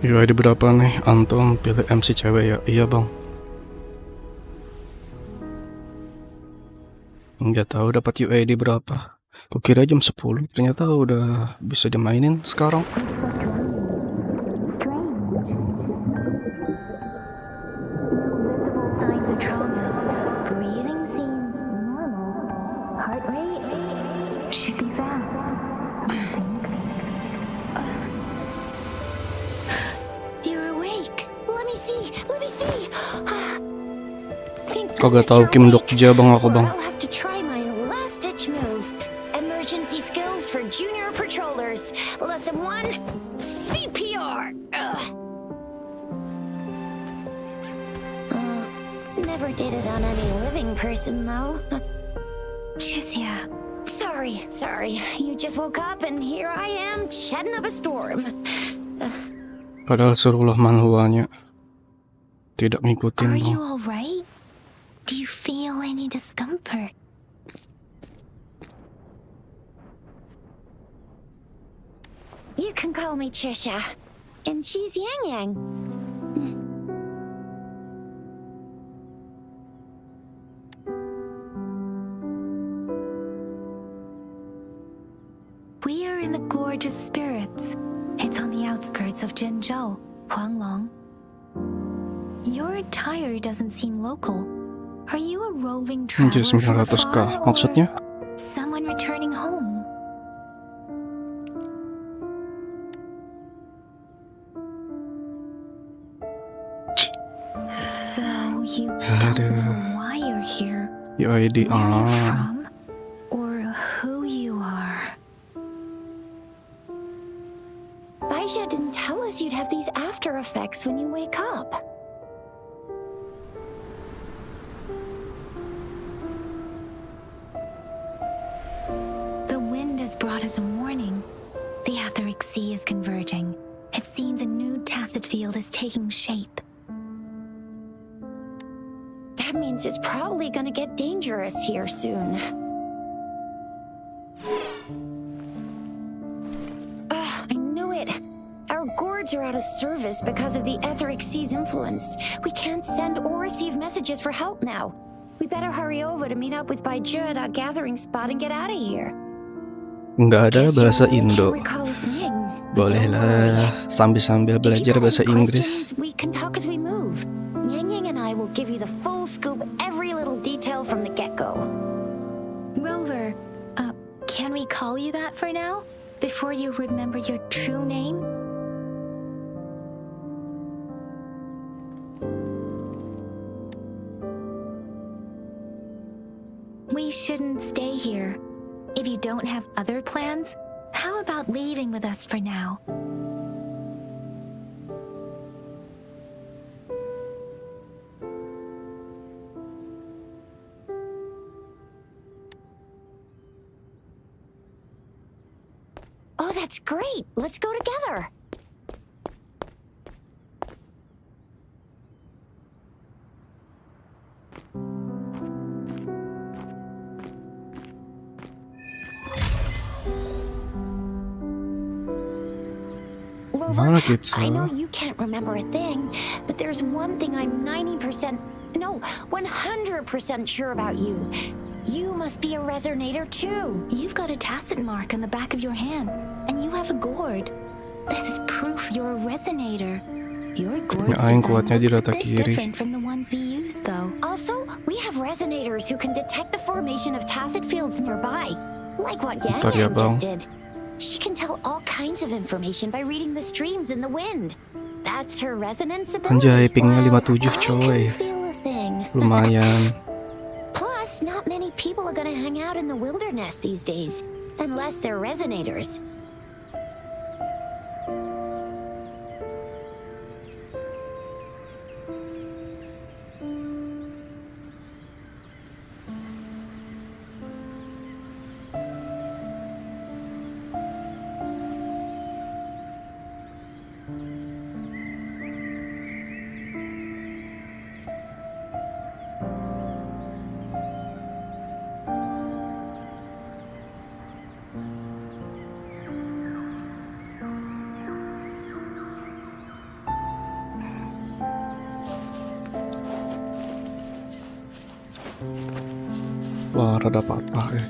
UID berapa nih? Antum pilih MC cewek ya? Iya bang. Nggak tahu dapat UID berapa. Kukira jam 10, ternyata udah bisa dimainin sekarang. Kagak tahu Kim Dokja bang aku bang. Emergency skills for junior patrollers. Lesson 1, CPR. Never did it on any living person though. Juicia. Sorry. You just woke up and here I am chatting up a storm. Padahal suruhlah manhuanya tidak ngikutin. Are you alright? Do you feel any discomfort? You can call me Trisha, and she's Yang Yang. We are in the gorgeous spirits. It's on the outskirts of Zhenzhou, Huanglong. Your attire doesn't seem local. Are you a roving traveler from 900k maksudnya? Someone returning home? So you don't know why you're here, UID where you're from, or who you are. Baisha didn't tell us you'd have these after effects when you wake up. Brought us a warning. The etheric sea is converging. It seems a new tacit field is taking shape. That means it's probably gonna get dangerous here soon. guards are out of service because of the etheric sea's influence. We can't send or receive messages for help now. We better hurry over to meet up with Baiju at our gathering spot and get out of here. Nggak ada bahasa Can't Indo. recall a thing. Bolehlah sambil-sambil belajar bahasa Inggris. We can talk as we move. Yang and I will give you the full scoop, every little detail from the get-go. Rover, can we call you that for now? Before you remember your true name? We shouldn't stay here. If you don't have other plans, how about leaving with us for now? Oh, that's great. Let's go together. Mana gitu? I know you can't remember a thing, but there's one thing I'm 90%, no, 100% sure about you. You must be a resonator too. You've got a tacit mark on the back of your hand, and you have a gourd. This is proof you're a resonator. Your gourd Aing design kuatnya di looks a letak bit kiri. different from the ones we use, though. Also, we have resonators who can detect the formation of tacit fields nearby, like what Yang Bentar ya, Yang Bang. just did. She can tell all kinds of information by reading the streams in the wind. That's her resonance ability. Anjay, pingnya Wow, 57 I coy. can feel a thing. Lumayan. Plus, not many people are gonna hang out in the wilderness these days, unless they're resonators. Wah, rada patah ya.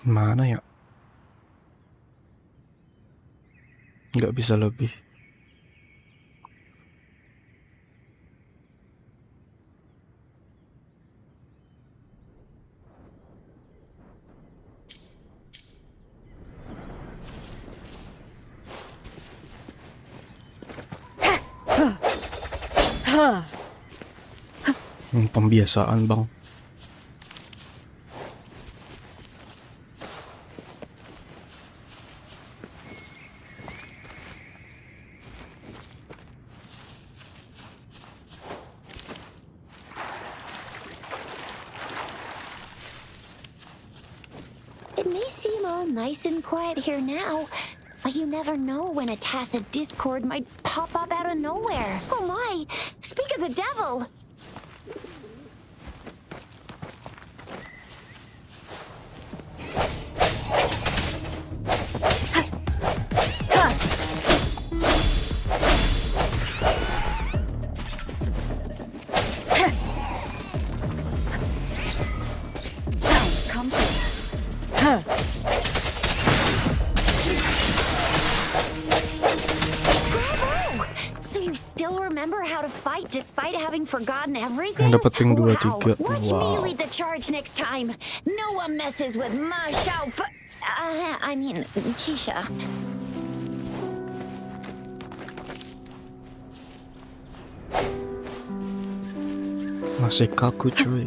Mana ya? Nggak bisa lebih. Pembiasaan, Bang. It may seem all nice and quiet here now, but you never know when a tacit discord might pop up out of nowhere. Oh my! Speak of the devil! remember how to fight despite having forgotten everything? Dapat ping 2 Wow. 3. Watch me Wow. lead the charge next time. No one messes with my show. I mean, Keisha. Masih kaku cuy.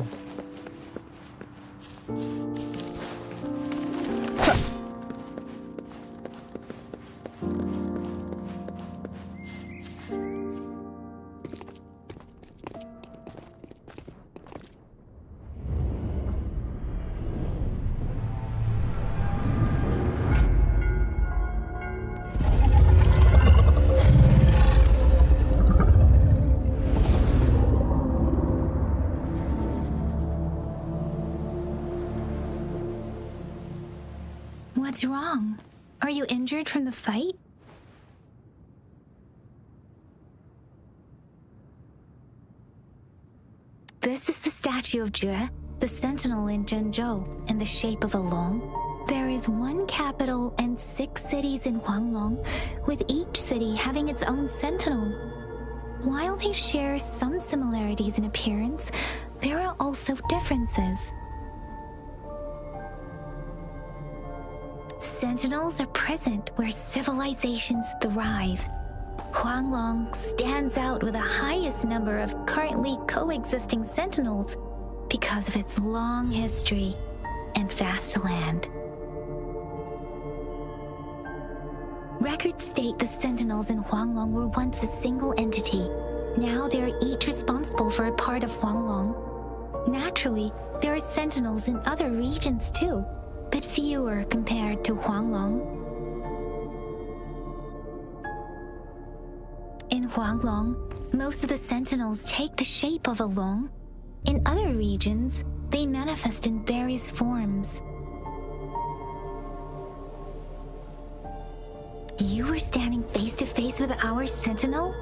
What's wrong? Are you injured from the fight? This is the statue of Jue, the sentinel in Zhenzhou, in the shape of a long. There is 1 capital and 6 cities in Huanglong, with each city having its own sentinel. While they share some similarities in appearance, there are also differences. Sentinels are present where civilizations thrive. Huanglong stands out with the highest number of currently coexisting sentinels because of its long history and vast land. Records state the sentinels in Huanglong were once a single entity. Now they are each responsible for a part of Huanglong. Naturally, there are sentinels in other regions too, but fewer compared to Huanglong. In Huanglong, most of the sentinels take the shape of a long. In other regions, they manifest in various forms. You were standing face to face with our sentinel?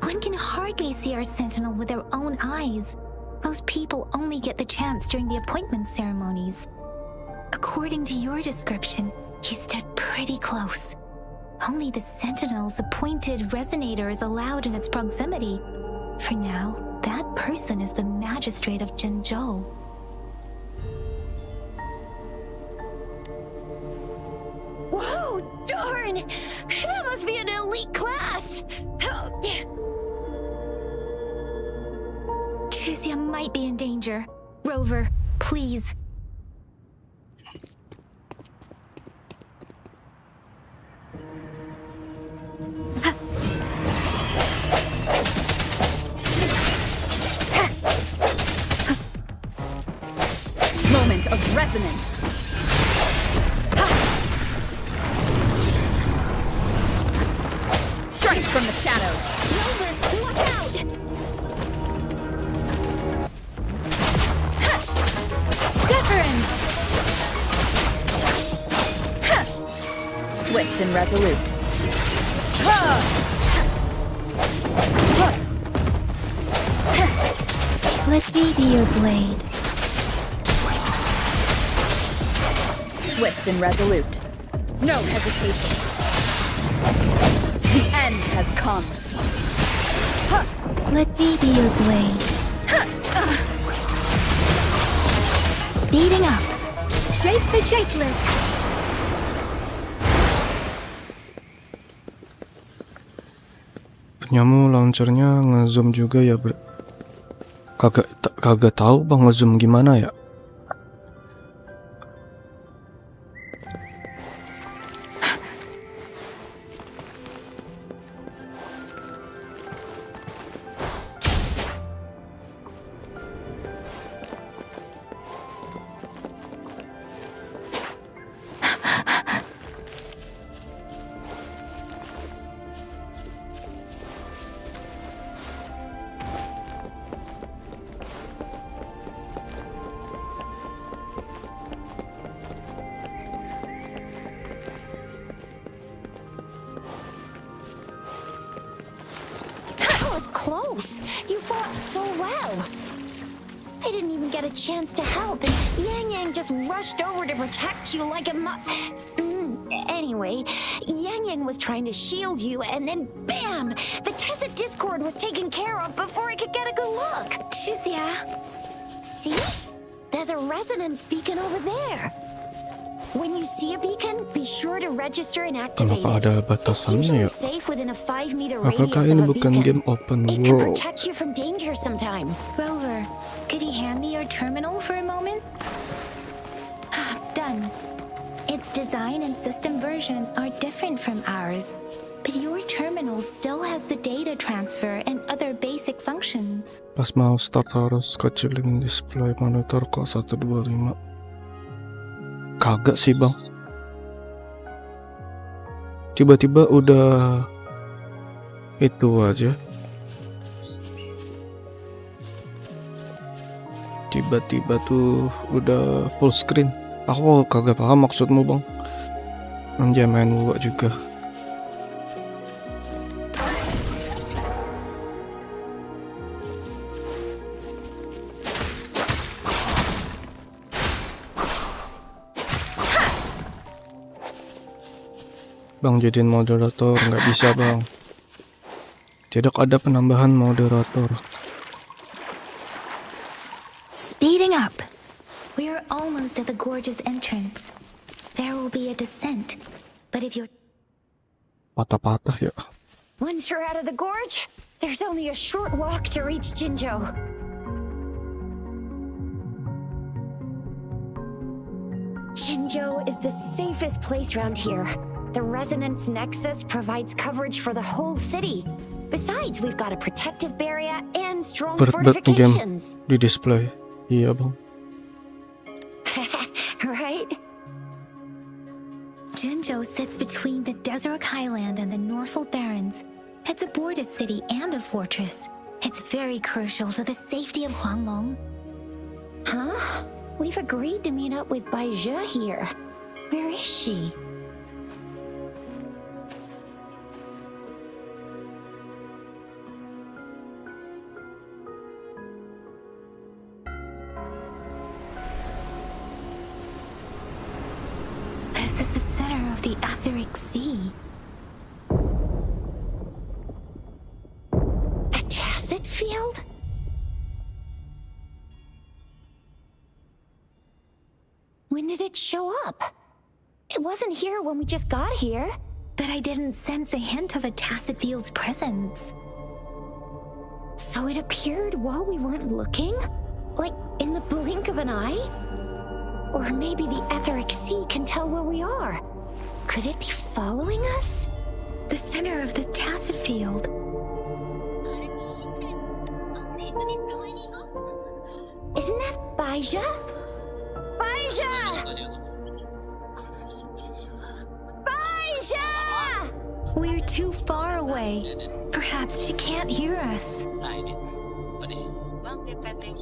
One can hardly see our sentinel with their own eyes. Most people only get the chance during the appointment ceremonies. According to your description, you stood pretty close. Only the sentinel's appointed resonator is allowed in its proximity. For now, that person is the magistrate of Zhenzhou. Whoa, darn! That must be an elite class! Chixia might be in danger. Rover, please. Moment of resonance. Strength from the shadows. Rover, watch out! Deference! Swift and resolute. Let me be your blade. Swift and resolute. No hesitation. The end has come. Let me be your blade. Speeding up. Shape the shapeless. Penyamu launchernya ngezoom juga ya, kagak tahu bang ngezoom gimana ya. Close. You fought so well. I didn't even get a chance to help, and Yang just rushed over to protect you like a Anyway, Yang was trying to shield you, and then BAM! The Tessa Discord was taken care of before I could get a good look. See? There's a resonance beacon over there. When you see a beacon, be sure to register and activate Kenapa ada it. It's batasannya usually ya? safe within a 5-meter Apakah radius ini of a bukan beacon. game open It can world? protect you from danger sometimes. Rover, could you hand me your terminal for a moment? Done. Its design and system version are different from ours, but your terminal still has the data transfer and other basic functions. Pas mau start harus kecilin display monitor kok 125. Kagak sih bang. Tiba-tiba udah itu aja. Tiba-tiba tuh udah full screen. Aku kagak paham maksudmu bang. Anjay main wuwa juga. Bang jadiin moderator nggak bisa bang. Tidak ada penambahan moderator. Speeding up. We are almost at the gorge's entrance. There will be a descent, but if you're Patah-patah ya. Once you're out of the gorge, there's only a short walk to reach Jinzhou. Jinzhou is the safest place around here. The resonance nexus provides coverage for the whole city. Besides, we've got a protective barrier and strong Berat game fortifications. di display. Iya bang. Right? Jinzhou sits between the Desert Highland and the Norfolk Barrens. It's a border city and a fortress. It's very crucial to the safety of Huanglong. Huh? We've agreed to meet up with Bai Zhe here. Where is she? This is the center of the Etheric Sea. A tacit field? When did it show up? It wasn't here when we just got here. But I didn't sense a hint of a tacit field's presence. So it appeared while we weren't looking? Like in the blink of an eye? Or maybe the Etheric Sea can tell where we are. Could it be following us? The center of the tacit field. Isn't that Bai Zhe? Bai Zhe! Bai Zhe! We're too far away. Perhaps she can't hear us.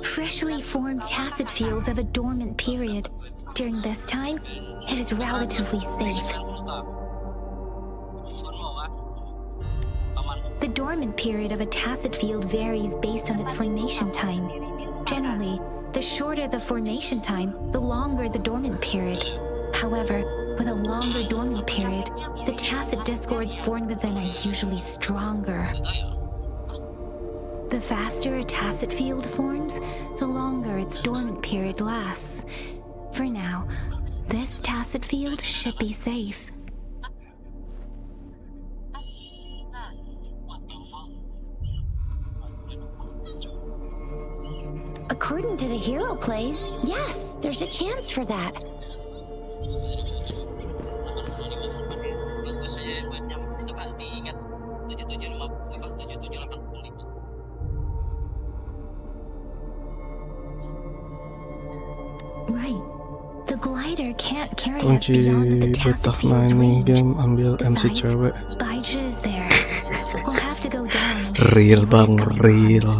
Freshly formed tacit fields have a dormant period. During this time, it is relatively safe. The dormant period of a tacit field varies based on its formation time. Generally, the shorter the formation time, the longer the dormant period. However, with a longer dormant period, the tacit discords born within are usually stronger. The faster a tacit field forms, the longer its dormant period lasts. For now, this tacit field should be safe. According to the hero plays, yes, there's a chance for that. Right. The glider can't carry us Kunci beyond the tacit betah field's main range. game ambil MC Besides, cewek. Baija is there. We'll have to go down. and Real see what bang, is going on. real.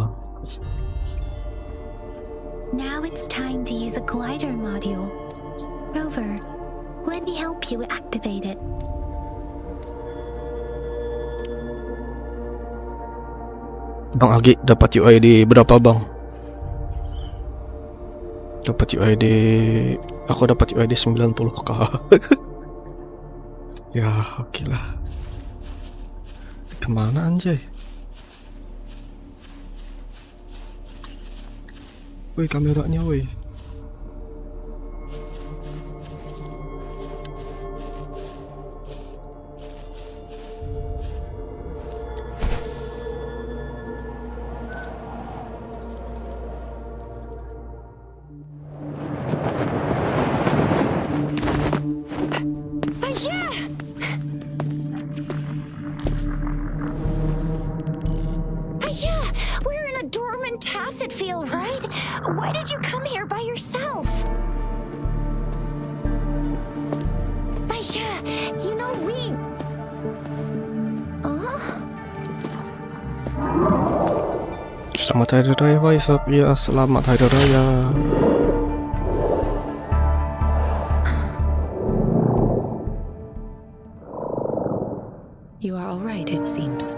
Now it's time to use the glider module. Rover, let me help you activate it. Bang Agi dapat UID berapa bang? Dapat UID, aku dapat UID 90k. Ya oke lah. Kemana anjay? Woi, kameranya woi. We're in a dormant tacet field, right? Why did you come here by yourself? Baisha, you know we... Selamat Hari Raya, Waisap. Ya, selamat Hari Raya. You are all right, it seems.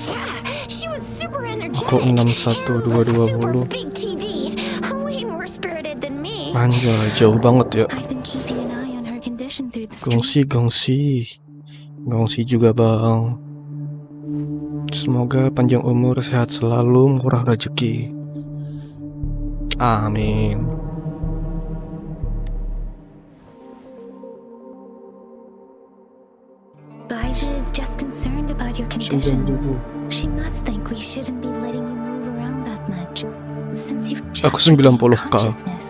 Yeah, she was super energetic. Aku 61220. Super big TD. Way more spirited than me. Anjay, jauh banget ya. I've been keeping an eye on her condition through the stream. Gongsi juga bang. Semoga panjang umur, sehat selalu, murah rezeki. Amin. Baija is just concerned about your condition. She must think we shouldn't be letting you move around that much, since you've Aku just regained 90K. consciousness.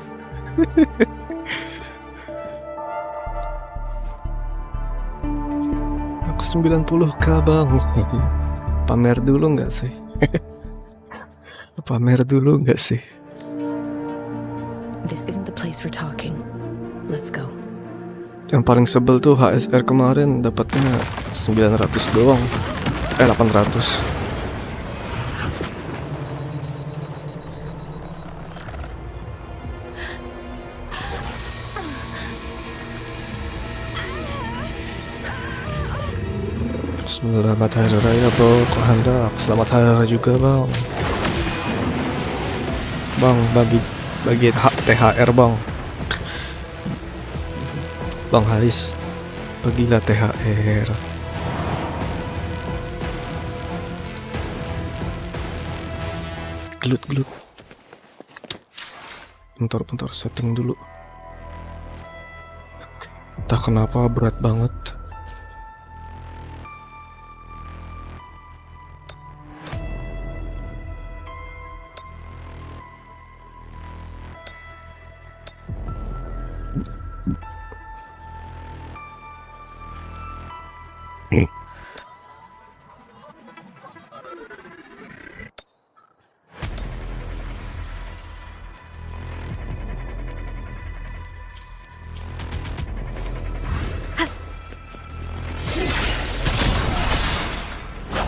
Aku 90K bang. Pamer dulu nggak sih? Pamer dulu nggak sih? This isn't the place for talking. Let's go. Yang paling sebel tuh HSR kemarin dapatnya 900 doang. 800. Selamat Hari Raya bro, kehendak. Selamat Hari Raya juga bang. Bang, bagi THR bang. Bang Haris, bagilah THR. Gelut. Bentar, setting dulu. Entah kenapa berat banget.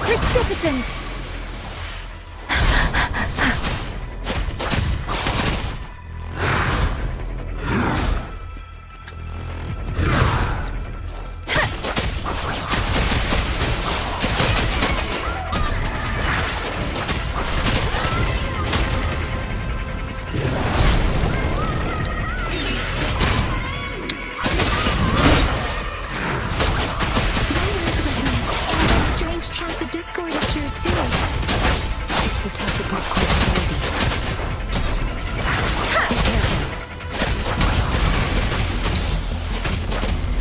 Precipitant! Strange tacit discord is here too. It's the tacit discord ability. Be careful.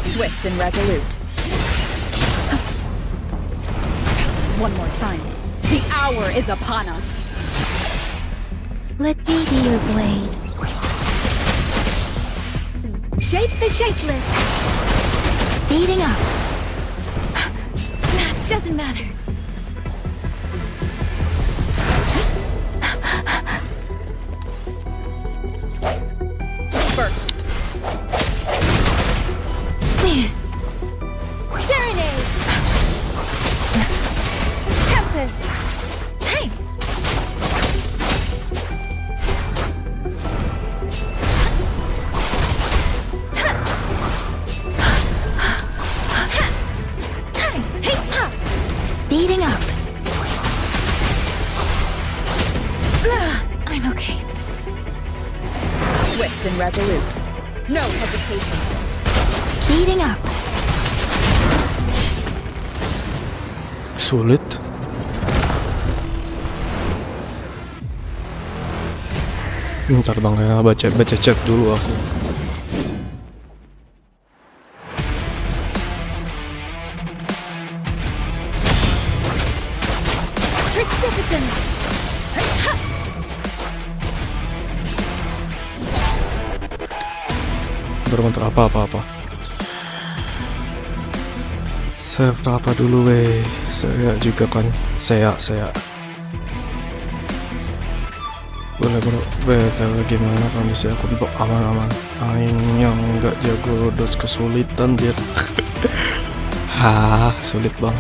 Swift and resolute. One more time. The hour is upon us. Let me be your blade. Shape the shapeless. Speeding up. Doesn't matter. Disperse. Serenade. Tempest. Hey. Speeding up. I'm okay. Swift and resolute. No hesitation. Speeding up. Sulit. Bentar bang ya, baca chat dulu aku. Bentar, apa. Saya apa dulu weh. Saya juga kan. Saya. Boleh bro, tahu gimana kondisi aku bro? Aman. Aing yang nggak jago dos kesulitan dia. Sulit bang.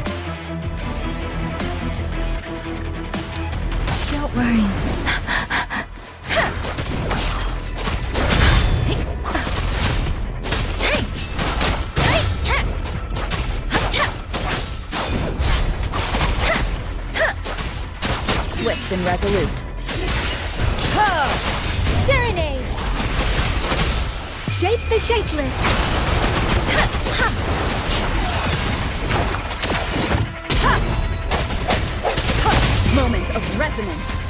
Don't worry. Swift and resolute. Serenade! Shape the shapeless! Moment of resonance.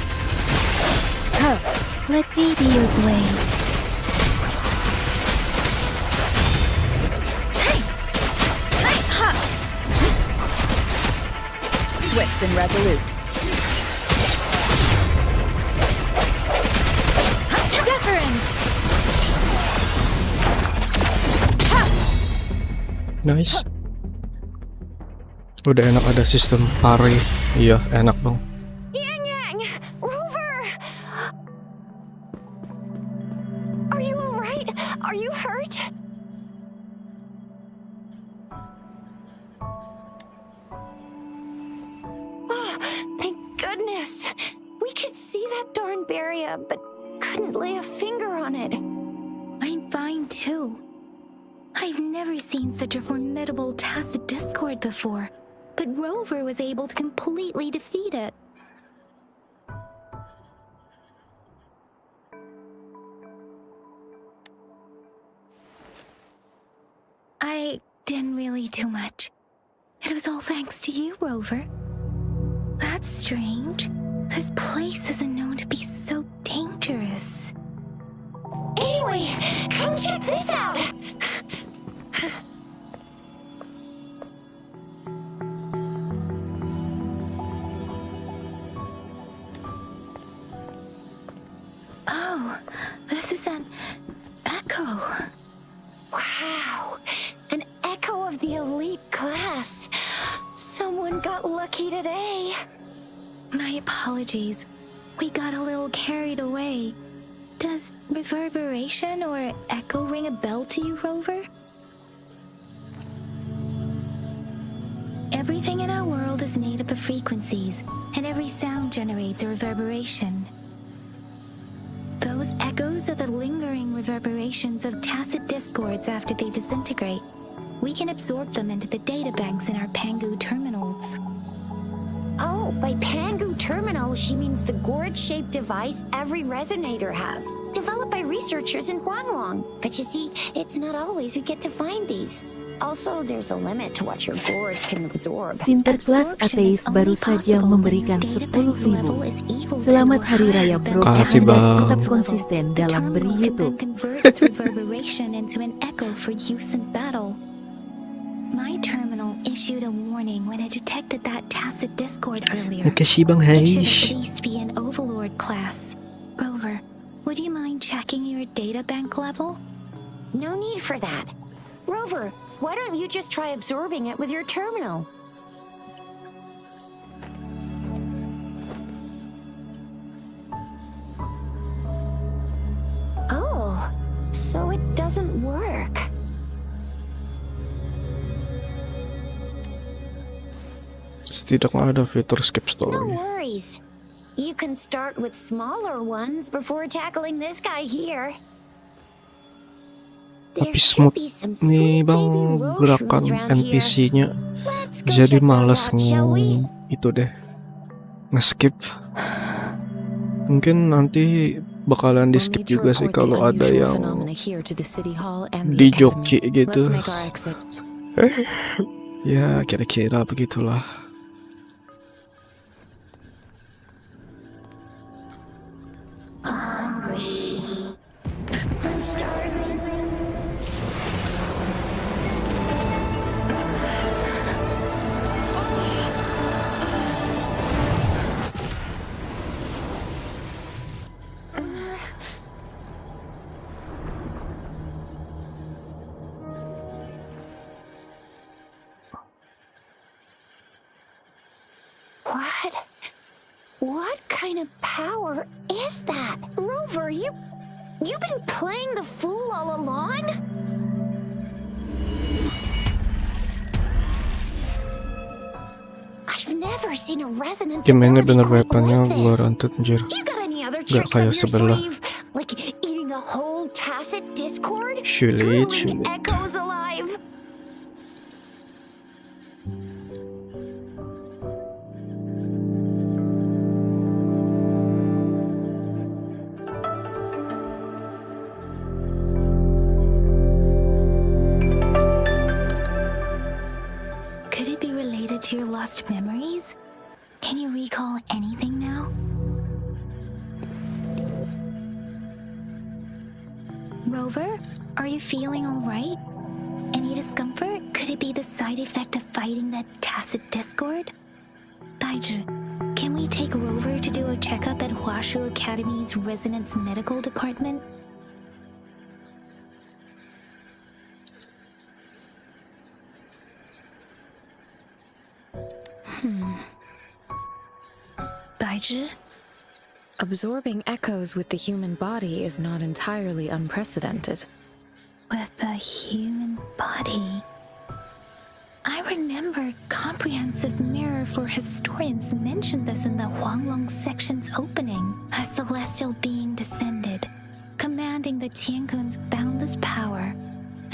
Let me be your blade. Swift and resolute. Nice. Udah enak ada sistem parry. Iya, enak bang. Yang! Rover! Are you alright? Are you hurt? Oh, thank goodness. We could see that darn barrier, but couldn't lay a finger on it. I'm fine too. I've never seen such a formidable tacit discord before, but Rover was able to completely defeat it. I didn't really do much. It was all thanks to you, Rover. That's strange. This place isn't known to be so dangerous. Anyway, come check this out! Oh, this is an echo. Wow, an echo of the elite class. Someone got lucky today. My apologies. We got a little carried away. Does reverberation or echo ring a bell to you, Rover? Everything in our world is made up of frequencies, and every sound generates a reverberation. Those echoes are the lingering reverberations of tacit discords after they disintegrate. We can absorb them into the databanks in our Pangu terminals. Oh, by Pangu terminal, she means the gourd-shaped device every resonator has, developed by researchers in Huanglong. But you see, it's not always we get to find these. Also, there's a limit to what your gourd can absorb. Sinterklas ateis baru saja memberikan 10.000. Selamat Hari Raya Bro. Kasih, Anda Bang. tetap konsisten dalam ber-YouTube. Convert its reverberation into an echo for use in battle. My terminal issued a warning when it detected that tacit discord earlier. Makasih bang It should Haish. at least be an overlord class. Rover, would you mind checking your data bank level? No need for that. Rover, why don't you just try absorbing it with your terminal? Oh, so it doesn't work. Setidaknya ada fitur skip No story. worries. You can start with smaller ones before tackling this guy here. There Tapi should smooth be some nih sweet bang baby roach gerakan roots around here. NPC-nya. Let's go Jadi check those males out, shall we? itu deh nge-skip. Mungkin nanti bakalan di skip juga sih kalau ada yang di joki gitu. Ya kira-kira begitulah. Hungry. What kind of power is that? Rover, you've been playing the fool all along? I've never seen a resonance Gimana ability bener quite weaponnya like gua this. rantet anjir. You got any other Gak tricks kayak up your sebelah. sleeve? Like eating a whole tacit discord? Sulit. Grilling echoes alive? Could it be related to your lost memories? Can you recall anything now? Rover, are you feeling alright? Any discomfort? Could it be the side effect of fighting that tacit discord? Daiju, can we take Rover to do a checkup at Hwashu Academy's Resonance Medical Department? Daiju? Absorbing echoes with the human body is not entirely unprecedented. With the human body. I remember Comprehensive Mirror for Historians mentioned this in the Huanglong section's opening. A celestial being descended, commanding the Tiankun's boundless power.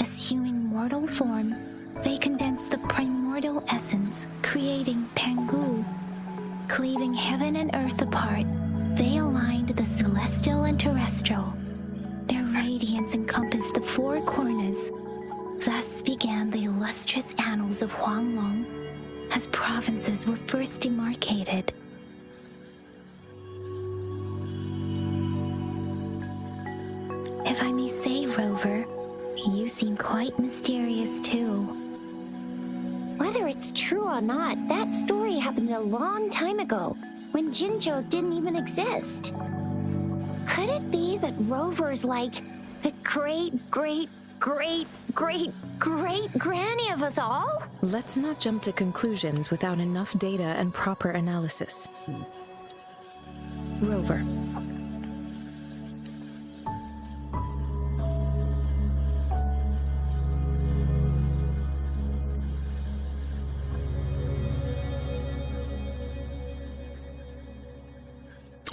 Assuming mortal form, they condensed the primordial essence, creating Pangu. Cleaving heaven and earth apart, they aligned the celestial and terrestrial. Their radiance encompassed the four corners. Thus began the illustrious annals of Huanglong, as provinces were first demarcated. If I may say, Rover, you seem quite mysterious too. Whether it's true or not, that story happened a long time ago, when Jinzhou didn't even exist. Could it be that Rover's like the great-great-great-great-great-granny of us all? Let's not jump to conclusions without enough data and proper analysis. Rover.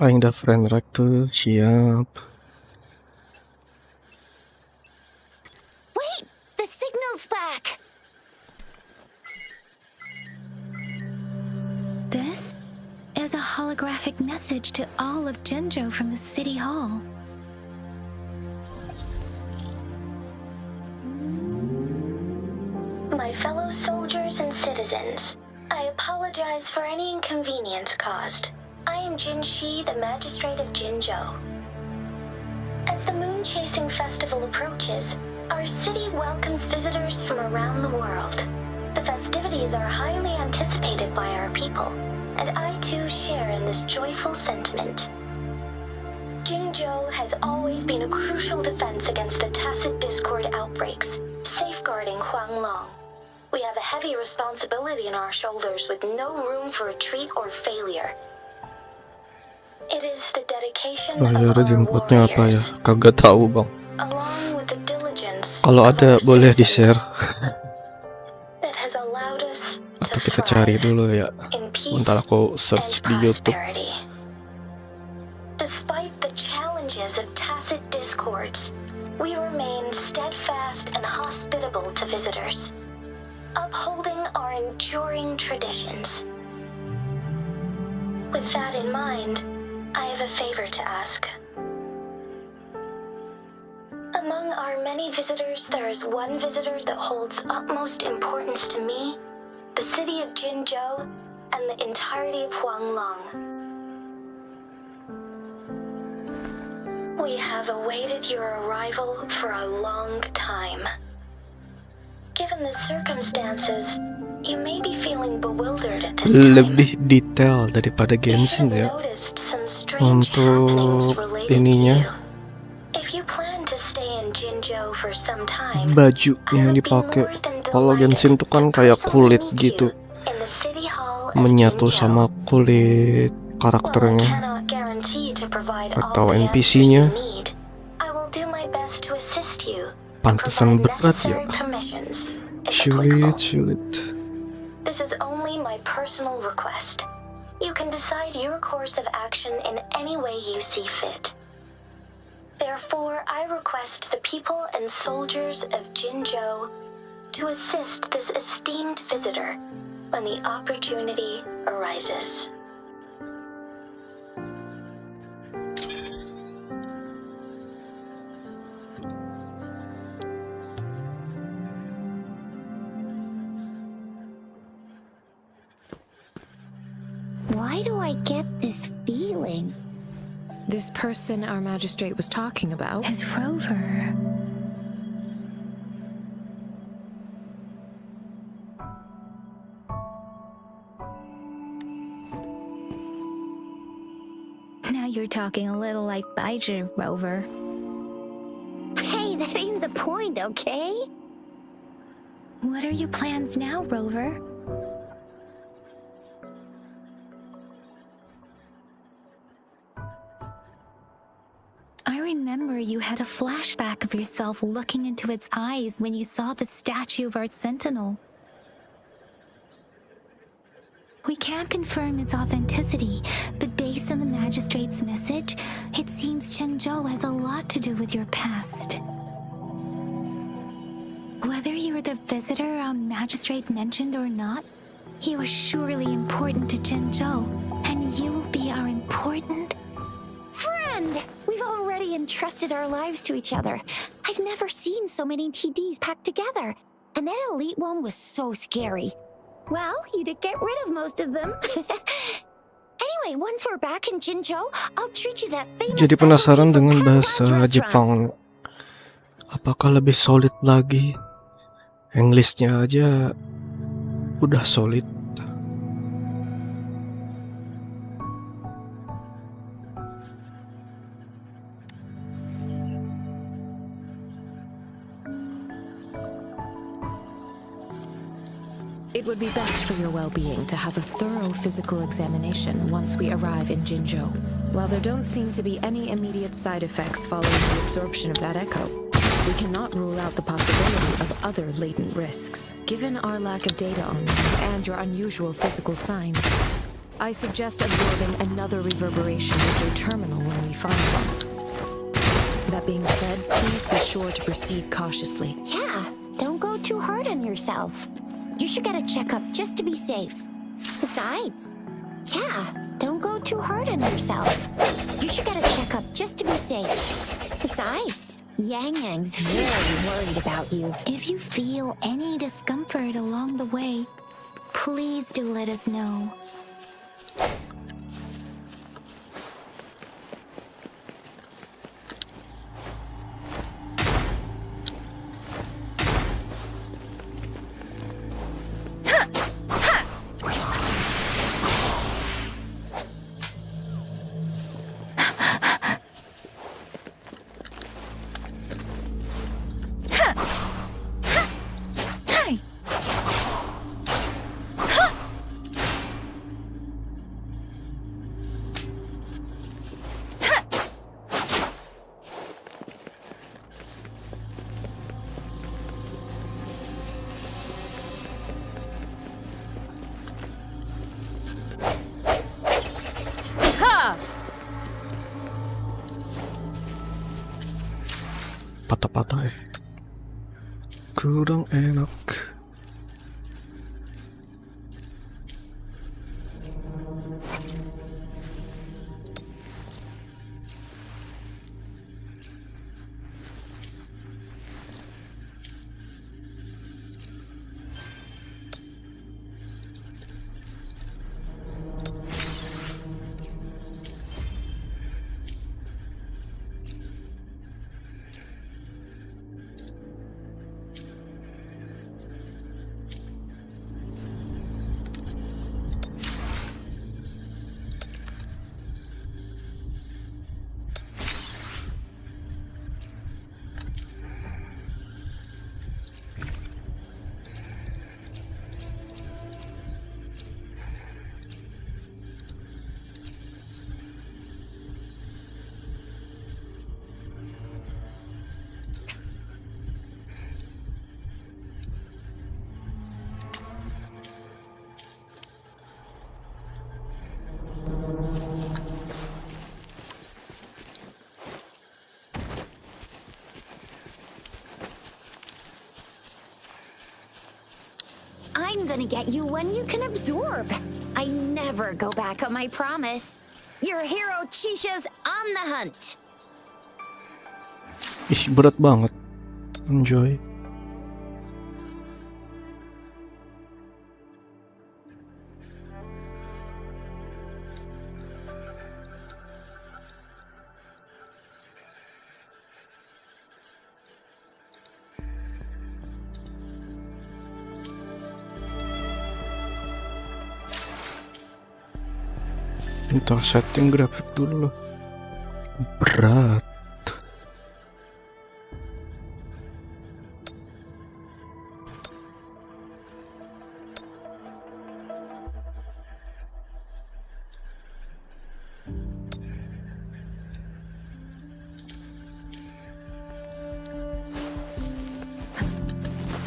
Aing dah friend rek tuh, siap. Wait, the signal's back! This is a holographic message to all of Jinzhou from the City Hall. My fellow soldiers and citizens, I apologize for any inconvenience caused. I am Jinshi, the magistrate of Jinzhou. As the moon-chasing festival approaches, our city welcomes visitors from around the world. The festivities are highly anticipated by our people, and I too share in this joyful sentiment. Jinzhou has always been a crucial defense against the tacit discord outbreaks, safeguarding Huanglong. We have a heavy responsibility on our shoulders with no room for retreat or failure. It is the dedication of Layar our inputnya apa ya? warriors, Kagak tahu bang. along with the diligence Kalau of ada our boleh di citizens, share. that has allowed us to Atau kita cari thrive dulu ya. in peace Bentar aku and search di YouTube. prosperity. Despite the challenges of tacit discords, we remain steadfast and hospitable to visitors, upholding our enduring traditions. With that in mind, I have a favor to ask. Among our many visitors, there is one visitor that holds utmost importance to me, the city of Jinzhou, and the entirety of Huanglong. We have awaited your arrival for a long time. Given the circumstances, you may be feeling bewildered at this time. Lebih detail daripada Genshin ya. Noticed some strange happenings Untuk related ininya, to you. If you plan to stay in Jinzhou for some time, baju I yang would be dipakai. more than Kalau delighted Genshin tuh kan to kayak personally kulit meet gitu. you in the City Hall of menyatu Jinzhou. sama kulit While I karakternya cannot guarantee to provide all atau the answers NPC-nya. you need, I will do my best to assist you and Pantesan provide berat ya. necessary permissions if Sulit, applicable. sulit. This is only my personal request. You can decide your course of action in any way you see fit. Therefore, I request the people and soldiers of Jinzhou to assist this esteemed visitor when the opportunity arises. Why do I get this feeling? This person our magistrate was talking about. As Rover. Now you're talking a little like Baiju, Rover. Hey, that ain't the point, okay? What are your plans now, Rover? I remember you had a flashback of yourself looking into its eyes when you saw the statue of our sentinel. We can't confirm its authenticity, but based on the magistrate's message, it seems Zhenzhou has a lot to do with your past. Whether you were the visitor our magistrate mentioned or not, you are surely important to Zhenzhou, and you will be our important Friend! We've already entrusted our lives to each other. I've never seen so many TDs packed together. And that elite one was so scary. Well, you did get rid of most of them. Anyway, once we're back in Jinzhou, I'll treat you that famous Jadi penasaran specialty from dengan Paket bahasa restaurant. Jepang. Apakah lebih solid lagi? Englishnya aja udah solid. It would be best for your well-being to have a thorough physical examination once we arrive in Jinzhou. While there don't seem to be any immediate side effects following the absorption of that echo, we cannot rule out the possibility of other latent risks. Given our lack of data on you and your unusual physical signs, I suggest absorbing another reverberation with your terminal when we find one. That being said, please be sure to proceed cautiously. Yeah, don't go too hard on yourself. You should get a checkup just to be safe. Besides, yeah, don't go too hard on yourself. You should get a checkup just to be safe. Besides, Yang Yang's very worried about you. If you feel any discomfort along the way, please do let us know. Patah-patah kurang enak. I'm gonna get you one you can absorb. I never go back on my promise. Your hero Chisha's on the hunt. Ih, berat banget. Enjoy. Ntar setting grafik dulu. Berat.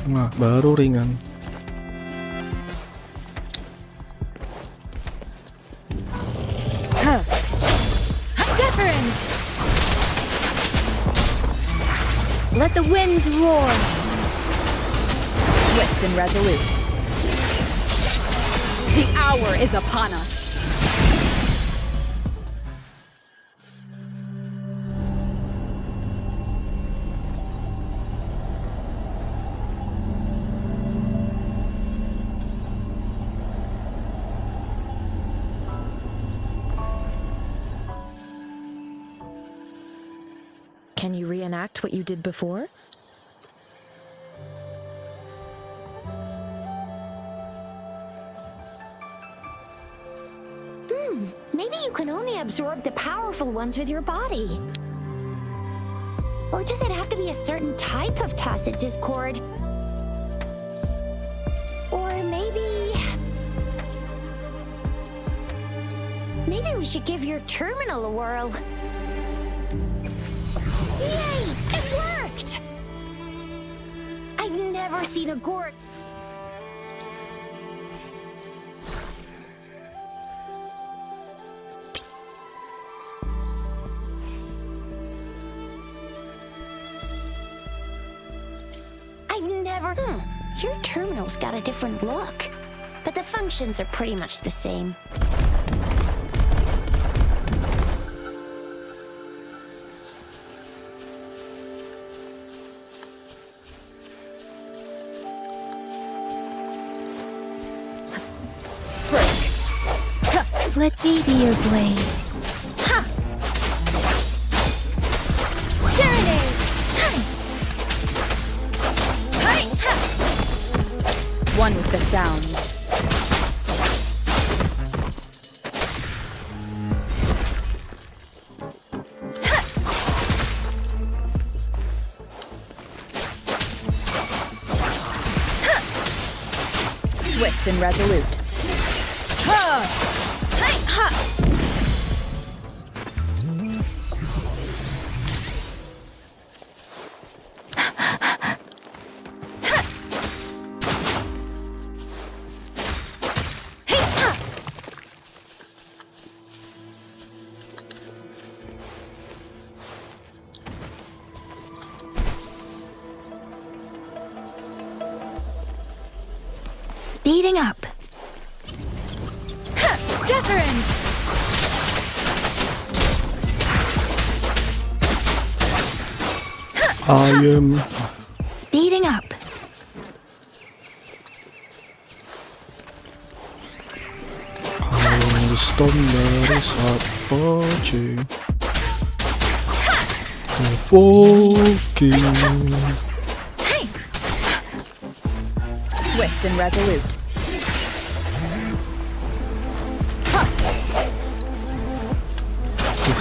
Nah, baru ringan. Let the winds roar. Swift and resolute. The hour is upon us. Can you reenact what you did before? Maybe you can only absorb the powerful ones with your body. Or does it have to be a certain type of tacit discord? Or maybe we should give your terminal a whirl. Yay! It worked! I've never seen a gourd. Your terminal's got a different look, but the functions are pretty much the same. Let me be your blade. One with the sounds. Swift and resolute. Speeding up. Deference. I am Speeding up. the storm dari Apache. Provoking. Swift and resolute.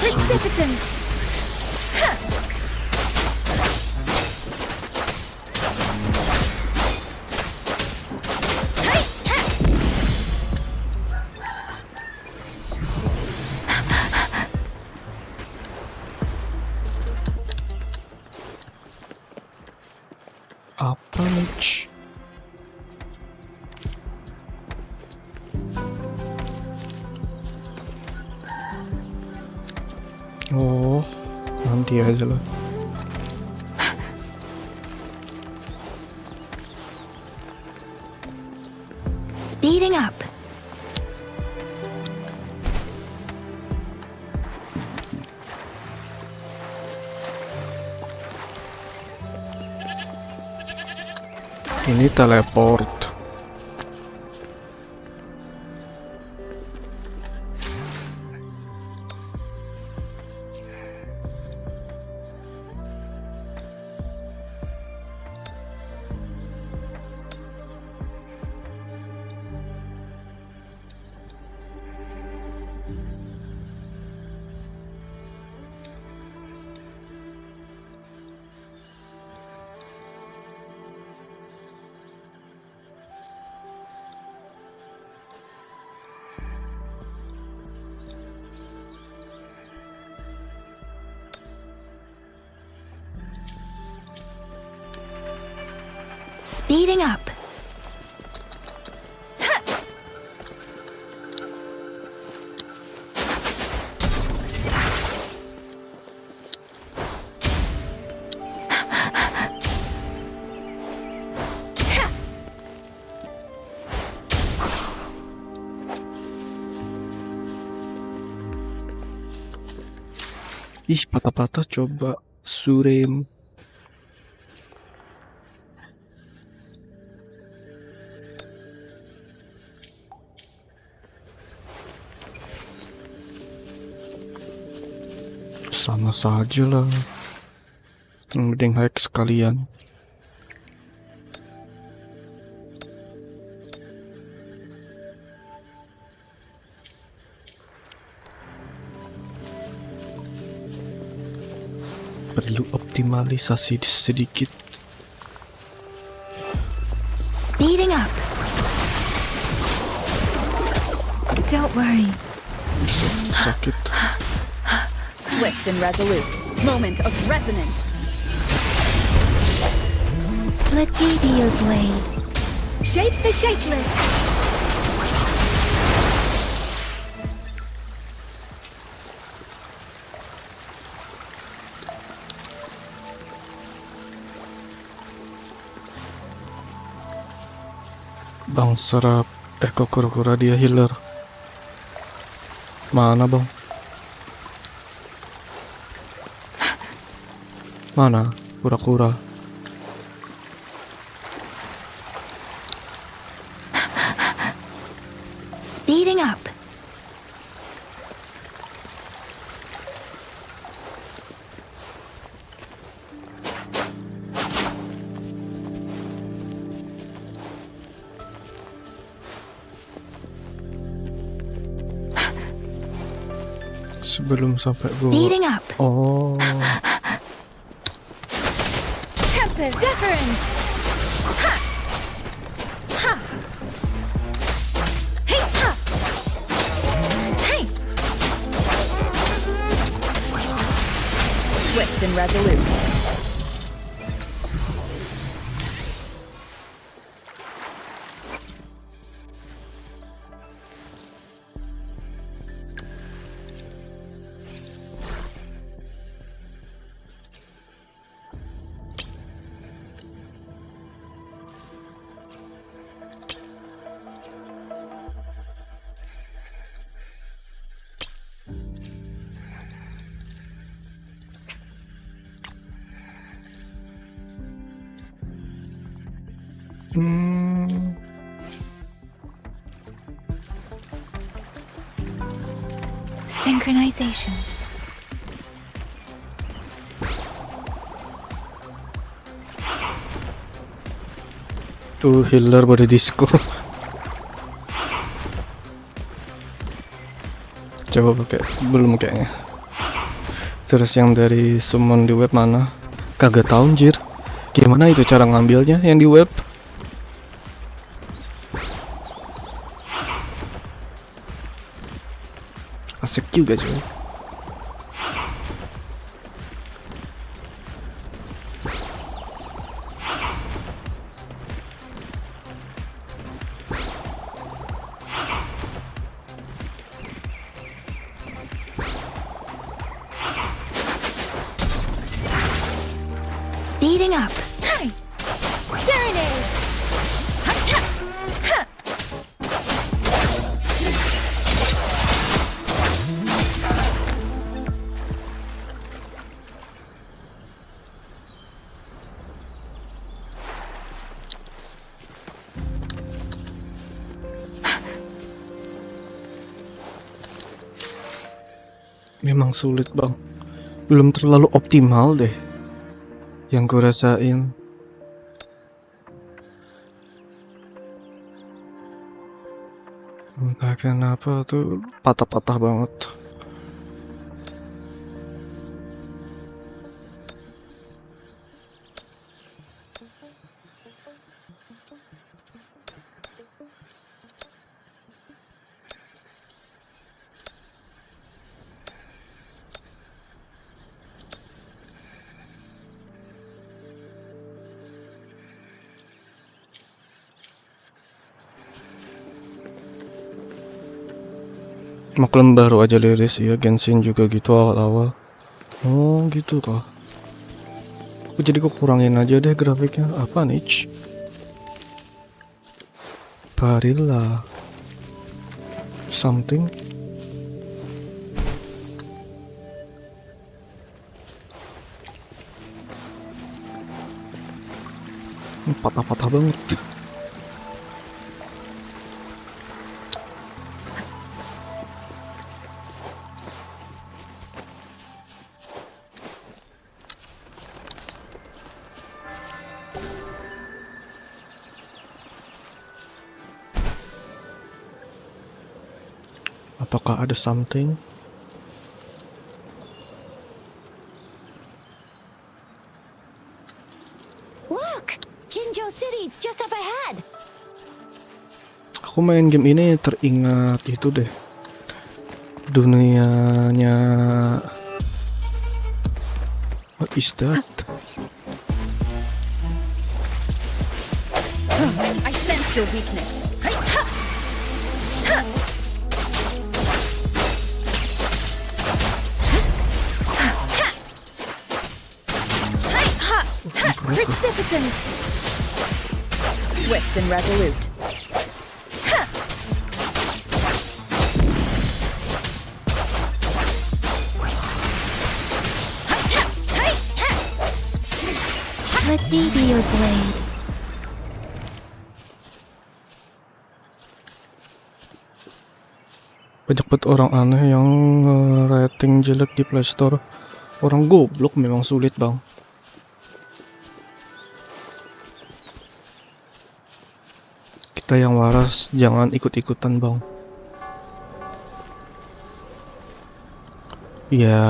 Precipitant. Apa nih? Oh, nanti aja lah. Speeding up. Ini teleport. Speeding up. Ih, patah-patah coba surem. Sama saja lah. Mending hack sekalian. Perlu optimalisasi sedikit. Speeding up. Don't worry. Sakit. Swift and resolute. Moment of resonance. Let me be your blade. Shape the shapeless. Bang serap. Kok kura-kura dia healer. Mana bang? Mana kura-kura? Speeding up. Sebelum sampai gua. Speeding up. Oh. Temper difference. Ha! Ha! Hey! Ha! Hey! Swift and resolute. Synchronization. Tuh healer pada disco. Coba pakai, belum kayaknya. Terus yang dari summon di web mana? Kagak tahu anjir. Gimana itu cara ngambilnya yang di web? Asik juga cuy. Speeding up. Serenade. Ha! Ha! Ha! Memang sulit bang. Belum terlalu optimal deh yang gue rasain. Entah kenapa tuh patah-patah banget. Maklum baru aja liris ya, genshin juga gitu awal-awal. Oh gitu kah. Jadi gue kurangin aja deh grafiknya. Apa nih? Barilla something. Ini patah-patah banget. Apakah ada something? Look! Jinzhou City's just up ahead! Aku main game ini teringat itu deh. Dunianya... What is that? I sense your weakness. Precipitant! Swift and resolute. Let me be your blade. Banyak banget orang aneh yang rating jelek di Play Store. Orang goblok memang sulit bang. Kita yang waras jangan ikut-ikutan bang. Ya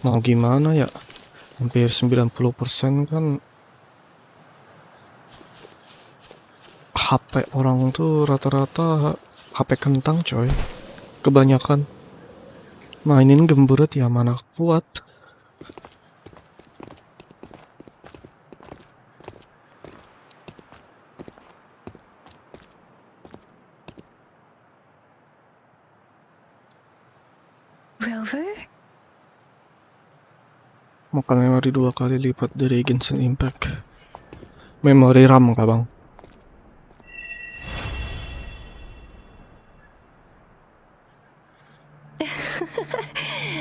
mau gimana ya, hampir 90% kan HP orang tuh rata-rata HP kentang coy. Kebanyakan mainin game berat ya mana kuat. Rover? Makan memori 2 kali lipat dari Genshin Impact. Memori RAM kah bang?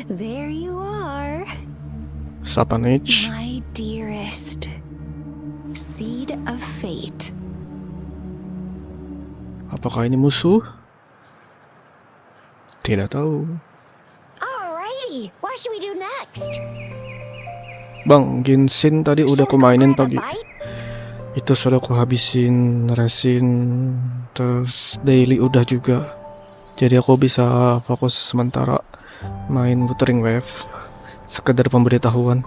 There you are, Siapa nih? my dearest. Seed of fate. Apakah ini musuh? Tidak tahu. Alrighty, what should we do next? Bang, Genshin tadi udah aku mainin pagi. Bite? Itu sudah aku habisin Resin, terus daily udah juga. Jadi aku bisa fokus sementara main Wuthering Wave. Sekedar pemberitahuan.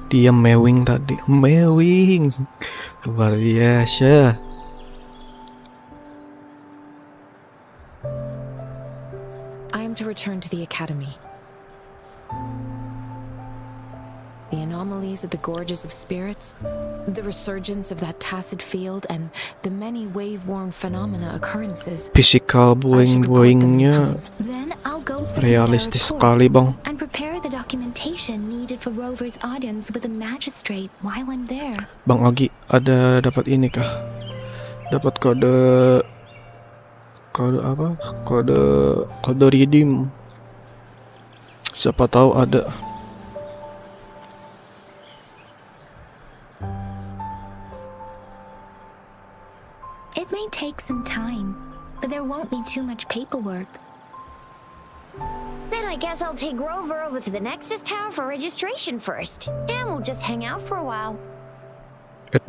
Dia mewing tadi. Mewing. Luar biasa. I am to return to the academy. The anomalies of the gorges of spirits, the resurgence of that tacit field, and the many wave-worn phenomena occurrences. Physical boing-boingnya Then I'll go through realistis their sekali bang. report and prepare the documentation needed for Rover's audience with the magistrate while I'm there. Bang Agi, ada dapat ini kah? Dapat kode apa? Kode redeem. Siapa tahu ada. It may take some time, but there won't be too much paperwork. I guess I'll take Rover over to the Nexus Tower for registration first, and we'll just hang out for a while.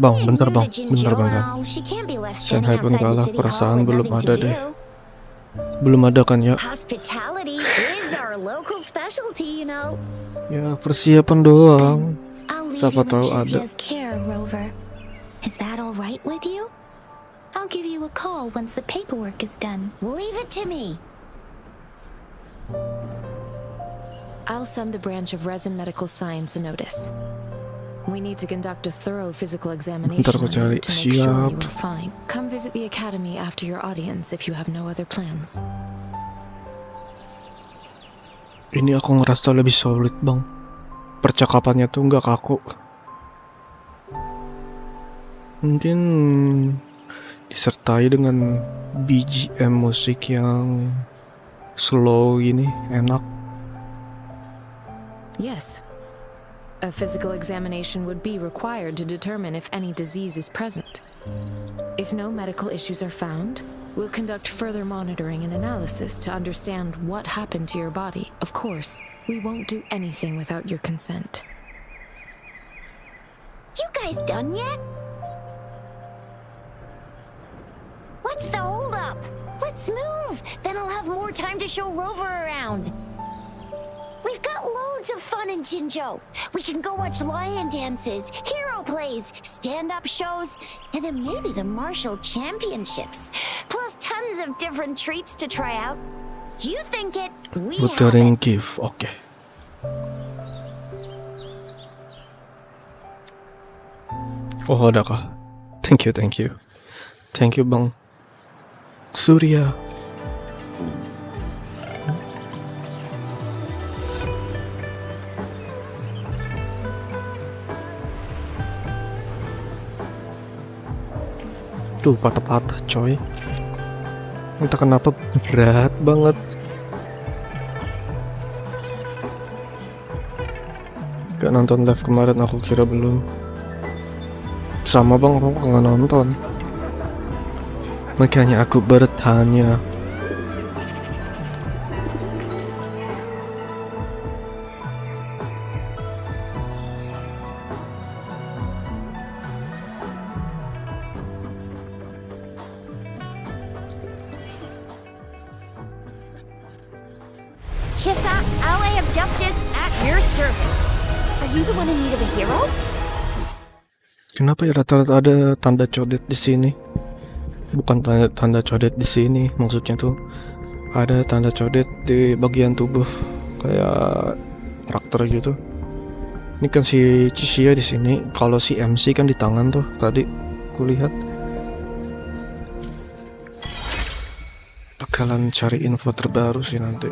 Bang, Yeah, bentar near bang, the Jinjo bentar. and all, she can't be left standing Shanghai pun outside the kalah, city hall perasaan with belum nothing ada to deh. do. Belum ada kan ya? Hospitality is our local specialty, you know. Ya persiapan doang. I'll leave Siapa you in tahu ada. Chizia's care, Rover. Is that all right with you? I'll give you a call once the paperwork is done. Leave it to me. I'll send the branch of Resin Medical Science a notice. We need to conduct a thorough physical examination Bentar aku on you cari. to make sure Siap. you are fine. Come visit the academy after your audience if you have no other plans. Ini aku ngerasa lebih solid bang. Percakapannya tuh nggak kaku. Mungkin disertai dengan BGM musik yang slow gini, enak. Yes. A physical examination would be required to determine if any disease is present. If no medical issues are found, we'll conduct further monitoring and analysis to understand what happened to your body. Of course, we won't do anything without your consent. You guys done yet? What's the holdup? Let's move! Then I'll have more time to show Rover around. We've got loads of fun in Jinjo. We can go watch lion dances, hero plays, stand-up shows, and then maybe the martial championships. Plus tons of different treats to try out. You think it, we have Muttering it. gift, oke. Oh ada kah? Thank you, thank you. Thank you bang Surya. Tuh patah-patah coy. Entah kenapa berat banget. Gak nonton live kemarin, aku kira belum. Sama bang, aku gak nonton. Makanya aku bertanya. Chisa, ally of justice at your service. Are you the one in need of a hero? Kenapa ya rata-rata ada tanda codet di sini? Bukan tanda codet di sini, maksudnya tuh ada tanda codet di bagian tubuh kayak karakter gitu. Ini kan si Qiqi di sini, kalau si MC kan di tangan tuh tadi kulihat. Bakalan cari info terbaru sih nanti.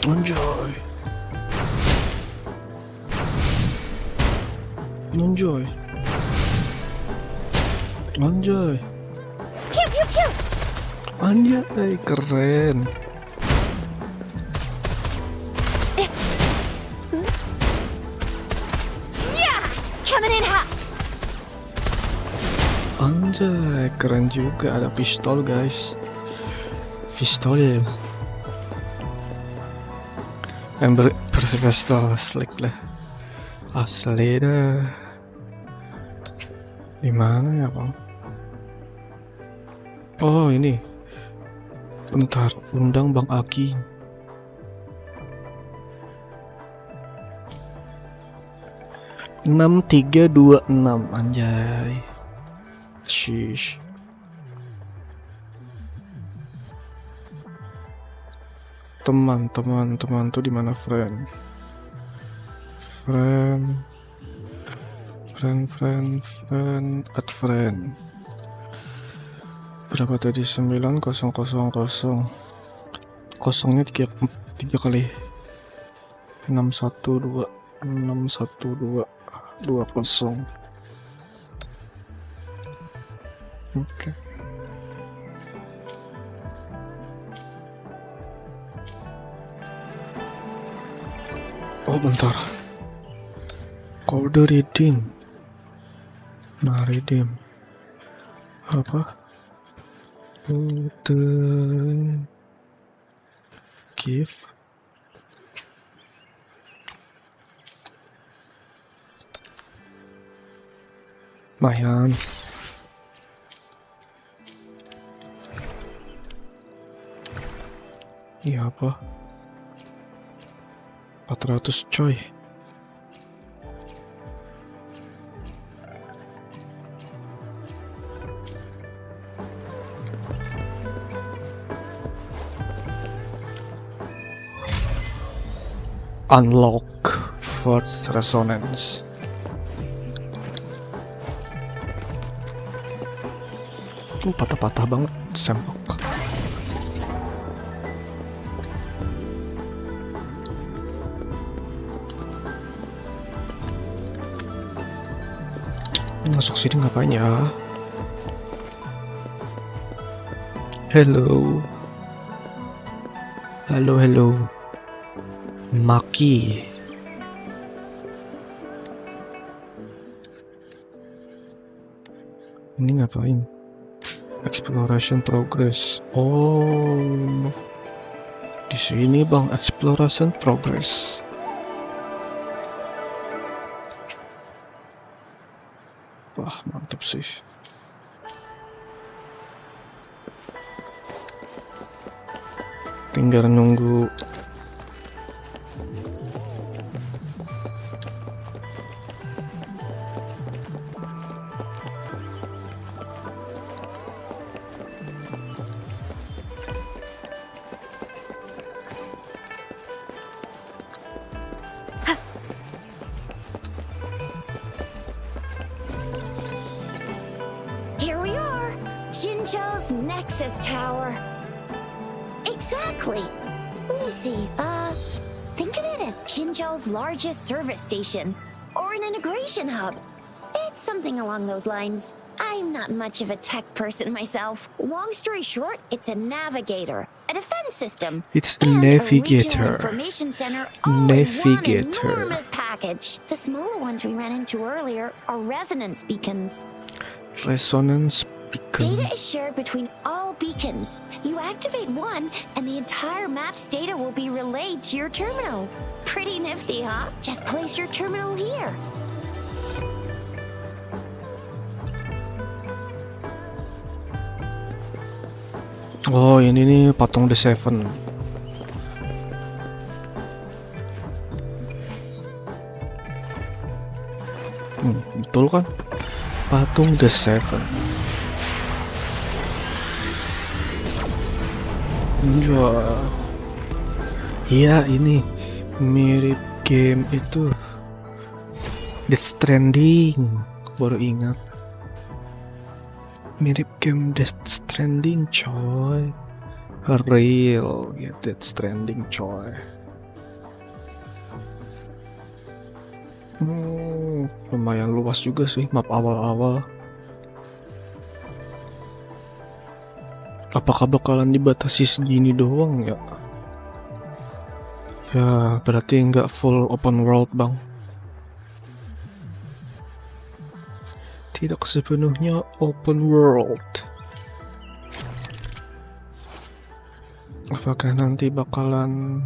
Enjoy. Enjoy. Anjay. Pew pew pew! Anjay, keren. Yeah! Coming in hot! Anjay, keren juga, ada pistol guys. Pistol ya. Ember versi pistol slick lah. Asli dah. Di mana ya bang? Oh ini. Bentar, undang Bang Aki. 6326 anjay. Shish. Teman tuh di mana friend? Add friend. Berapa tadi? 9000. Kosongnya 3 kali. 612 20. Oke. Oh bentar. Kode redeem. Nah redeem. Apa? Kode gift. Lumayan. Iya apa? 400 coy. Unlock first resonance. Patah-patah banget sempok. Masuk sini ngapain ya? Hello. Maki. Ini ngapain? Exploration progress. Oh, di sini bang, exploration progress. Wah, mantap sih. Tinggal nunggu Here we are, Jinzhou's Nexus Tower. Exactly. Let me see. Think of it as Jinzhou's largest service station, or an integration hub. It's something along those lines. I'm not much of a tech person myself. Long story short, it's a navigator, a defense system, It's a and a regional navigator. information center all in one Navigator. enormous package. The smaller ones we ran into earlier are resonance beacons. resonance beacon. Data is shared between all beacons. You activate one, and the entire map's data will be relayed to your terminal. Pretty nifty, huh? Just place your terminal here. Oh, ini nih patung The Seven. Betul kan? Patung The Seven. Iya, ini mirip game itu Death Stranding. Baru ingat. Mirip game Death Stranding, coy. Real ya, Death Stranding, coy. Lumayan luas juga sih map awal-awal. Apakah bakalan dibatasi segini doang ya? Ya berarti nggak full open world bang. Tidak sepenuhnya open world. Apakah nanti bakalan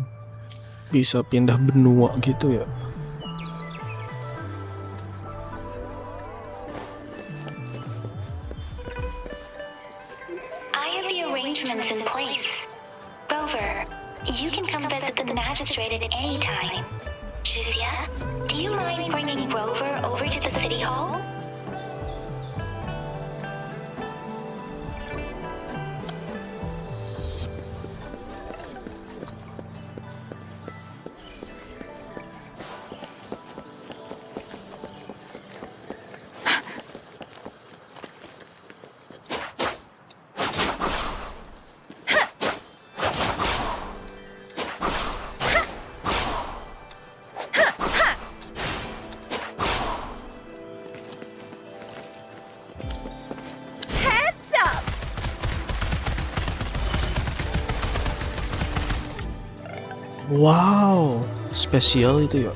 bisa pindah benua gitu ya? I have the arrangements in place. Rover, you can come visit the magistrate at any time. Jusia, do you mind bringing Rover over to the city hall? Wow, spesial itu ya.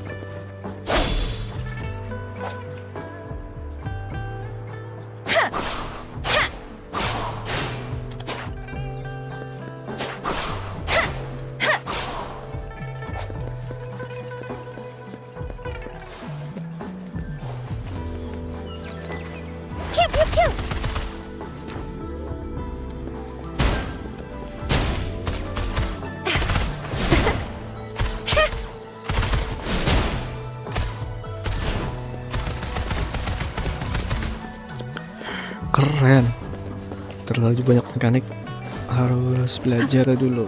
Keren, terlalu banyak mekanik, harus belajar dulu.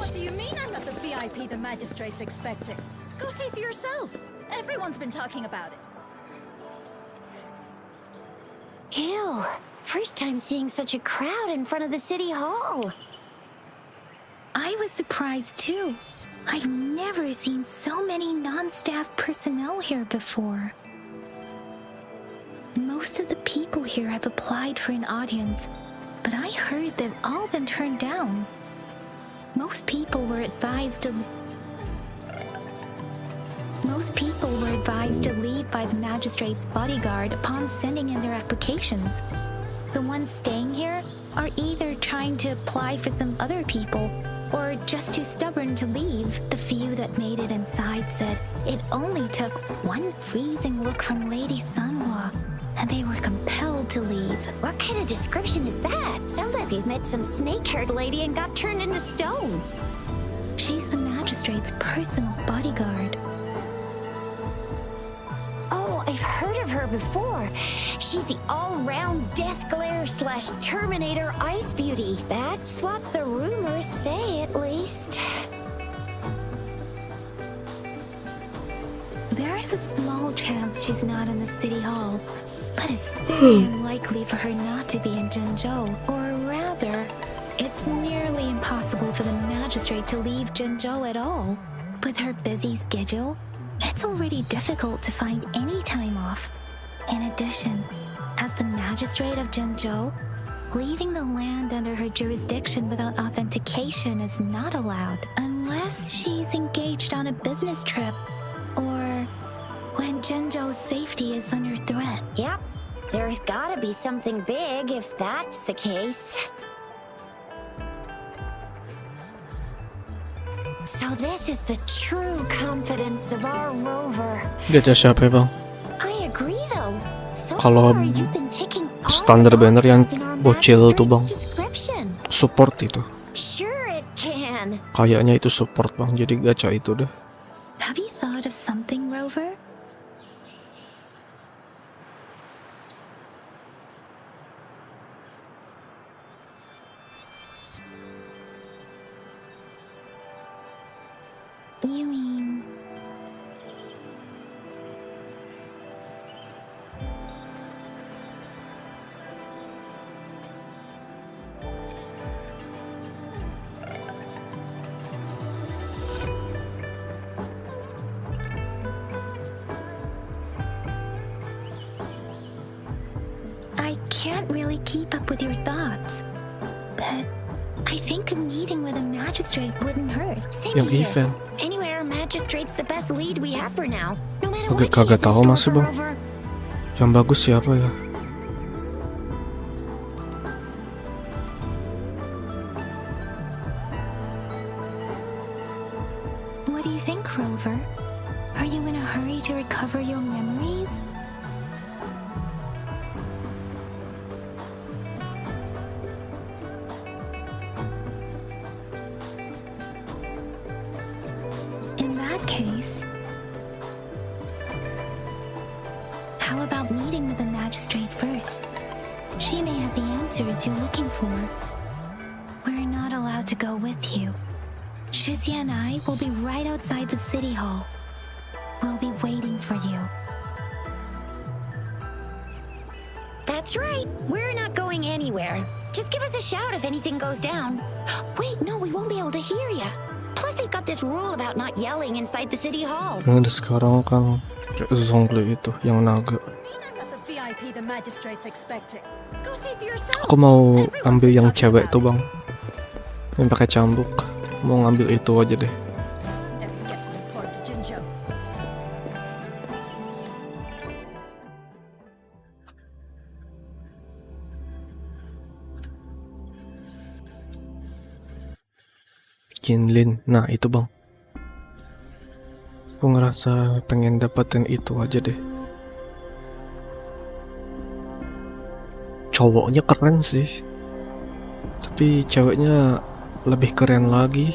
What do you mean I'm not the VIP the magistrate's expecting? Go see for yourself. Everyone's been talking about it. Ew, first time seeing such a crowd in front of the city hall. I was surprised too. I've never seen so many non-staff personnel here before. Most of the people here have applied for an audience, but I heard they've all been turned down. Most people were advised to leave by the magistrate's bodyguard upon sending in their applications. The ones staying here are either trying to apply for some other people or just too stubborn to leave. The few that made it inside said it only took one freezing look from Lady Sanhua and they were compelled to leave. What kind of description is that? Sounds like they've met some snake-haired lady and got turned into stone. She's the magistrate's personal bodyguard. Oh, I've heard of her before. She's the all-round death glare / Terminator ice beauty. That's what the rumors say, at least. There is a small chance she's not in the city hall, but it's very unlikely for her not to be in Jinzhou. Or rather, it's nearly impossible for the magistrate to leave Jinzhou at all. With her busy schedule, it's already difficult to find any time off. In addition, as the magistrate of Jinzhou, leaving the land under her jurisdiction without authentication is not allowed unless she's engaged on a business trip or when Jinzhou's safety is under threat. Yep, there's gotta be something big if that's the case. So this is the true confidence of our rover. Gajah siapa ya bang? I agree though. So Kalau far you've been ticking all standar the banner yang boxes in our bocil tuh, Bang. magistrate's description. Support itu. Sure it can. Kayaknya itu support bang, jadi gacha itu dah. Have you thought of something, Rover? You mean... can't really keep up with your thoughts. But I think a meeting with a magistrate wouldn't hurt. Same Yung here. event. Anyway, our magistrate's the best lead we have for now. No matter Agak what she has kaget in ako store masih, for Bang. Rover. Yang bagus siapa ya? What do you think, Rover? Are you in a hurry to recover your memories? In that case, how about meeting with the magistrate first? She may have the answers you're looking for. We're not allowed to go with you. Shizia and I will be right outside the city hall. We'll be waiting for you. That's right. We're not going anywhere. Just give us a shout if anything goes down. Wait, no, we won't be able to hear ya. Plus, they've got this rule about not yelling inside the city hall. Yang ada sekarang kan kayak zongle itu yang naga. I'm not the VIP the magistrate's expecting. Go see for yourself. Aku mau Everyone's ambil been yang talking cewek about tuh, Bang. Yang pakai cambuk. Mau ngambil itu aja deh. Every guest is important to Jinjo. Jinlin. Nah, itu, Bang. Aku ngerasa pengen dapetin itu aja deh. Cowoknya keren sih. Tapi ceweknya lebih keren lagi.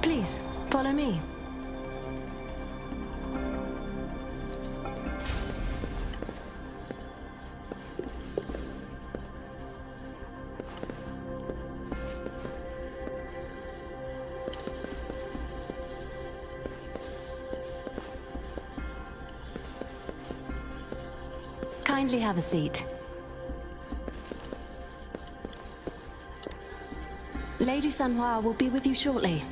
Please, follow me. Kindly have a seat. Lady Sanhua will be with you shortly.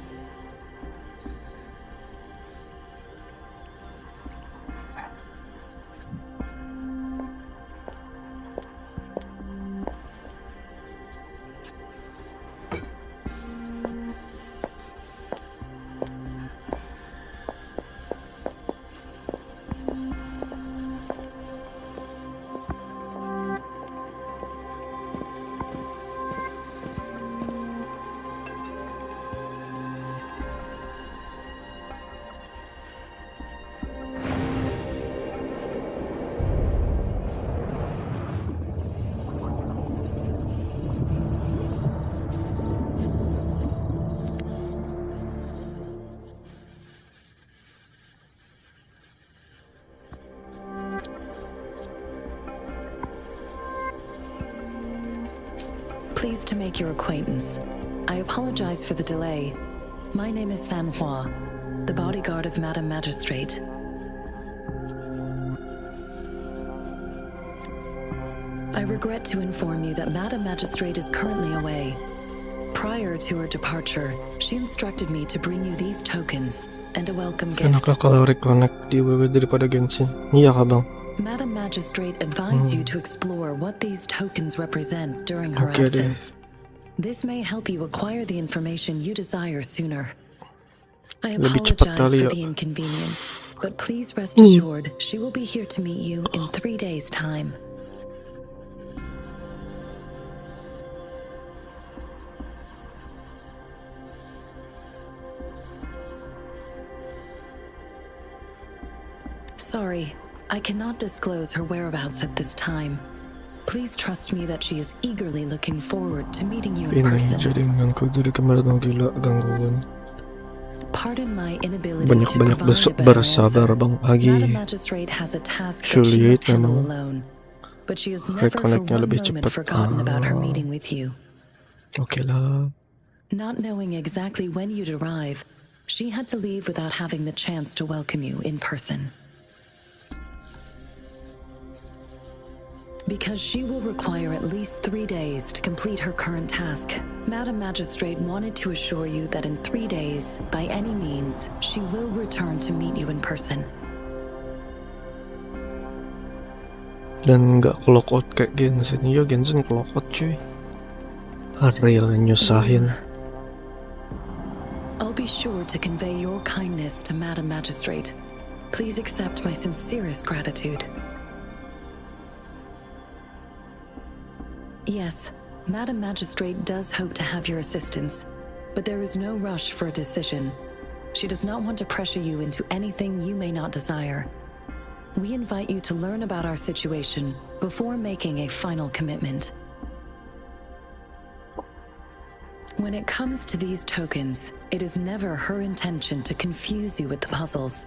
Pleased to make your acquaintance. I apologize for the delay. My name is Sanhua, the bodyguard of Madam Magistrate. I regret to inform you that Madam Magistrate is currently away. Prior to her departure, she instructed me to bring you these tokens and a welcome gift. Enak kalau reconnect di WW daripada Genshin. Iya kah, Bang? Madam Magistrate advised you to explore what these tokens represent during her Okay, deh. absence. This may help you acquire the information you desire sooner. I Lebih cepat apologize kali for ya. the inconvenience, but please rest assured she will be here to meet you in 3 days' time. Sorry, I cannot disclose her whereabouts at this time. Please trust me that she is eagerly looking forward to meeting you in Ini person. jaringanku dari kemarin gila gangguan. Pardon my inability Banyak-banyak to provide a better bersabar, answer. Bang. Lagi Madam Magistrate has a task that she Juliet must handle memang alone, but she has never for reconnect-nya one lebih moment cepat. forgotten about her meeting with you. Oke lah. Not knowing exactly when you'd arrive, she had to leave without having the chance to welcome you in person. Because she will require at least 3 days to complete her current task. Madam Magistrate wanted to assure you that in 3 days, by any means, she will return to meet you in person. Dan nggak clock out kayak Genshin. Iya, Genshin clock out cuy. Real nyusahin. I'll be sure to convey your kindness to Madam Magistrate. Please accept my sincerest gratitude. Yes, Madam Magistrate does hope to have your assistance, but there is no rush for a decision. She does not want to pressure you into anything you may not desire. We invite you to learn about our situation before making a final commitment. When it comes to these tokens, it is never her intention to confuse you with the puzzles.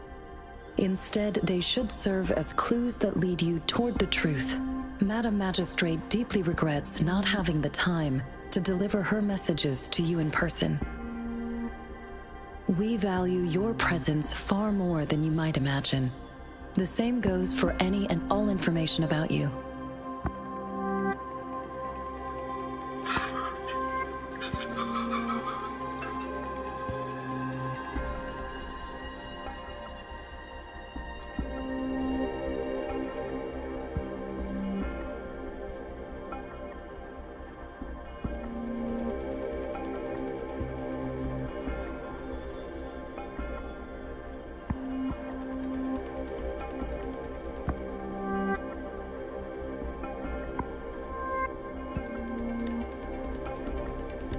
Instead, they should serve as clues that lead you toward the truth. Madam Magistrate deeply regrets not having the time to deliver her messages to you in person. We value your presence far more than you might imagine. The same goes for any and all information about you.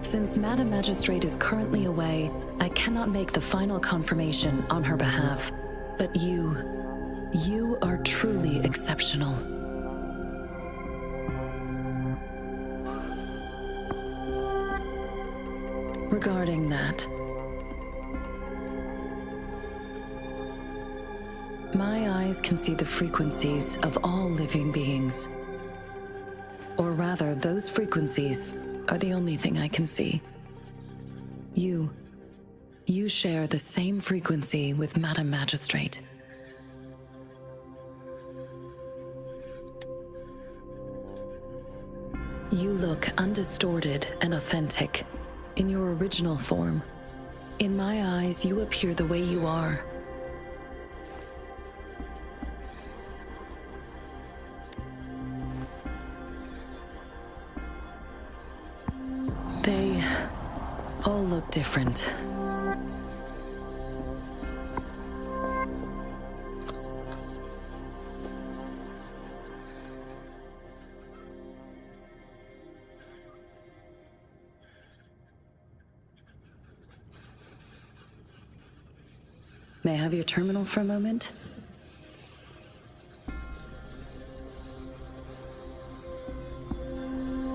Since Madam Magistrate is currently away, I cannot make the final confirmation on her behalf. But you are truly exceptional. Regarding that, my eyes can see the frequencies of all living beings. Or rather, those frequencies are the only thing I can see. You share the same frequency with Madam Magistrate. You look undistorted and authentic in your original form. In my eyes, you appear the way you are. They all look different. May I have your terminal for a moment?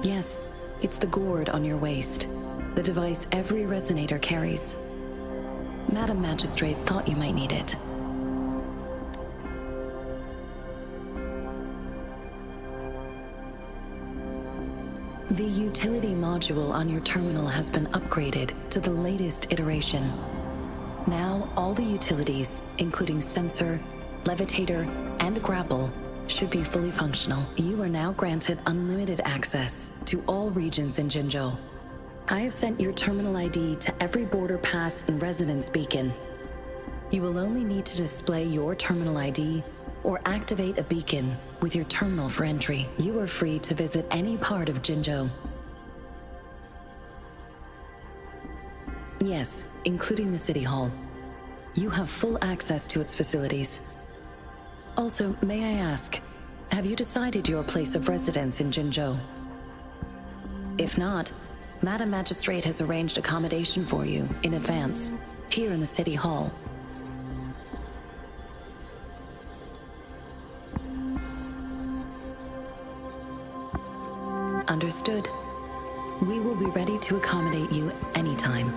Yes, it's the gourd on your waist, the device every resonator carries. Madam Magistrate thought you might need it. The utility module on your terminal has been upgraded to the latest iteration. Now, all the utilities, including sensor, levitator, and grapple, should be fully functional. You are now granted unlimited access to all regions in Jinzhou. I have sent your terminal ID to every border pass and residence beacon. You will only need to display your terminal ID or activate a beacon with your terminal for entry. You are free to visit any part of Jinzhou. Yes, including the City Hall. You have full access to its facilities. Also, may I ask, have you decided your place of residence in Jinzhou? If not, Madam Magistrate has arranged accommodation for you in advance, here in the City Hall. Understood. We will be ready to accommodate you anytime.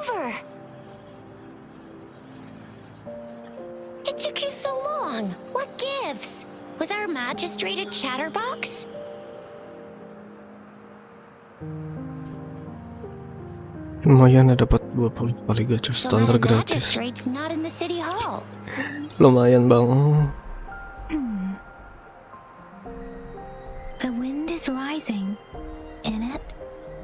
Rover! It took you so long. What gives? Was our magistrate a chatterbox? Lumayan ya, dapat 20 kali gacha So standar that gratis. magistrate's not in the city hall. Lumayan bang. The wind is rising. In it,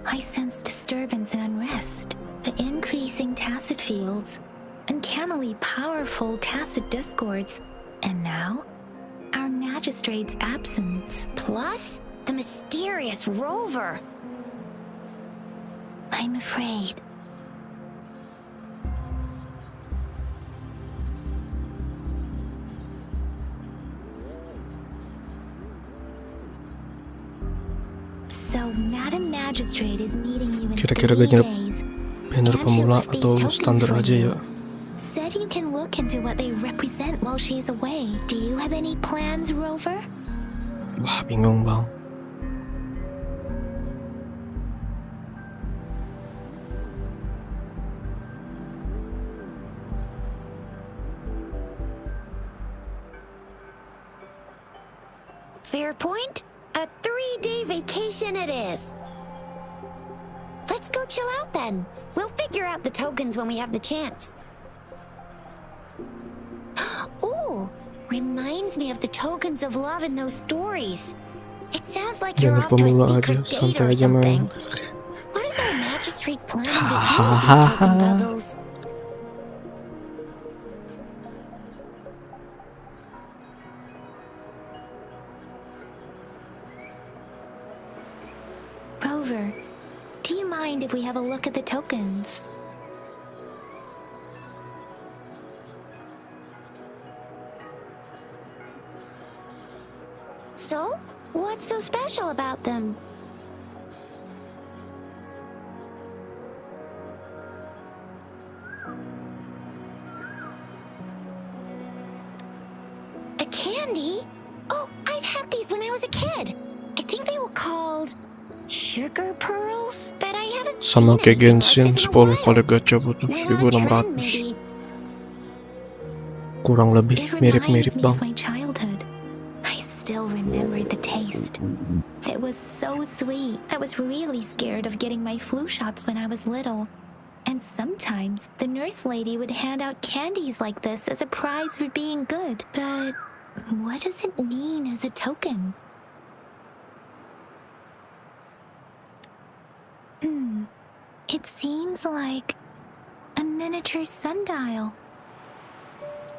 I sense disturbance and unrest. The increasing tacit fields, uncannily powerful tacit discords, and now, our magistrate's absence. Plus, the mysterious rover. I'm afraid. So, Madam Magistrate is meeting you in Kira-kira 3 gak nyerap days. banner And she pemula left these atau tokens standar for aja you. ya? Said you can look into what they represent while she's away. Do you have any plans, Rover? Wah, bingung bang. Fair point. A 3-day vacation it is. Let's go chill out then. We'll figure out the tokens when we have the chance. Ooh, reminds me of the tokens of love in those stories. It sounds like you're Banner off to a pemula aja, secret date santai or aja main. something. What is our magistrate planning to do with these token puzzles? Rover, do you mind if we have a look at the tokens? So, what's so special about them? A candy? Oh, I've had these when I was a kid. I think they were called sugar pearls, but I haven't Sama seen kayak anything like genshin, this in a 10 while. kali gacha butuh Went on trend, 1600. maybe. Kurang lebih It mirip-mirip reminds me bang. of my childhood. I still remember the taste. It was so sweet. I was really scared of getting my flu shots when I was little. And sometimes the nurse lady would hand out candies like this as a prize for being good. But what does it mean as a token? It seems like a miniature sundial.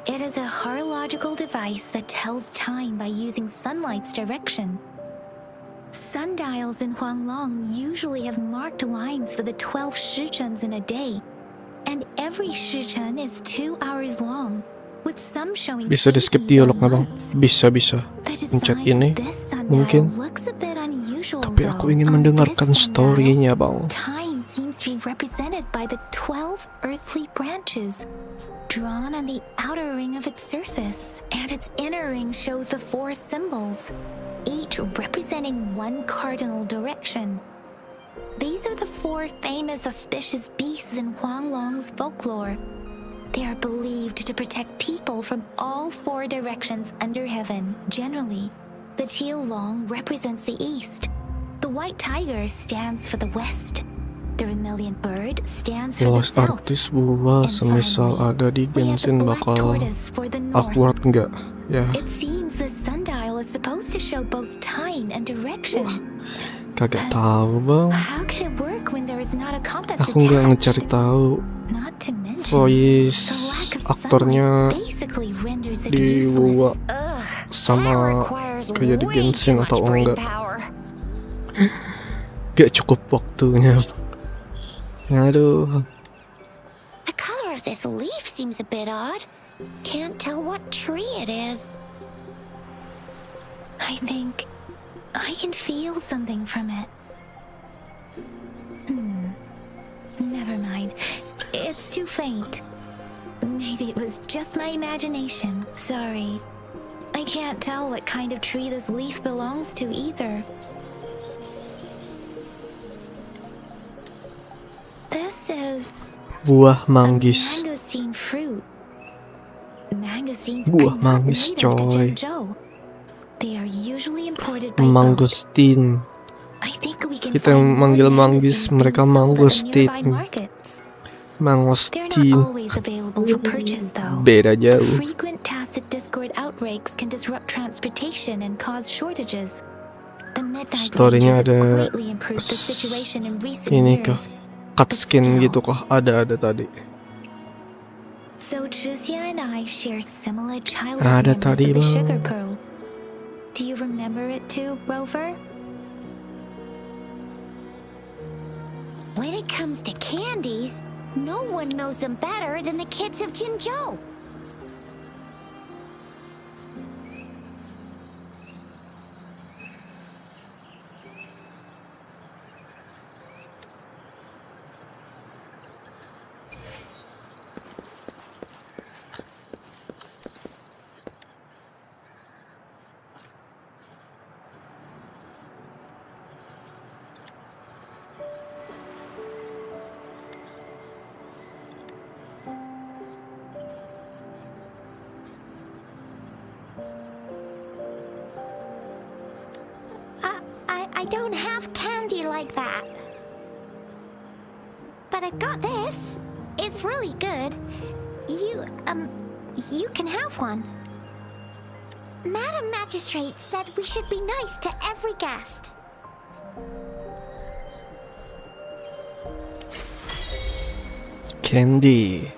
It is a horological device that tells time by using sunlight's direction. Sundials in Huanglong usually have marked lines for the 12 shichens in a day, and every shichen is 2 hours long, with some showing Bisa di skip seasons or dialog nggak bang? months. Bisa. The Pencet design ini, of this sundial mungkin. looks a bit unusual, Tapi aku though. ingin On mendengarkan this sundial, story-nya bang. time seems to be represented by the 12 earthly branches drawn on the outer ring of its surface, and its inner ring shows the 4 symbols, each representing one cardinal direction. These are the 4 famous auspicious beasts in Huanglong's folklore. They are believed to protect people from all 4 directions under heaven. Generally, the teal long represents the east, the white tiger stands for the west, the vermilion bird stands for the Lost south, artis wuwa and semisal finally, ada di we have the genshin black bakal tortoise for the north. awkward enggak ya? It seems the sundial is supposed to show both time and direction. Kagak tahu bang. How could it work when there is not a compass Aku nggak ngecari attached? tahu Not to mention, voice the lack of aktornya sunlight basically renders it di wuwa useless. Ugh, sama that requires kayak di way genshin too much atau brain enggak. power. Gak cukup waktunya. Aduh. The color of this leaf seems a bit odd. Can't tell what tree it is. I think I can feel something from it. Never mind. It's too faint. Maybe it was just my imagination. Sorry. I can't tell what kind of tree this leaf belongs to either. This is Buah manggis. Mangosteen fruit. Mangosteens Buah are not manggis, native to coy. Jinzhou. They are usually imported by boat. Mangosteen. I think we can Kita find more manggil manggis, mangosteens mereka being sold at the mangosteen. nearby markets. They're not Mangosteen. always available for purchase, though. Beda jauh. Frequent tacit discord outbreaks can disrupt transportation and cause shortages. The midnight Story-nya wages have ada greatly improved the situation in recent ini kah? years. Cut skin gitu kah? Ada tadi. So Jizya and I share similar childhood Ada memories tadi, of the Bang. sugar pearl. Do you remember it too, Rover? When it comes to candies, no one knows them better than the kids of Jinzhou. I don't have candy like that. But I got this. It's really good. You can have one. Madam Magistrate said we should be nice to every guest. Candy.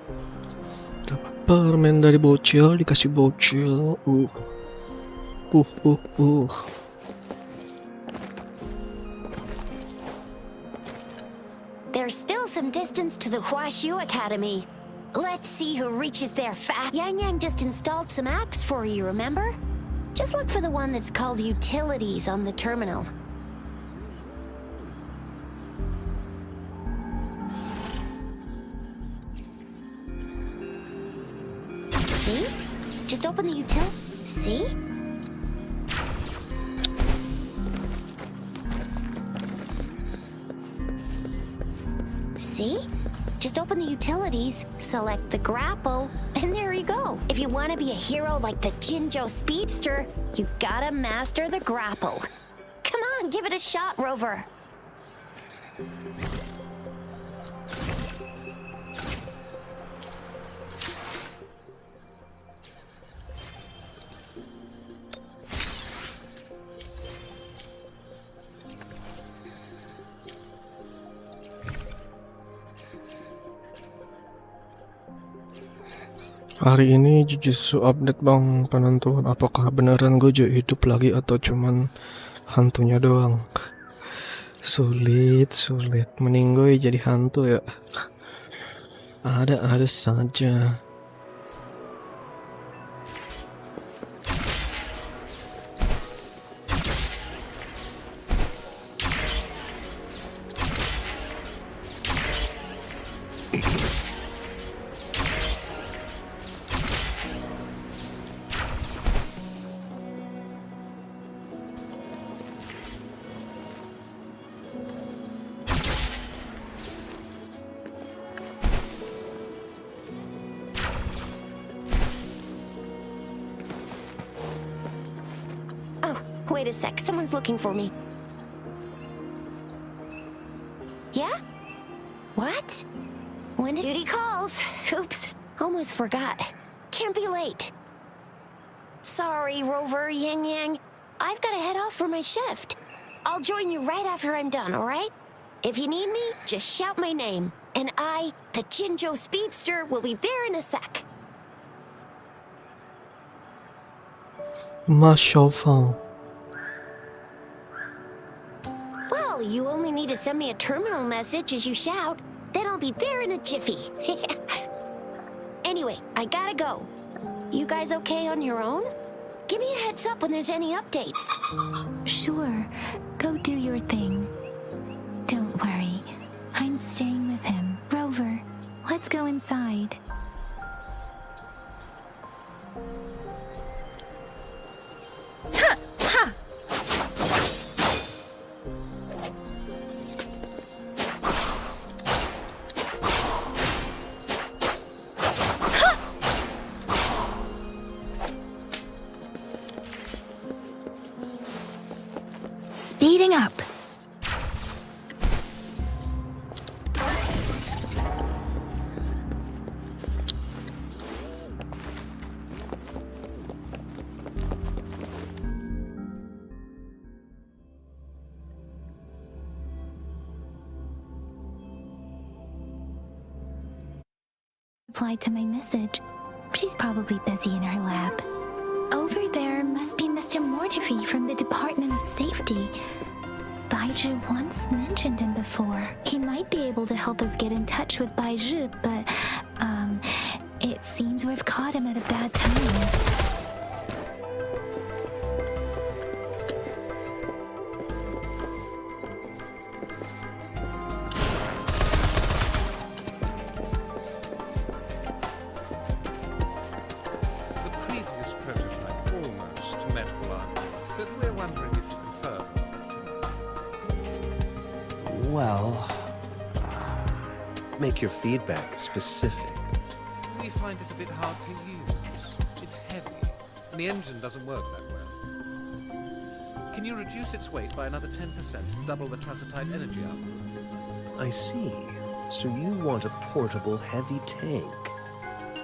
Dapat permen dari bocil, dikasih bocil. There's still some distance to the Huashu Academy. Let's see who reaches there fast. Yang Yang just installed some apps for you, remember? Just look for the one that's called Utilities on the terminal. See? Just open the util. See? See? Just open the utilities, select the grapple, and there you go. If you want to be a hero like the Jinzhou Speedster, you gotta master the grapple. Come on, give it a shot, Rover. Hari ini Jujutsu update bang, penentuan apakah beneran Gojo hidup lagi atau cuman hantunya doang. Sulit. Meninggoy jadi hantu ya. Ada saja. Wait a sec, someone's looking for me. Yeah? What? When duty calls. Oops, almost forgot. Can't be late. Sorry, Rover, Yang Yang. I've got to head off for my shift. I'll join you right after I'm done, alright? If you need me, just shout my name. And I, the Jinzhou Speedster, will be there in a sec. Mashallah. Well, you only need to send me a terminal message as you shout, then I'll be there in a jiffy. Anyway, I gotta go. You guys okay on your own? Give me a heads up when there's any updates. Sure, go do your thing. Don't worry, I'm staying with him. Rover, let's go inside. Heating up. Replied to my message. She's probably busy in her lab. Over there must be Mr. Mortifi from the Department of Safety. Baizhi once mentioned him before. He might be able to help us get in touch with Baizhi, but, it seems we've caught him at a bad time. Well, make your feedback specific. We find it a bit hard to use. It's heavy, and the engine doesn't work that well. Can you reduce its weight by another 10% and double the Tassitite energy output? I see. So you want a portable heavy tank.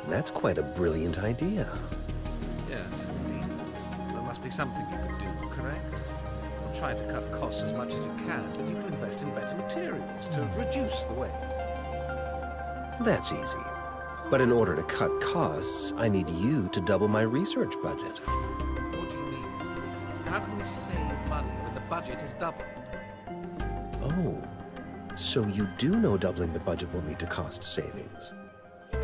That's quite a brilliant idea. Yes, indeed. There must be something you could do, correct? Try to cut costs as much as you can, but you can invest in better materials to reduce the weight. That's easy. But in order to cut costs, I need you to double my research budget. What do you mean? How can we save money when the budget is doubled? Oh, so you do know doubling the budget will lead to cost savings.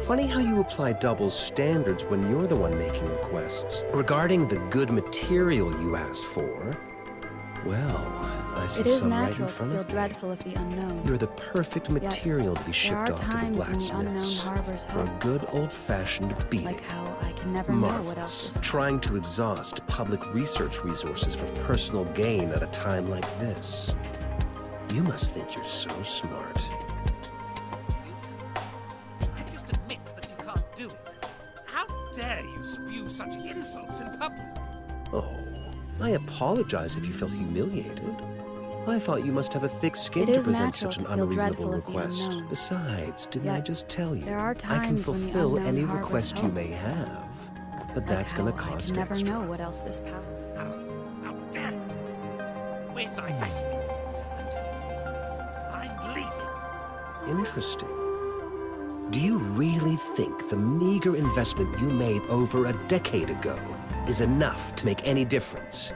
Funny how you apply double standards when you're the one making requests. Regarding the good material you asked for, well, I see It is some right in natural to front feel of me. dreadful of the unknown. You're the perfect material to be There shipped are off to the times when the blacksmiths unknown harbors for a hope. good old-fashioned beating. Like how I can never know what else Marvelous. is. Trying to exhaust public research resources for personal gain at a time like this. You must think you're so smart. You just admit that you can't do it. How dare you spew such insults in public? Oh, I apologize if you felt humiliated. I thought you must have a thick skin It to is present natural such an to feel unreasonable dreadful of the request. unknown. Besides, didn't I Yet, just tell you? there are I can times when the fulfill unknown any harbors request you hope. may have. But Like that's gonna how cost I can never extra. know what else this power. How dare you? We're divesting. I'm leaving. Interesting. Do you really think the meager investment you made over a decade ago is enough to make any difference?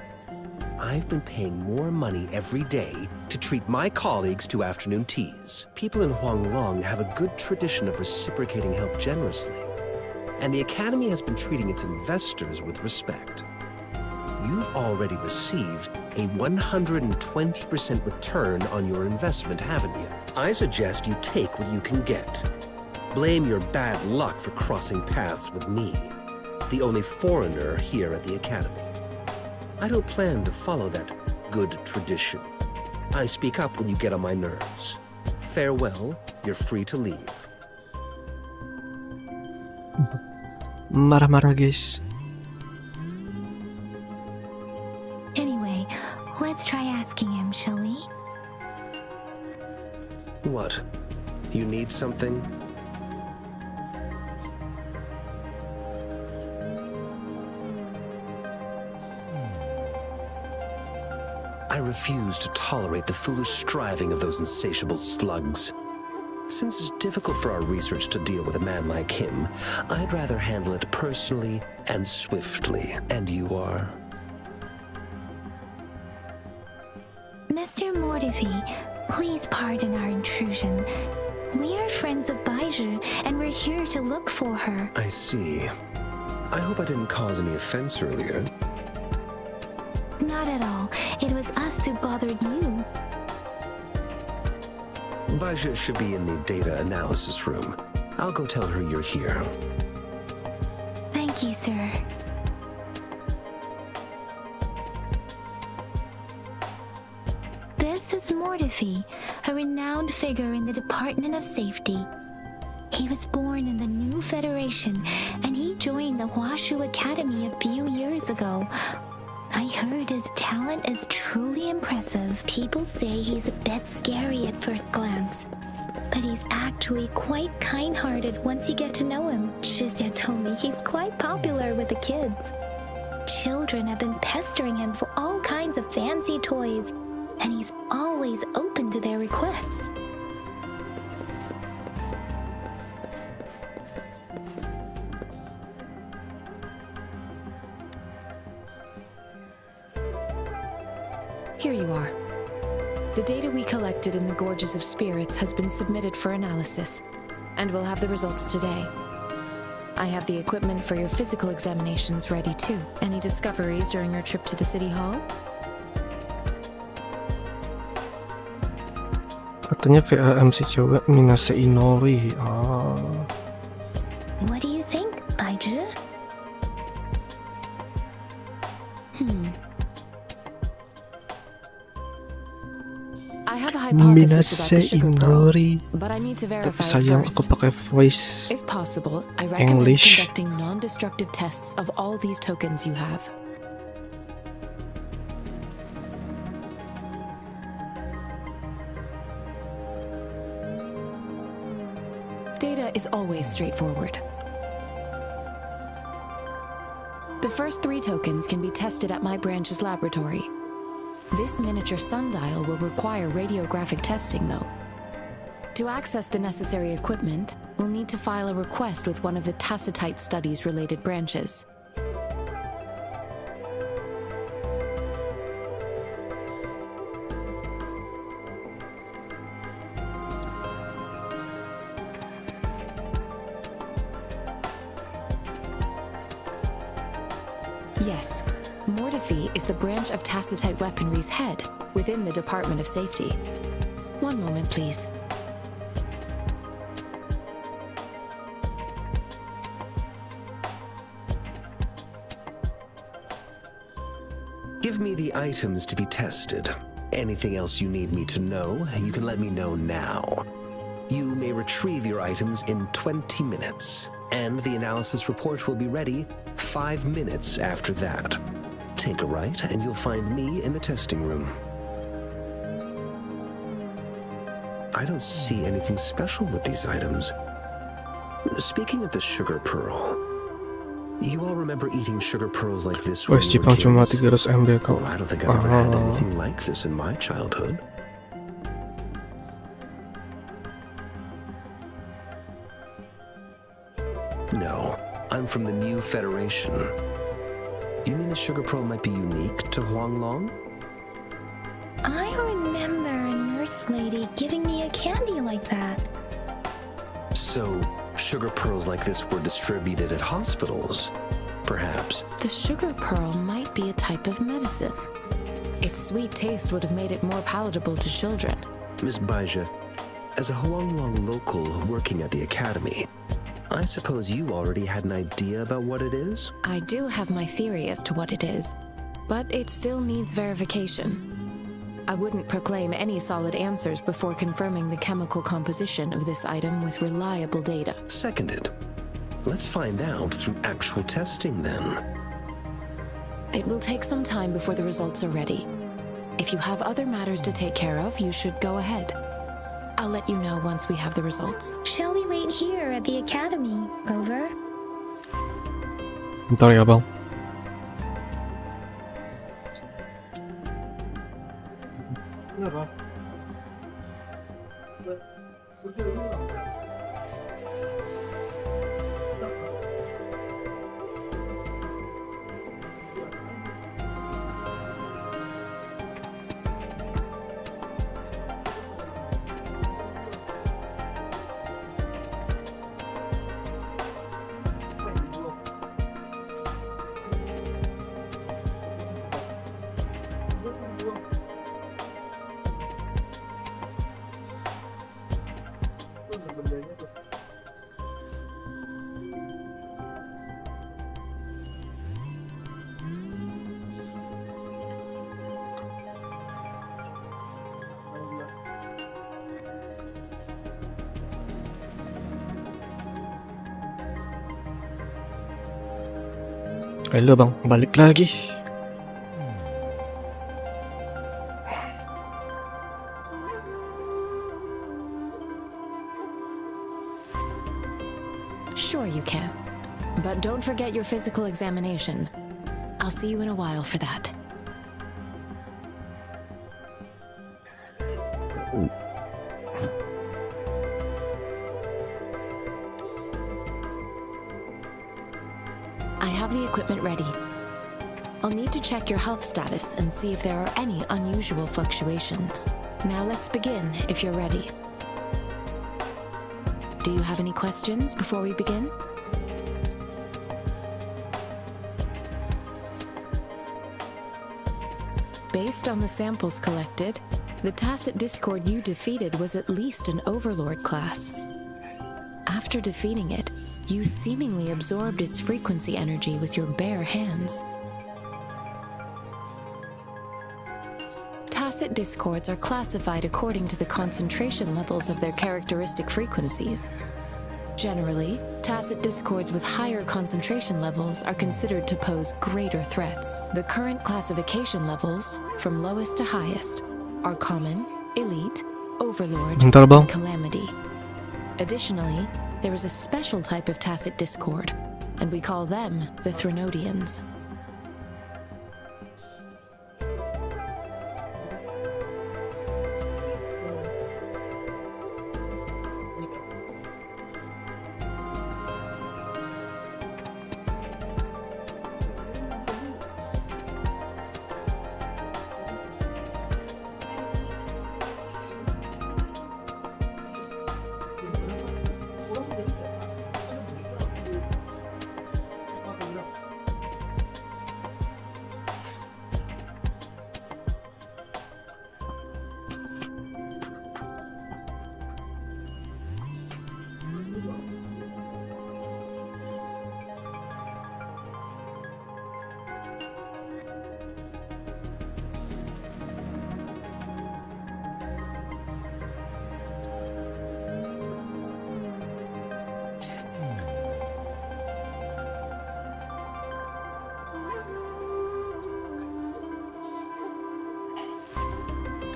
I've been paying more money every day to treat my colleagues to afternoon teas. People in Huanglong have a good tradition of reciprocating help generously. And the Academy has been treating its investors with respect. You've already received a 120% return on your investment, haven't you? I suggest you take what you can get. Blame your bad luck for crossing paths with me, the only foreigner here at the Academy. I don't plan to follow that good tradition. I speak up when you get on my nerves. Farewell, you're free to leave. Marah-marah guys. Anyway, let's try asking him, shall we? What? You need something? I refuse to tolerate the foolish striving of those insatiable slugs. Since it's difficult for our research to deal with a man like him, I'd rather handle it personally and swiftly. And you are? Mr. Mortifi, please pardon our intrusion. We are friends of Baizhi, and we're here to look for her. I see. I hope I didn't cause any offense earlier. Not at all. It was us who bothered you. Baizhi should be in the data analysis room. I'll go tell her you're here. Thank you, sir. This is Mortifi, a renowned figure in the Department of Safety. He was born in the new Federation, and he joined the Huashu Academy a few years ago. I heard his talent is truly impressive. People say he's a bit scary at first glance, but he's actually quite kind-hearted once you get to know him. Shizia told me he's quite popular with the kids. Children have been pestering him for all kinds of fancy toys, and he's always open to their requests. Here you are. The data we collected in the Gorges of Spirits has been submitted for analysis, and we'll have the results today. I have the equipment for your physical examinations ready too. Any discoveries during your trip to the City Hall? Katanya VAM si cewek Minase Inori. What do you think, Baizhi? I have a hypothesis about the Minase sugar pearl, Inori. but I need to Tapi verify it sayang aku first. pakai voice If possible, I recommend English. conducting non-destructive tests of all these tokens you have. Data is always straightforward. The first 3 tokens can be tested at my branch's laboratory. This miniature sundial will require radiographic testing, though. To access the necessary equipment, we'll need to file a request with one of the Tacitite Studies-related branches. Yes, Mortifi is the branch of Tacitite Weaponry's head within the Department of Safety. One moment, please. Give me the items to be tested. Anything else you need me to know, you can let me know now. You may retrieve your items in 20 minutes, and the analysis report will be ready 5 minutes after that. Take a right, and you'll find me in the testing room. I don't see anything special with these items. Speaking of the sugar pearl, you all remember eating sugar pearls like this when Wes you were Jepang cuma kids? 300 MB Oh, kok. I don't think I've ever had anything like this in my childhood. No, I'm from the New Federation. You mean the sugar pearl might be unique to Huanglong? I remember a nurse lady giving me a candy like that. So, sugar pearls like this were distributed at hospitals, perhaps. The sugar pearl might be a type of medicine. Its sweet taste would have made it more palatable to children. Miss Baizhi, as a Huanglong local working at the academy, I suppose you already had an idea about what it is? I do have my theory as to what it is, but it still needs verification. I wouldn't proclaim any solid answers before confirming the chemical composition of this item with reliable data. Seconded. Let's find out through actual testing then. It will take some time before the results are ready. If you have other matters to take care of, you should go ahead. I'll let you know once we have the results. Shall we wait here at the academy, Rover? Bentar ya bang. Halo bang, balik lagi. Sure you can. But don't forget your physical examination. I'll see you in a while for that. I have the equipment ready. I'll need to check your health status and see if there are any unusual fluctuations. Now let's begin, if you're ready. Do you have any questions before we begin? Based on the samples collected, the tacit discord you defeated was at least an overlord class. After defeating it, you seemingly absorbed its frequency energy with your bare hands. Tacit discords are classified according to the concentration levels of their characteristic frequencies. Generally, tacit discords with higher concentration levels are considered to pose greater threats. The current classification levels, from lowest to highest, are common, elite, overlord, Bentar, Bang. and calamity. Additionally, there is a special type of tacit discord, and we call them the Threnodians.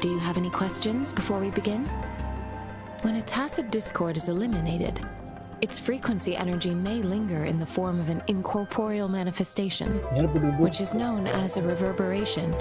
Do you have any questions before we begin? When a tacit discord is eliminated, its frequency energy may linger in the form of an incorporeal manifestation, which is known as a reverberation.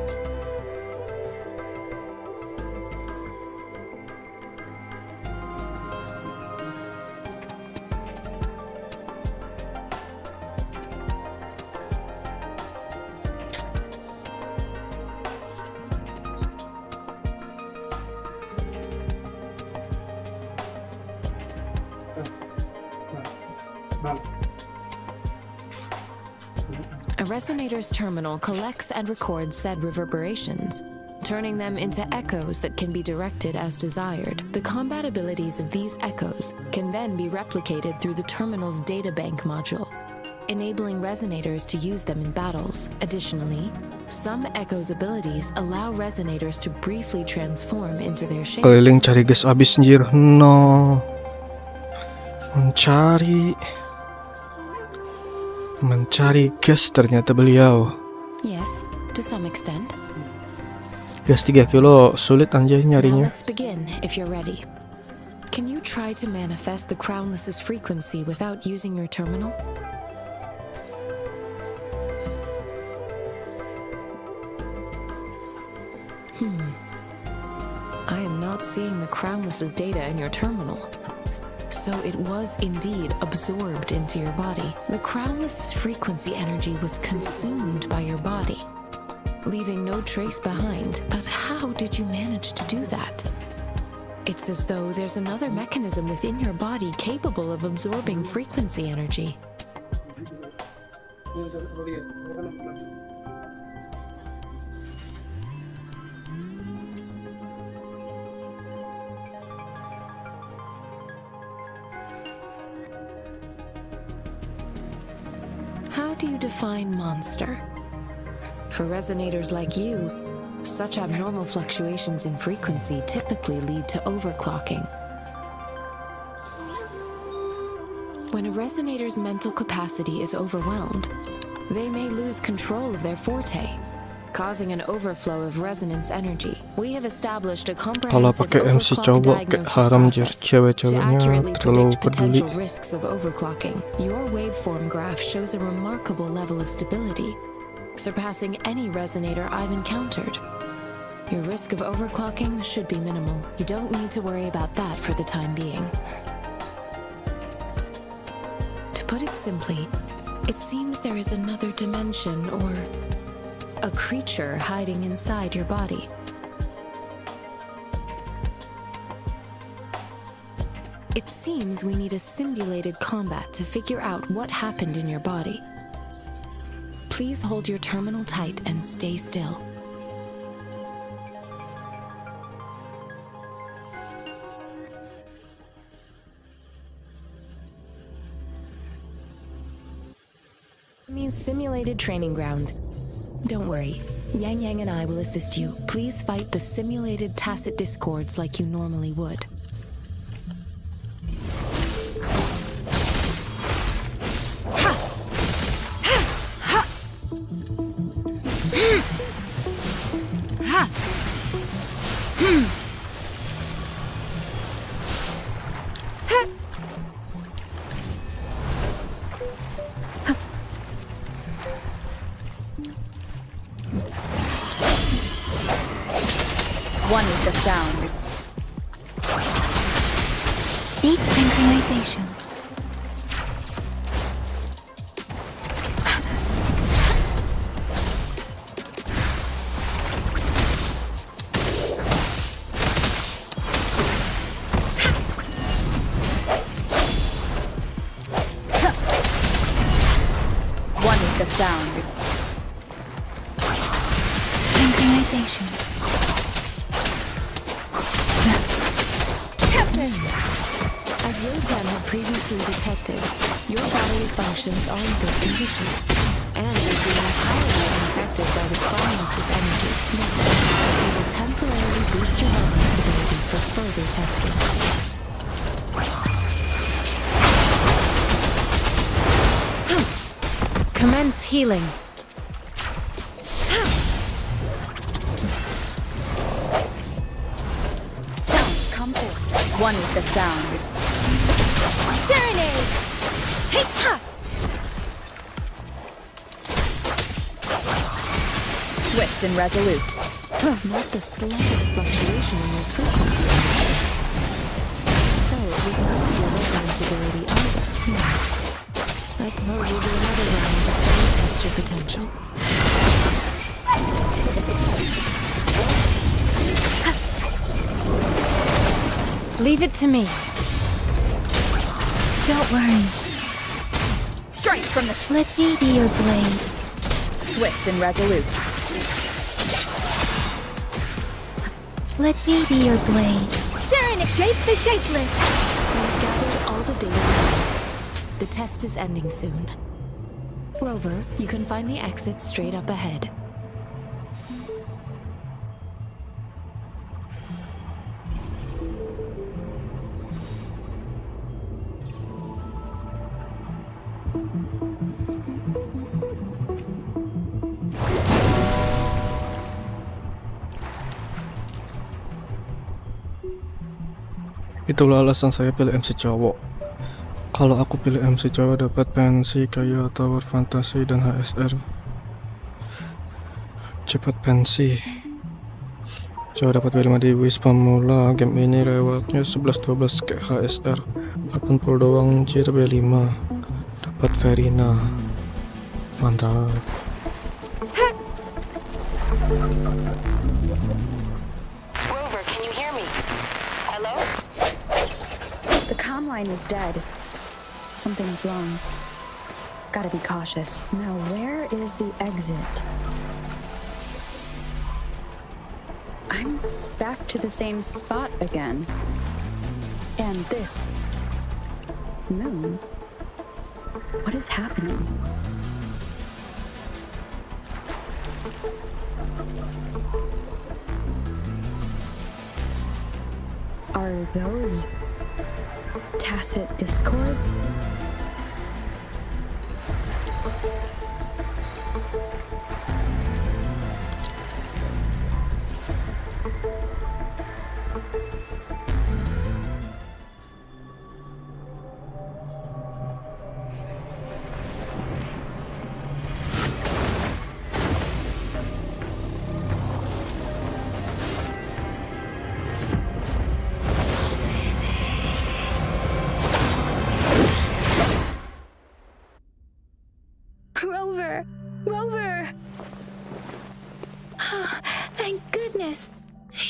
A resonator's terminal collects and records said reverberations, turning them into echoes that can be directed as desired. The combat abilities of these echoes can then be replicated through the terminal's databank module, enabling resonators to use them in battles. Additionally, some echoes' abilities allow resonators to briefly transform into their shapes. Keliling cari gas abis anjir. No. Mencari gas ternyata beliau. Yes, to some extent. Gas 3 kilo sulit anjay Now nyarinya. let's begin, if you're ready. Can you try to manifest the Crownless's frequency without using your terminal? I am not seeing the Crownless's data in your terminal. So it was indeed absorbed into your body. The Crownless's frequency energy was consumed by your body, leaving no trace behind. But how did you manage to do that? It's as though there's another mechanism within your body capable of absorbing frequency energy. How do you define monster? For resonators like you, such abnormal fluctuations in frequency typically lead to overclocking. When a resonator's mental capacity is overwhelmed, they may lose control of their forte, causing an overflow of resonance energy. We have established a Kalau comprehensive pakai MC overclock cowok kayak diagnosis haram jer, process to cewek-ceweknya accurately terlalu predict peduli. potential risks of overclocking. Your waveform graph shows a remarkable level of stability, surpassing any resonator I've encountered. Your risk of overclocking should be minimal. You don't need to worry about that for the time being. To put it simply, it seems there is another dimension or a creature hiding inside your body. It seems we need a simulated combat to figure out what happened in your body. Please hold your terminal tight and stay still. Simulated training ground. Don't worry, Yang Yang and I will assist you. Please fight the simulated tacit discords like you normally would. One with the sounds. Speed synchronization. One with the sounds. Synchronization. As Yotan had previously detected, your bodily functions are in good condition, and is being entirely unaffected by the Chronos' energy. We will temporarily boost your resonance ability for further testing. Commence healing. Sounds come forth. One with the sounds. Serenade! Hey, ha! Swift and resolute. Not the slightest fluctuation in your frequency. So it was not your resonance ability either. I suppose we'll do another round to fully test your potential. Leave it to me. Don't worry. Strike from the Let me be your blade. swift and resolute. Let me be your blade. Serenade! Shape the shapeless! We've gathered all the data we need. The test is ending soon. Rover, you can find the exit straight up ahead. Itulah alasan saya pilih MC cowok. Kalau aku pilih MC cowok dapat pensi kayak Tower Fantasi dan HSR. Cepat pensi. Cowok dapat B5 di Wish pemula. Game ini rewardnya 11-12 kayak HSR. 80 doang jir B5. Dapat Verina. Mantap. Rover, can you hear me? Hello? The comm line is dead. Something's wrong. Gotta be cautious. Now, where is the exit? I'm back to the same spot again. And this moon. What is happening? Are those tacit discords?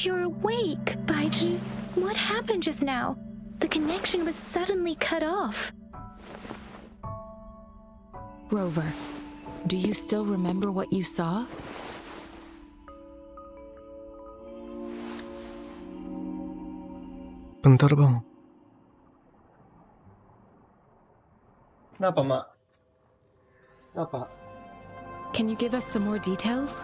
you're awake, Baiji. What happened just now? The connection was suddenly cut off. Rover, do you still remember what you saw? Bentar bang. Kenapa, Mak? Apa? Can you give us some more details?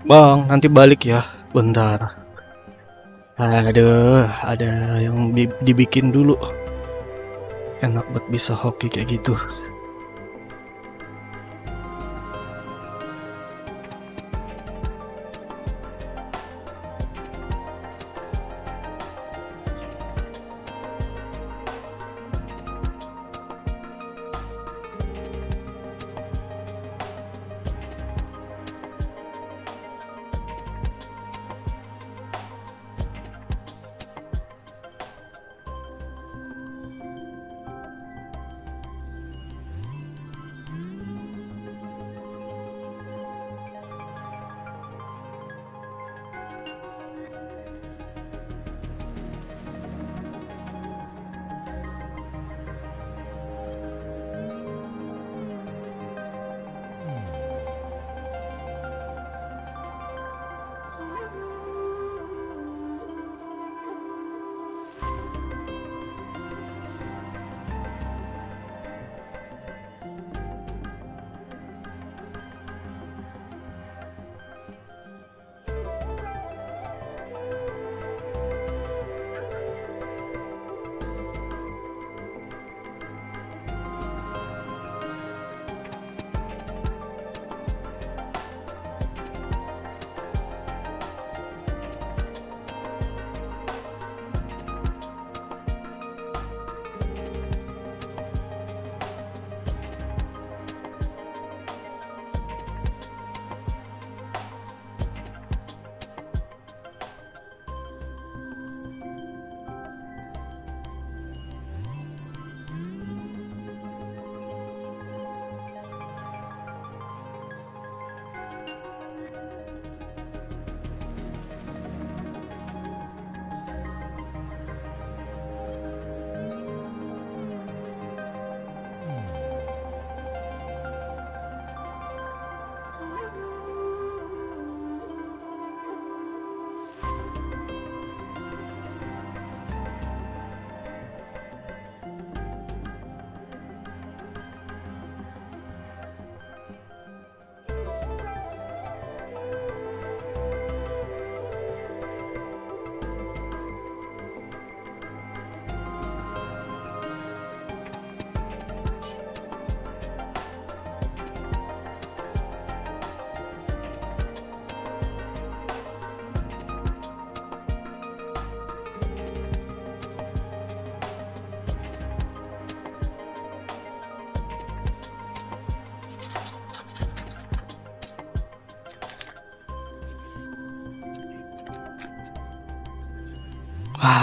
Bang, nanti balik ya. Bentar. Aduh, ada yang dibikin dulu. Enak banget bisa hoki kayak gitu.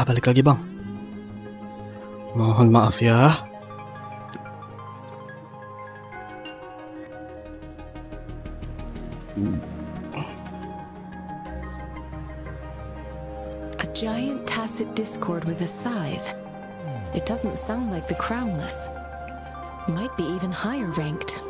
Balik lagi bang. Mohon maaf ya. A giant tacit discord with a scythe. It doesn't sound like the crownless. Might be even higher ranked.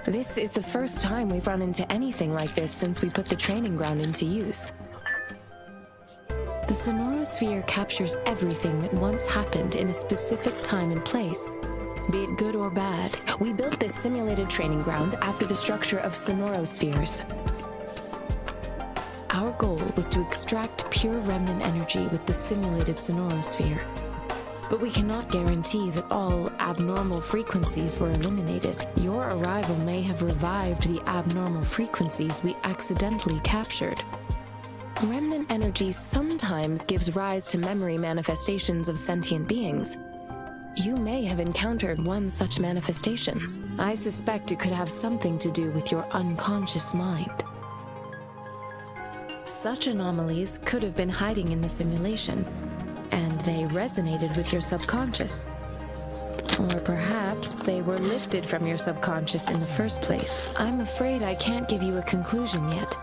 This is the first time we've run into anything like this since we put the training ground into use. The sonorosphere captures everything that once happened in a specific time and place, be it good or bad. We built this simulated training ground after the structure of sonorospheres. Our goal was to extract pure remnant energy with the simulated sonorosphere. But we cannot guarantee that all abnormal frequencies were eliminated. Your arrival may have revived the abnormal frequencies we accidentally captured. Remnant energy sometimes gives rise to memory manifestations of sentient beings. You may have encountered one such manifestation. I suspect it could have something to do with your unconscious mind. Such anomalies could have been hiding in the simulation, and they resonated with your subconscious. Or perhaps they were lifted from your subconscious in the first place. I'm afraid I can't give you a conclusion yet.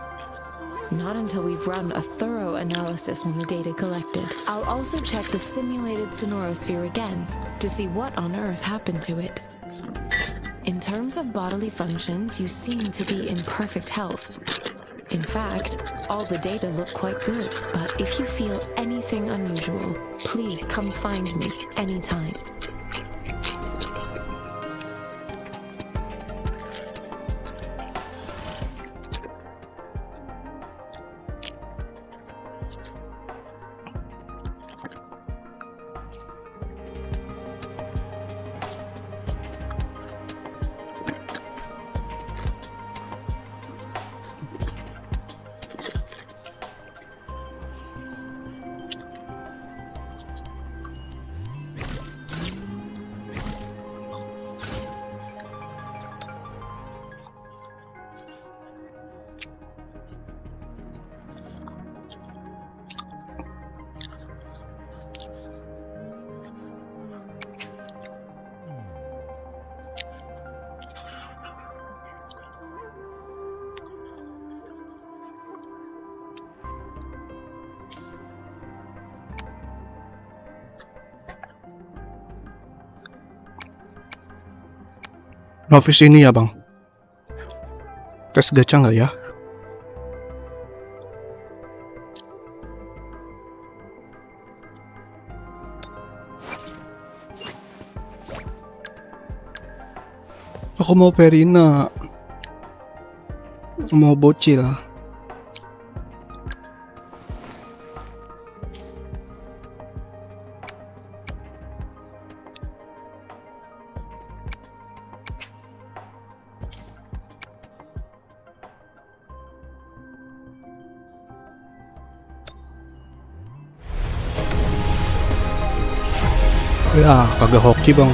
Not until we've run a thorough analysis on the data collected. I'll also check the simulated sonorosphere again to see what on earth happened to it. In terms of bodily functions, you seem to be in perfect health. In fact, all the data look quite good, but if you feel anything unusual, please come find me anytime. Office ini ya bang, tes gacha nggak ya? Aku mau Verina, mau bocil. Ya, kagak hoki bang.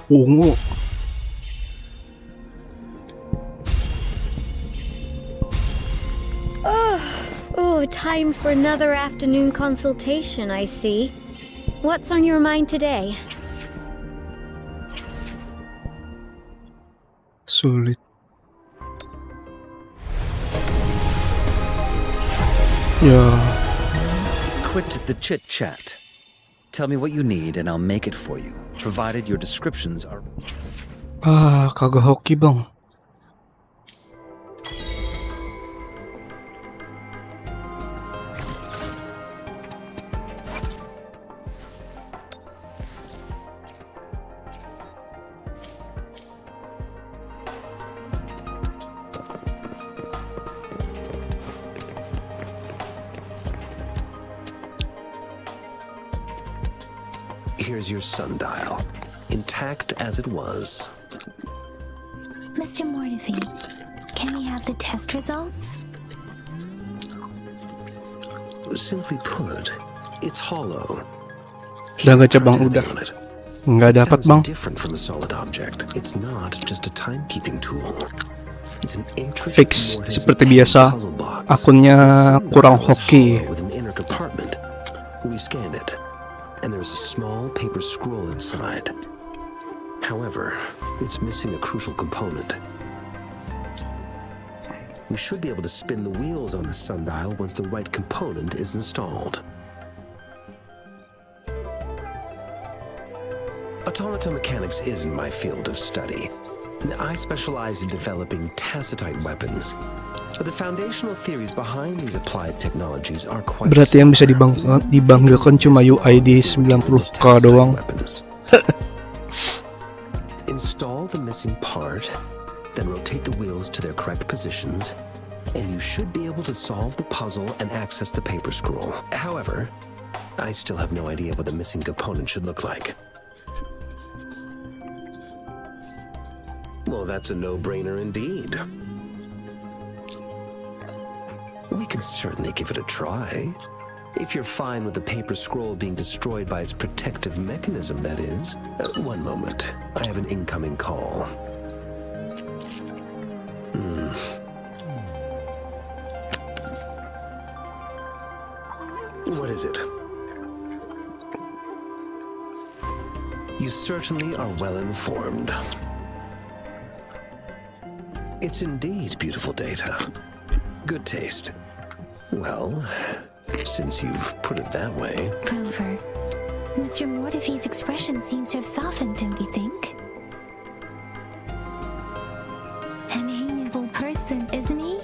Ungu. Oh, time for another afternoon consultation, I see. What's on your mind today? Sulit. Ya. Quit the chit-chat. Tell me what you need and I'll make it for you, provided your descriptions are... Kagak hoki bang. Here's your sundial, intact as it was. Mr. Mortifi, can we have the test results? Simply put, it's hollow. Udah gacha bang, udah. Nggak dapat bang. Different from a solid object. It's not just a timekeeping tool. It's an Fix seperti biasa. Akunnya kurang hoki. With an inner compartment. We scanned it, and there's a small paper scroll inside. However, it's missing a crucial component. We should be able to spin the wheels on the sundial once the right component is installed. Automata mechanics isn't my field of study, I specialize in developing tacitite weapons. But the foundational theories behind these applied technologies are quite Berarti yang bisa dibanggakan cuma UID 90k doang. Install the missing part, then rotate the wheels to their correct positions, and you should be able to solve the puzzle and access the paper scroll. However, I still have no idea what the missing component should look like. Well, that's a no-brainer indeed. We can certainly give it a try. If you're fine with the paper scroll being destroyed by its protective mechanism, that is. One moment. I have an incoming call. What is it? You certainly are well informed. It's indeed beautiful data. Good taste. Well, since you've put it that way... Rover, Mr. Mortifee's expression seems to have softened, don't you think? An amiable person, isn't he?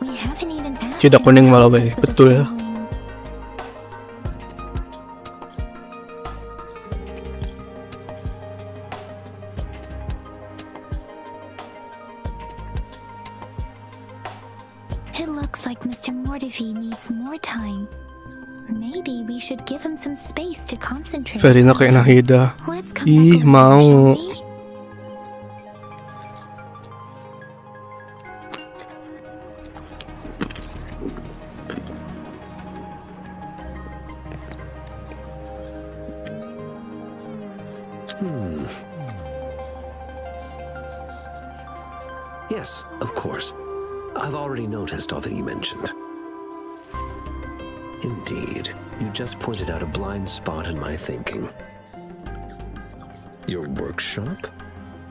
We haven't even asked Tidak him kuning to malah help weh, us with betul ya. assembling. It looks like Mr. Mortifee needs more time. Maybe we should give him some space to concentrate. Very na kay Nahida. Let's come Ih, back mau. over, shall we? Yes, of course. I've already noticed all that you mentioned. Indeed, you just pointed out a blind spot in my thinking. Your workshop?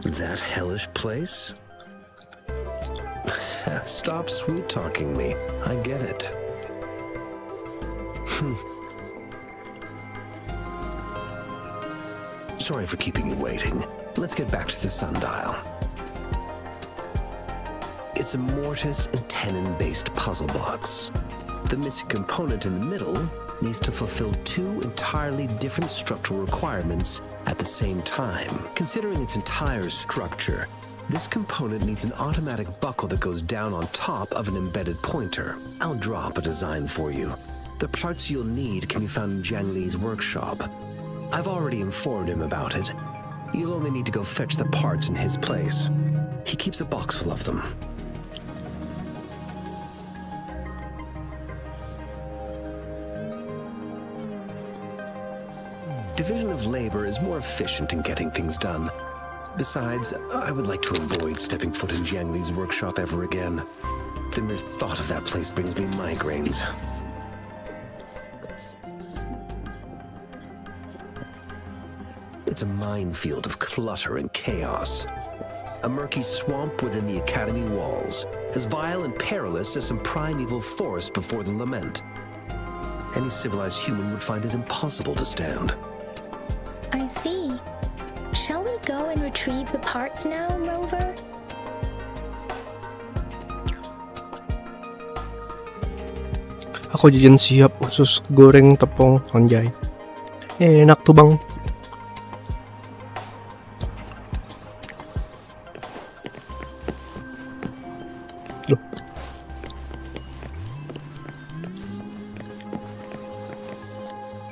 That hellish place? Stop sweet-talking me. I get it. Sorry for keeping you waiting. Let's get back to the sundial. It's a mortise and tenon-based puzzle box. The missing component in the middle needs to fulfill two entirely different structural requirements at the same time. Considering its entire structure, this component needs an automatic buckle that goes down on top of an embedded pointer. I'll drop a design for you. The parts you'll need can be found in Jiang Li's workshop. I've already informed him about it. You'll only need to go fetch the parts in his place. He keeps a box full of them. Division of labor is more efficient in getting things done. Besides, I would like to avoid stepping foot in Jiang Li's workshop ever again. The mere thought of that place brings me migraines. It's a minefield of clutter and chaos. A murky swamp within the academy walls, as vile and perilous as some primeval forest before the lament. Any civilized human would find it impossible to stand. I see. Shall we go and retrieve the parts now, Rover? Ako dyan siap usus goreng tepung anjay. Enak tuh bang. Loh.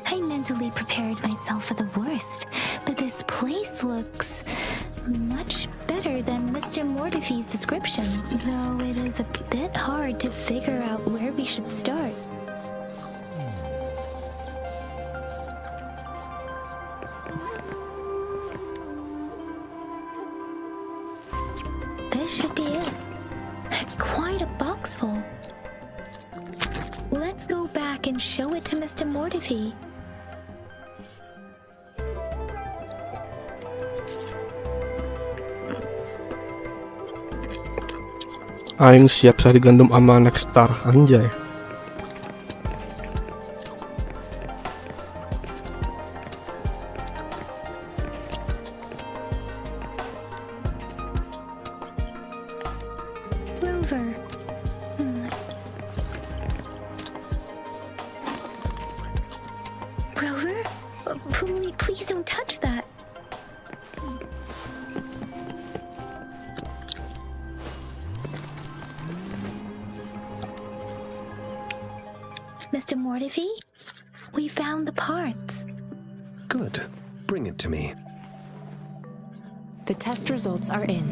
I mentally prepared myself for the worst, but this place looks much better than Mr. Mortifee's description, though it is a bit hard to figure out where we should start. This should be it. It's quite a box full. Let's go back and show it to Mr. Mortifee. Aing siap sa digandum ama next star anjay. Rover. Rover? Please don't touch that. Mr. Mortivy, we found the parts. Good. Bring it to me. The test results are in.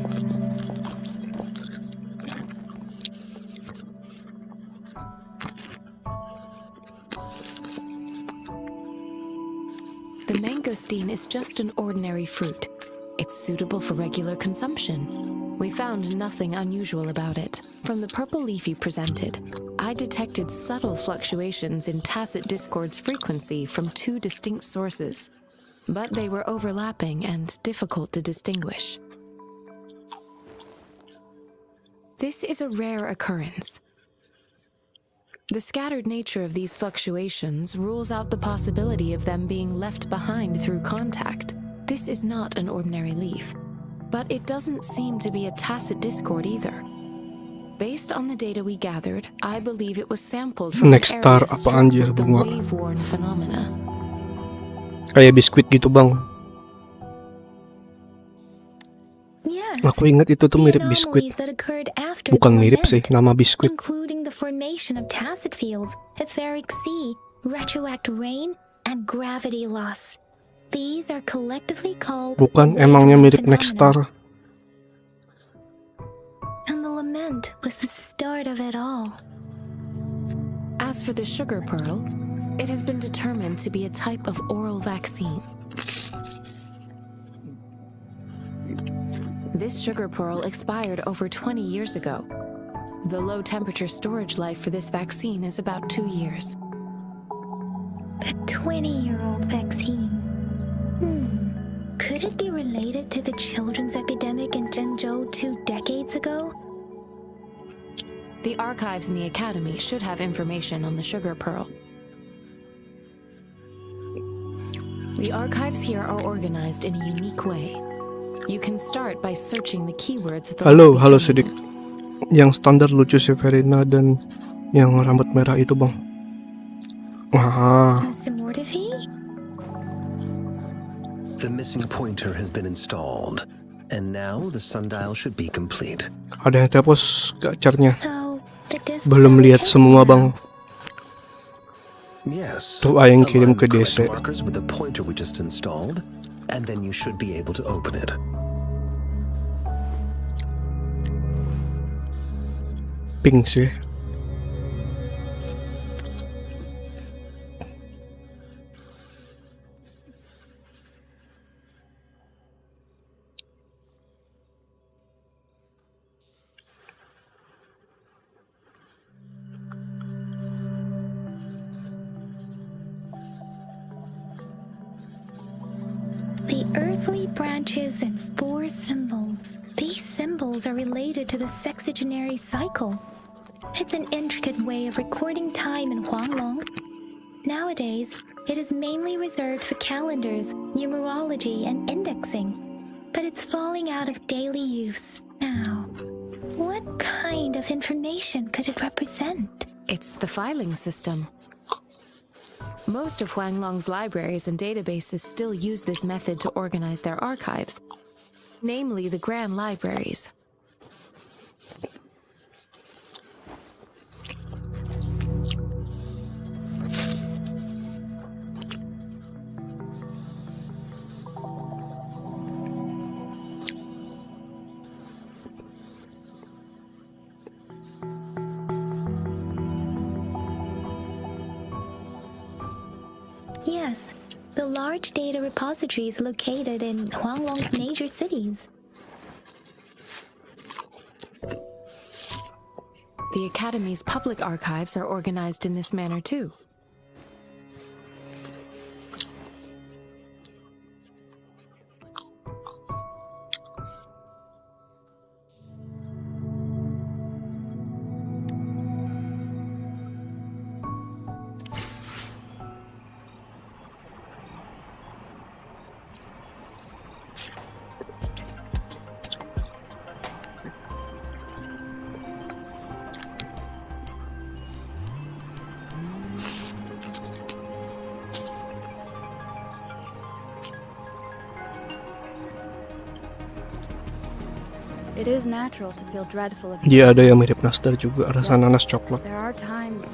The mangosteen is just an ordinary fruit. It's suitable for regular consumption. We found nothing unusual about it. From the purple leaf you presented, I detected subtle fluctuations in tacit discord's frequency from two distinct sources, but they were overlapping and difficult to distinguish. This is a rare occurrence. The scattered nature of these fluctuations rules out the possibility of them being left behind through contact. This is not an ordinary leaf, but it doesn't seem to be a tacit discord either. Based on the data we gathered, I believe it was sampled from Next an star area apa struck anjir with the bunga? wave-worn phenomena. Kayak biskuit gitu bang. Yes. Aku ingat itu tuh mirip biskuit. Anomalies that occurred after Bukan the mirip event, sih, nama biskuit. including the formation of tacit fields, etheric sea, retroact rain, and gravity loss. These are collectively called Bukan, the emangnya wave mirip Next phenomenon. Star. And the lament was the start of it all. As for the sugar pearl, it has been determined to be a type of oral vaccine. This sugar pearl expired over 20 years ago. The low temperature storage life for this vaccine is about 2 years. A 20-year-old vaccine. Could it be related to the children's epidemic in Zhengzhou 2 decades ago? The archives in the academy should have information on the sugar pearl. The archives here are organized in a unique way. You can start by searching the keywords at the Halo lobby Sidik. terminal. Yang standar lucu Severina dan yang rambut merah itu bang. Ah, Mr. Mortivy? The missing pointer has been installed, and now the sundial should be complete. ada yang tepos gacarnya. So, the discs Belum are lihat okay semua now. bang. Yes. Tuh Aing kirim Align ke the correct DC. markers with the pointer we just installed, and then you should be able to open it. Pink sih. The earthly branches and 4 symbols. These symbols are related to the sexagenary cycle. It's an intricate way of recording time in Huanglong. Nowadays, it is mainly reserved for calendars, numerology, and indexing. But it's falling out of daily use now. What kind of information could it represent? It's the filing system. Most of Huanglong's libraries and databases still use this method to organize their archives, namely the grand libraries. Yes, the large data repositories located in Huanglong's major cities. The Academy's public archives are organized in this manner too. It is natural to feel dreadful of Dia ada yang mirip nastar juga, rasa nanas coklat. There are times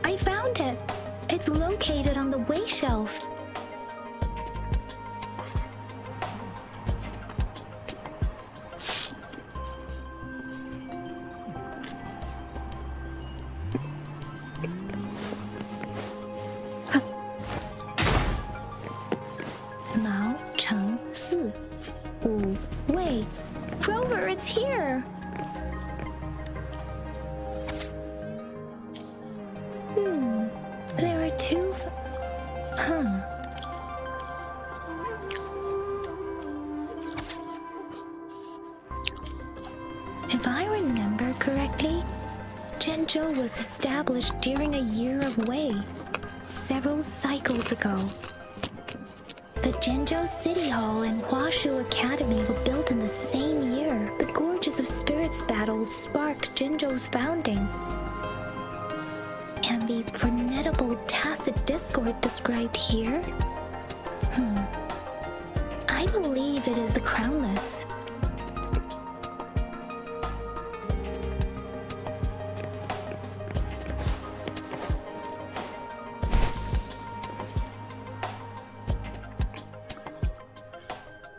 I found it. It's located on the way shelf. Mao Cheng Si Wu Wei. Rover, it's here. There are two. If I remember correctly, Zhenzhou was established during a year of Wei, several cycles ago. The Zhenzhou City Hall and Huashu Academy were built in the same year. The Gorges of Spirits battle sparked Zhenzhou's founding. And the formidable tacit discord described here? I believe it is the crownless.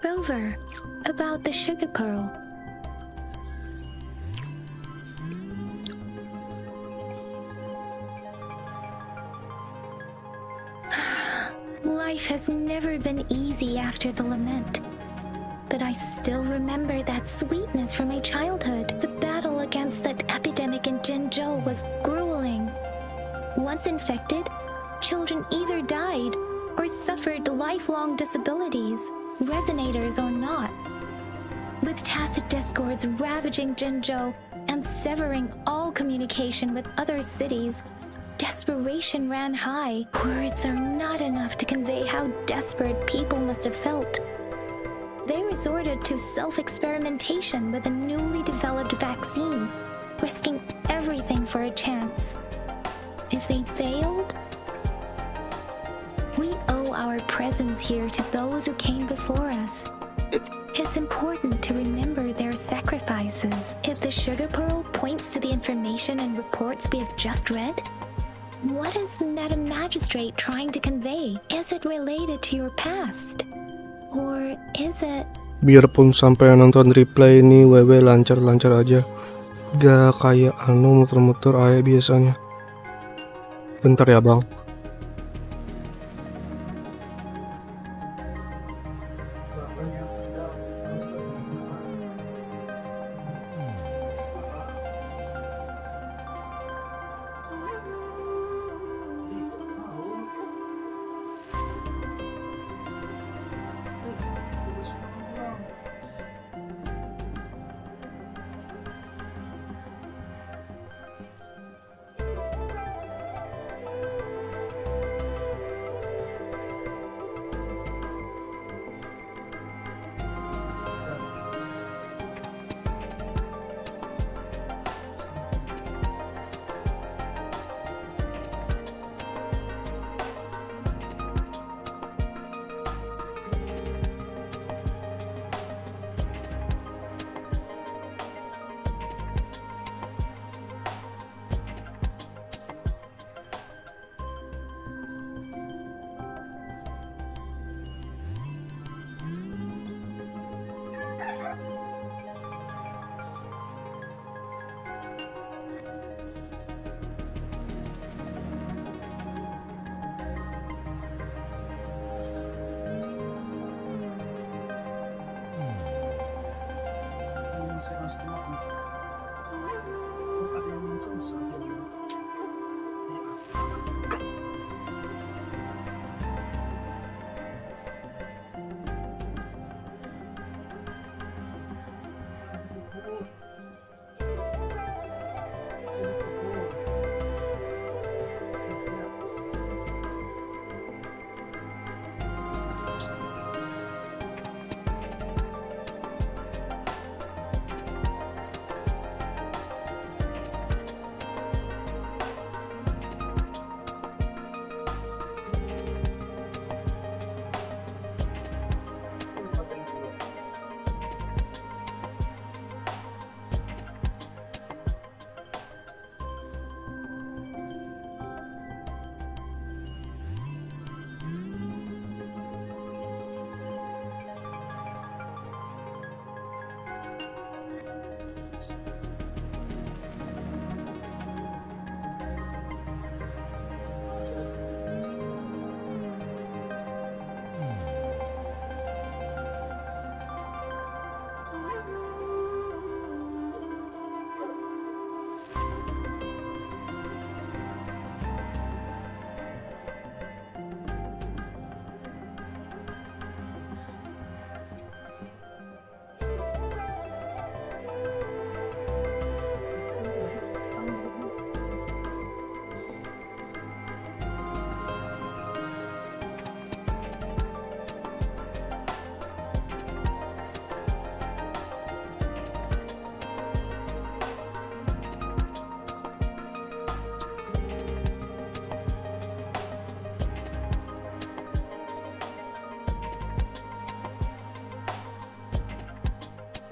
Rover, about the sugar pearl. Life has never been easy after the lament. But I still remember that sweetness from my childhood. The battle against that epidemic in Zhenzhou was grueling. Once infected, children either died or suffered lifelong disabilities, resonators or not. With tacit discords ravaging Zhenzhou and severing all communication with other cities, desperation ran high. Words are not enough to convey how desperate people must have felt. They resorted to self-experimentation with a newly developed vaccine, risking everything for a chance. If they failed, we owe our presence here to those who came before us. It's important to remember their sacrifices. If the sugar pearl points to the information and reports we have just read, what is Madam Magistrate trying to convey? Is it related to your past? Or is it... Biarpun sampai nonton replay ini wewe lancar-lancar aja, gak kayak muter-muter aja biasanya. Bentar ya bang.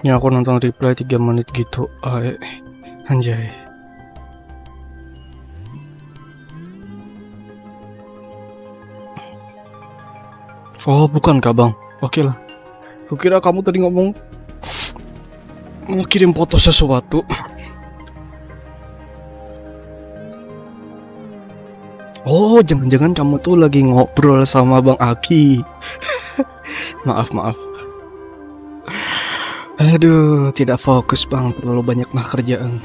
Ya aku nonton replay 3 menit gitu. Anjay. Oh bukan kak bang. Oke lah. Kukira kamu tadi ngomong mau kirim foto sesuatu. Oh jangan-jangan kamu tuh lagi ngobrol sama Bang Aki. Maaf. Aduh, tidak fokus bang, terlalu banyak kerjaan.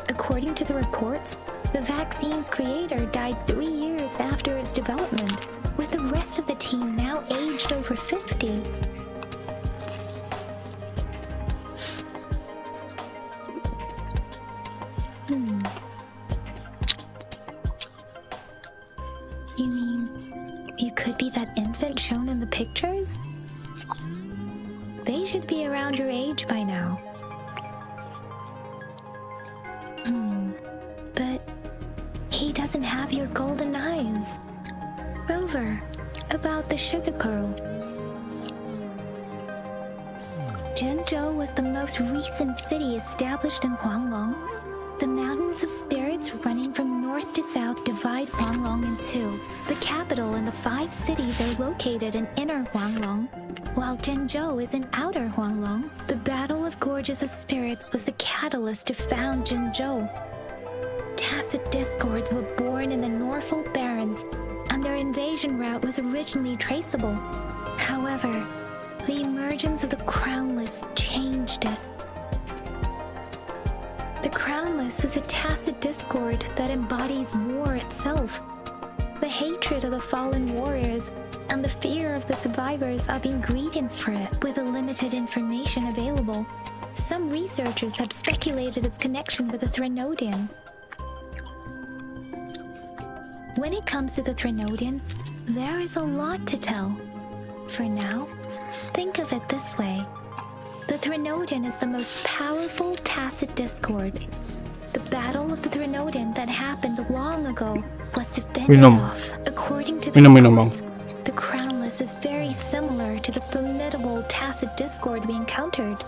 According to the reports, the vaccine's creator died 3 years after its development, with the rest of the team now aged over 50. You mean you could be that infant shown in the pictures? They should be around your age by now. But he doesn't have your golden eyes. Rover, about the sugar pearl. Jinzhou was the most recent city established in Huanglong. The mountains of spirits running from north to south divide Huanglong in two. The capital and the 5 cities are located in inner Huanglong, while Jinzhou is in outer Huanglong. The Battle of Gorges of Spirits was the catalyst to found Jinzhou. Tacit discords were born in the Norfolk Barrens, and their invasion route was originally traceable. However, the emergence of the Crownless changed it. The Crownless is a tacit discord that embodies war itself. The hatred of the fallen warriors and the fear of the survivors are the ingredients for it. With the limited information available, some researchers have speculated its connection with the Threnodian. When it comes to the Threnodian, there is a lot to tell. For now, think of it this way. The Threnodian is the most powerful tacit discord. The Battle of the Threnodian that happened long ago was to fend off. According to the reports, the Crownless is very similar to the formidable tacit discord we encountered.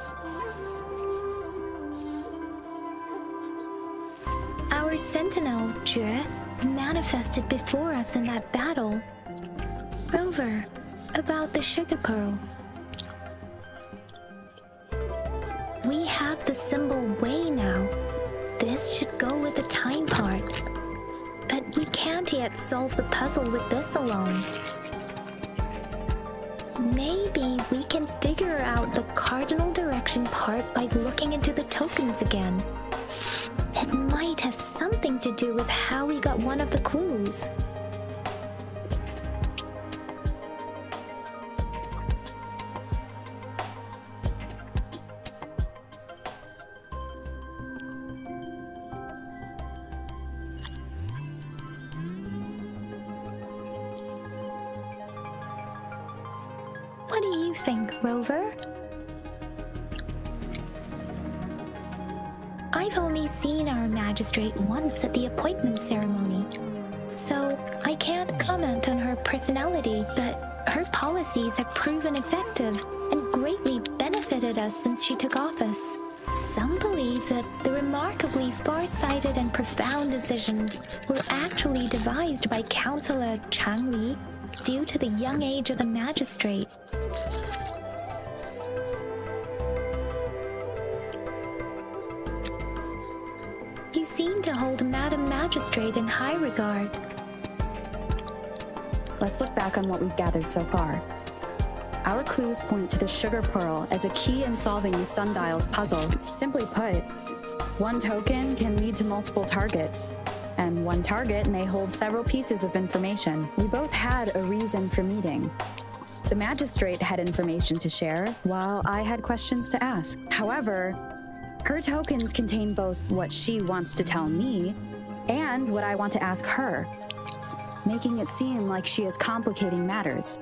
Our sentinel, Jue, manifested before us in that battle. Rover, about the sugar pearl. We have the symbol way now. This should go with the time part. But we can't yet solve the puzzle with this alone. Maybe we can figure out the cardinal direction part by looking into the tokens again. It might have something to do with how we got one of the clues. What do you think, Rover? I've only seen our magistrate once at the appointment ceremony, so I can't comment on her personality, but her policies have proven effective and greatly benefited us since she took office. Some believe that the remarkably far-sighted and profound decisions were actually devised by Councillor Changli due to the young age of the magistrate. You seem to hold Madam Magistrate in high regard. Let's look back on what we've gathered so far. Our clues point to the sugar pearl as a key in solving the sundial's puzzle. Simply put, one token can lead to multiple targets, and one target may hold several pieces of information. We both had a reason for meeting. The magistrate had information to share, while I had questions to ask. However, her tokens contain both what she wants to tell me and what I want to ask her, making it seem like she is complicating matters.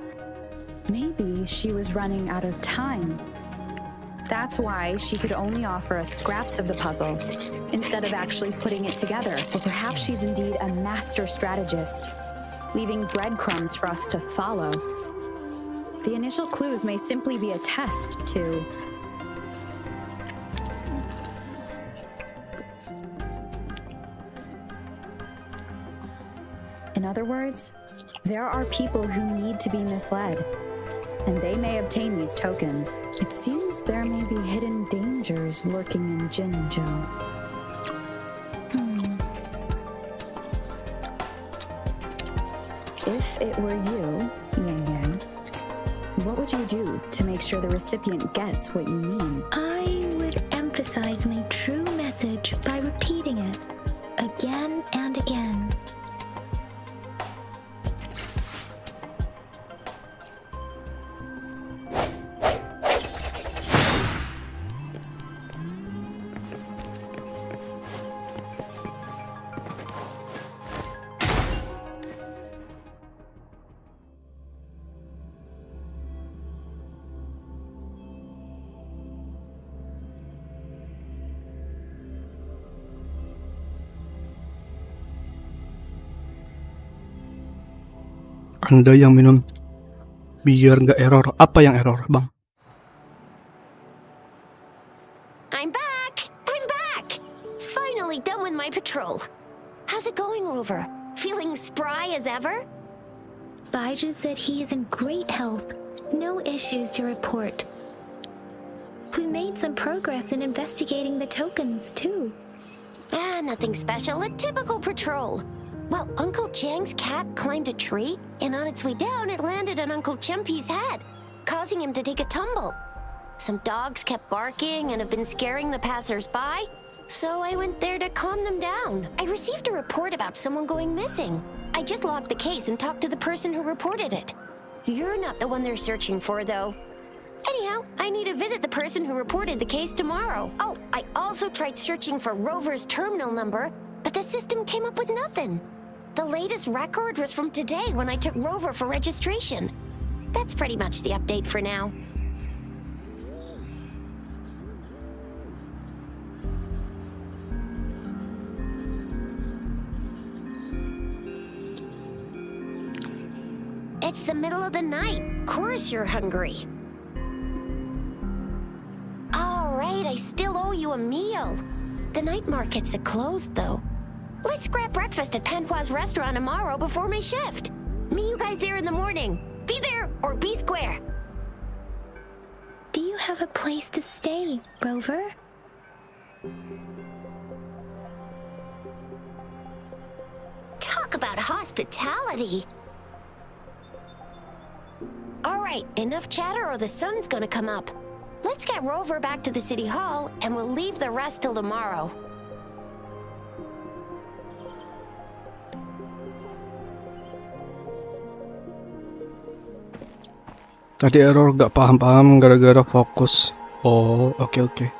Maybe she was running out of time. That's why she could only offer us scraps of the puzzle, instead of actually putting it together. Or perhaps she's indeed a master strategist, leaving breadcrumbs for us to follow. The initial clues may simply be a test to... In other words, there are people who need to be misled, and they may obtain these tokens. It seems there may be hidden dangers lurking in Jinzhou. If it were you, Yang Yang, what would you do to make sure the recipient gets what you mean? I would emphasize my true message by repeating it again and again. Anda yang minum biar nggak error. Apa yang error, Bang? I'm back! I'm back! Finally done with my patrol. How's it going, Rover? Feeling spry as ever? Baiju said he is in great health. No issues to report. We made some progress in investigating the tokens, too. Nothing special. A typical patrol. Well, Uncle Chang's cat climbed a tree, and on its way down, it landed on Uncle Chempi's head, causing him to take a tumble. Some dogs kept barking and have been scaring the passers-by, so I went there to calm them down. I received a report about someone going missing. I just logged the case and talked to the person who reported it. You're not the one they're searching for, though. Anyhow, I need to visit the person who reported the case tomorrow. Oh, I also tried searching for Rover's terminal number, but the system came up with nothing. The latest record was from today when I took Rover for registration. That's pretty much the update for now. It's the middle of the night. Of course you're hungry. All right, I still owe you a meal. The night markets are closed, though. Let's grab breakfast at Panhua's restaurant tomorrow before my shift. Meet you guys there in the morning. Be there or be square. Do you have have a place to stay, Rover? Talk about hospitality. All right, enough chatter or the sun's gonna come up. Let's get Rover back to the city hall and we'll leave the rest till tomorrow. Tadi error gak paham-paham gara-gara fokus. Oh, oke.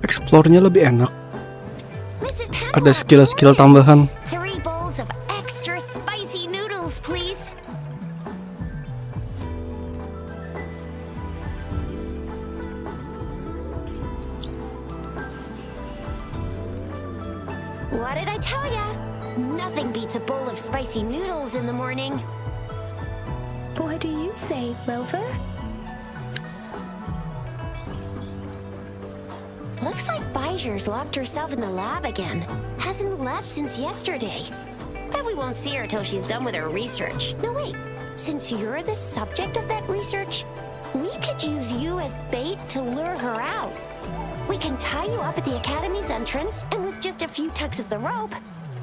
Explore-nya lebih enak. Ada skill-skill tambahan. 3 bowls of extra spicy noodles, please. What did I tell ya? Nothing beats a bowl of spicy noodles in the morning. What do you say, Rover? Looks like Bijou's locked herself in the lab again. Hasn't left since yesterday. Bet we won't see her till she's done with her research. No, wait. Since you're the subject of that research, we could use you as bait to lure her out. We can tie you up at the Academy's entrance, and with just a few tugs of the rope,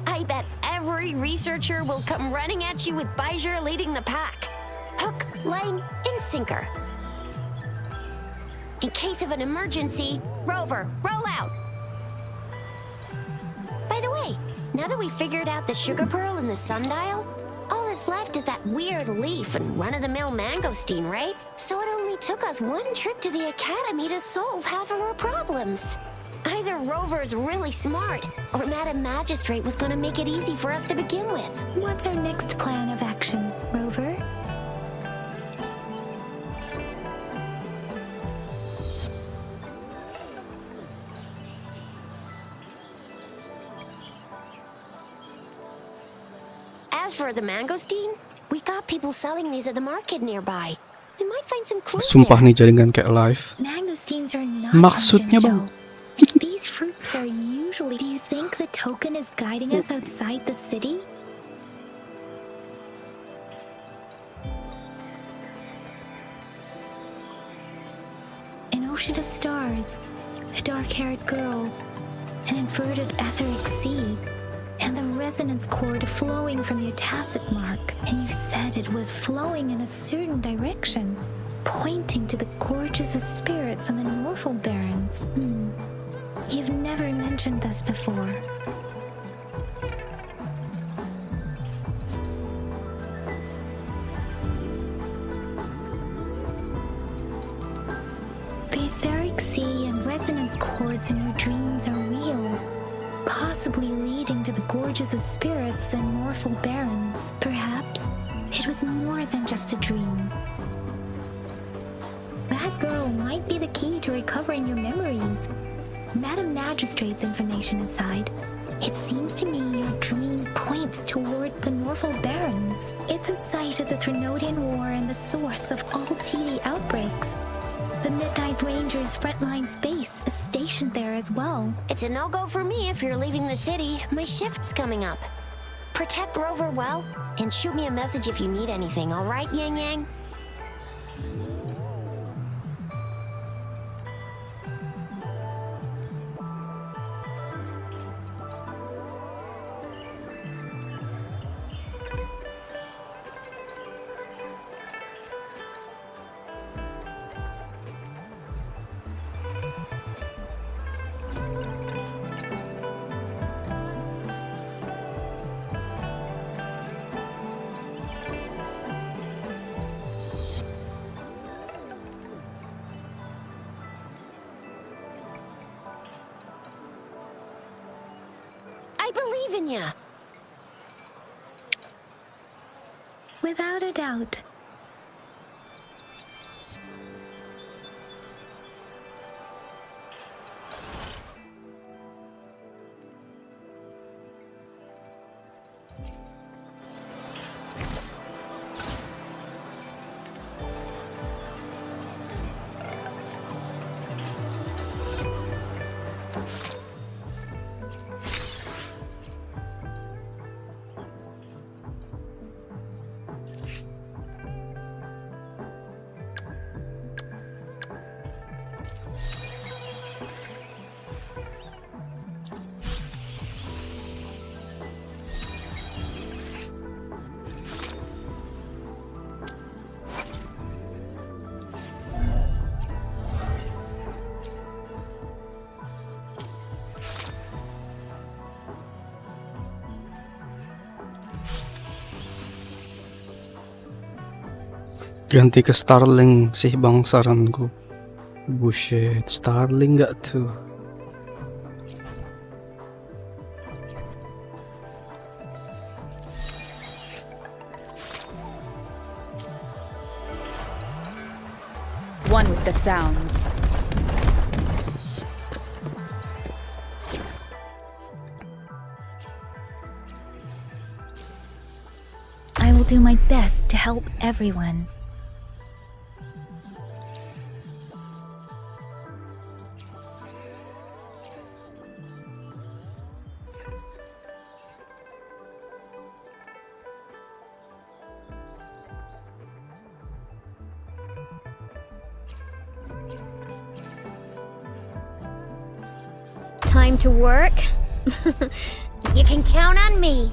I bet every researcher will come running at you with Bijou leading the pack. Hook, line, and sinker. In case of an emergency, Rover, roll out! By the way, now that we've figured out the sugar pearl and the sundial, all that's left is that weird leaf and run-of-the-mill mangosteen, right? So it only took us 1 trip to the Academy to solve half of our problems. Either Rover's really smart, or Madam Magistrate was gonna make it easy for us to begin with. What's our next plan of action, Rover? As for the mangosteen, we got people selling these at the market nearby. We might find some clues Sumpah there. nih jaringan kayak live. Mangosteens are not Maksudnya, from Bang? Jinzhou. These fruits are usually... Do you think the token is guiding us outside the city? An ocean of stars, a dark-haired girl, an inverted etheric sea, and the resonance cord flowing from your tacit mark. And you said it was flowing in a certain direction, pointing to the gorges of spirits on the Norfolk Barrens. You've never mentioned this before. The etheric sea and resonance cords in your dreams are real, possibly leading to the gorges of spirits and Norfolk Barrens. Perhaps it was more than just a dream. That girl might be the key to recovering your memories. Madam Magistrate's information aside, it seems to me your dream points toward the Norfolk Barrens. It's a site of the Trinodian War and the source of all TD outbreaks. The Midnight Ranger's frontline base is stationed there as well. It's a no-go for me if you're leaving the city. My shift's coming up. Protect Rover well, and shoot me a message if you need anything, all right, Yang Yang? I believe in ya. Without a doubt. Ganti ke Starling sih bang saranku. Bullshit, Starling gak tuh? One with the sounds. I will do my best to help everyone. Time to work? You can count on me.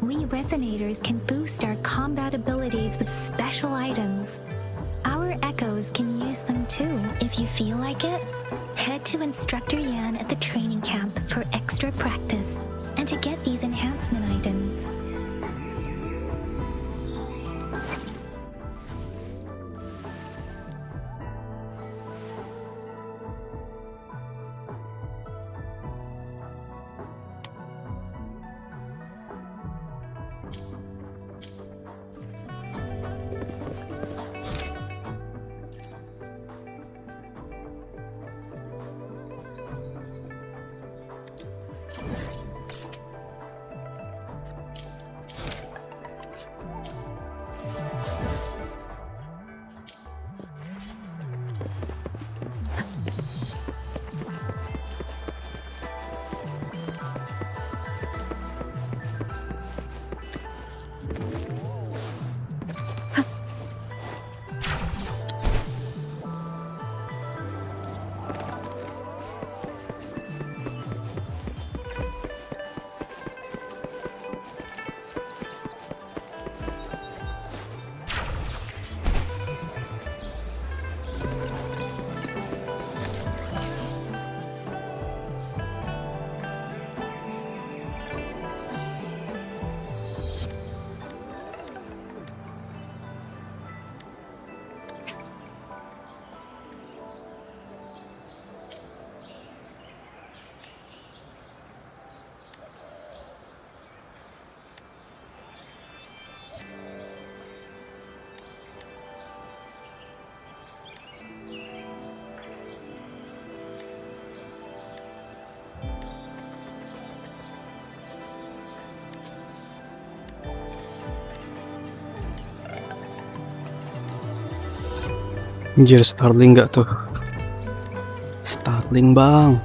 We resonators can boost our combat abilities with special items. Our echoes can use them too. If you feel like it, head to Instructor Yan at the training camp for extra practice and to get these enhancement items. Anjir, Starling nggak tuh? Starling bang.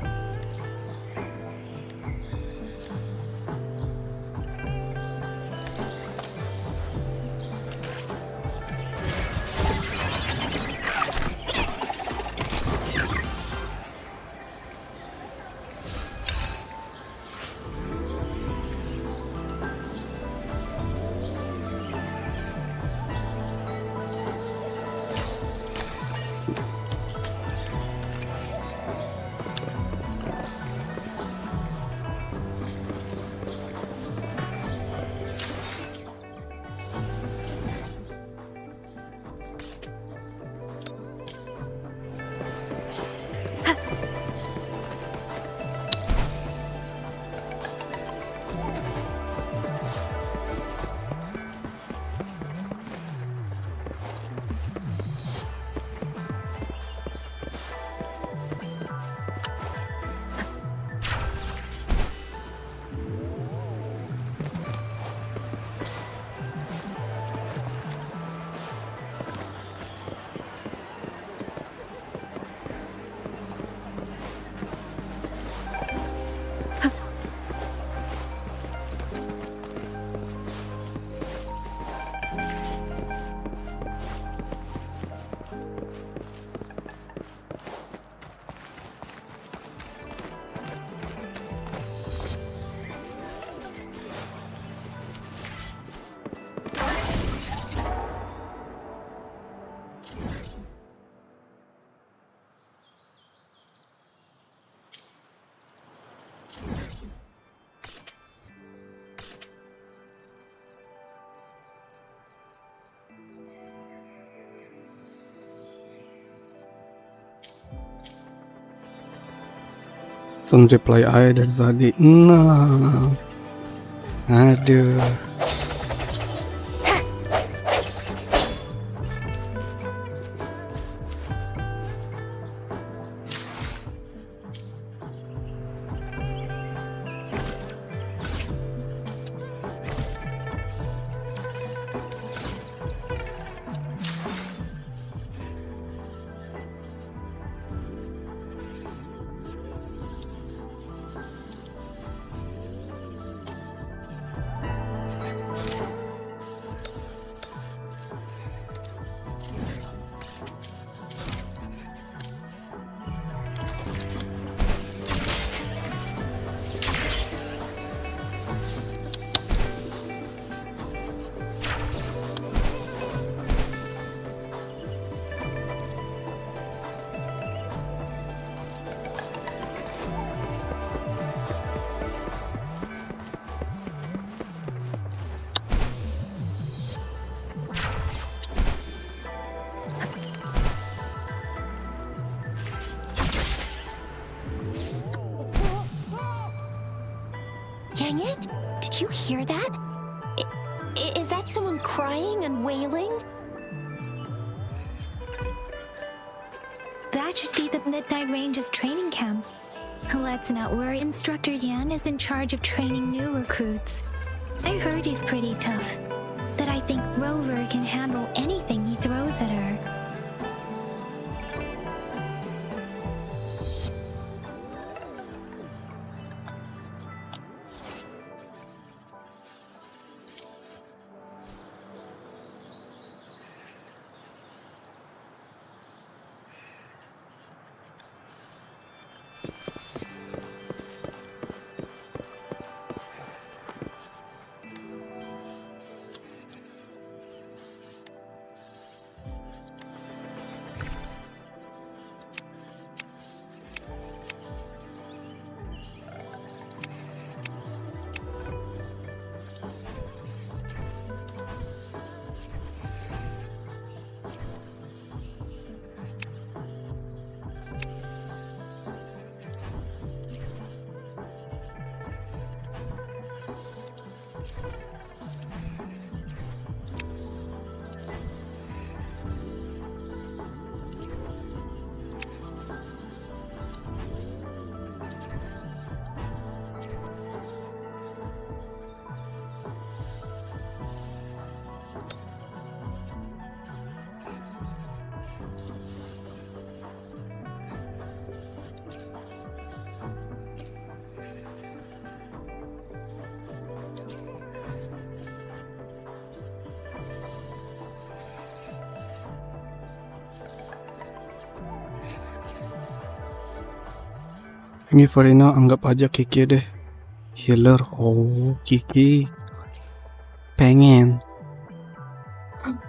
Langsung reply aja dari tadi. Nah, aduh. Dang it! Did you hear that? Is that someone crying and wailing? That should be the Midnight Range's training camp. Let's not worry, Instructor Yan is in charge of training new recruits. I heard he's pretty tough, but I think Rover can handle anything he throws at her. Ini Farina anggap aja qiqi deh. Healer. Oh, qiqi. Pengen.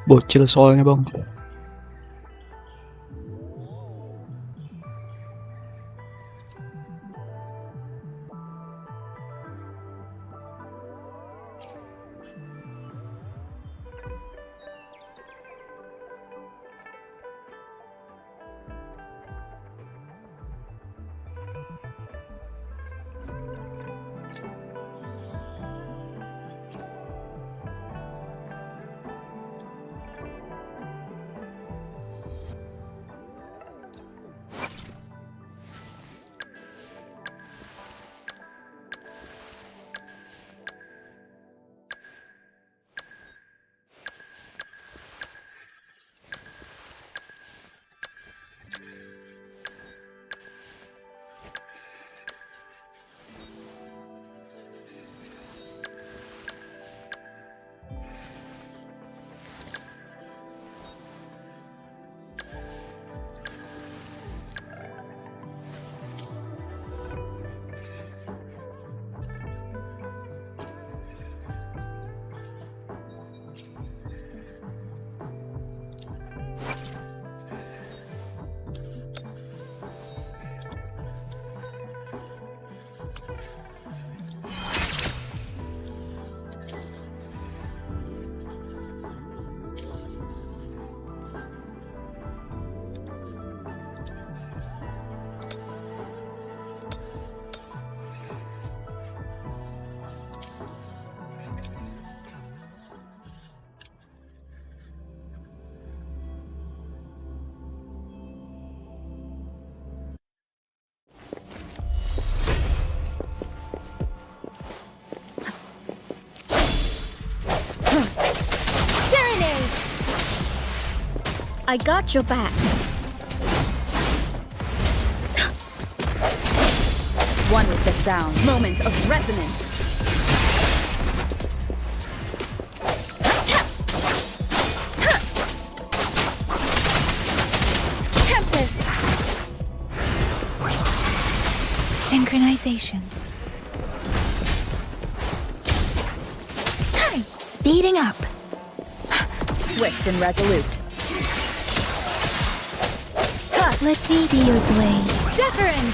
Bocil soalnya bang. I got your back. One with the sound. Moment of resonance. Tempest. Synchronization. Hi, speeding up. Swift and resolute. Let me be your blade. Deference.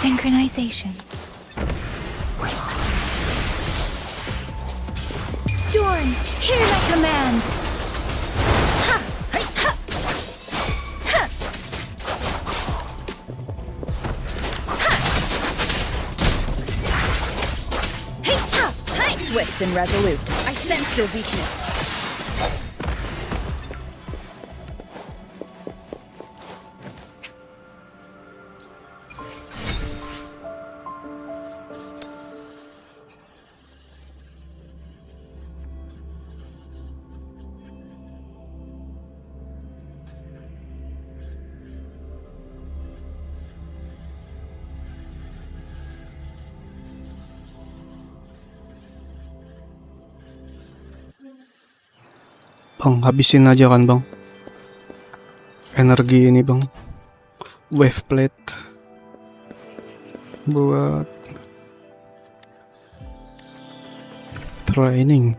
Synchronization. Storm, hear my command. Ha! Ha! Ha! Swift and resolute. I sense your weakness. Bang, habisin aja kan bang. Energi ini bang. Wave plate. Buat training.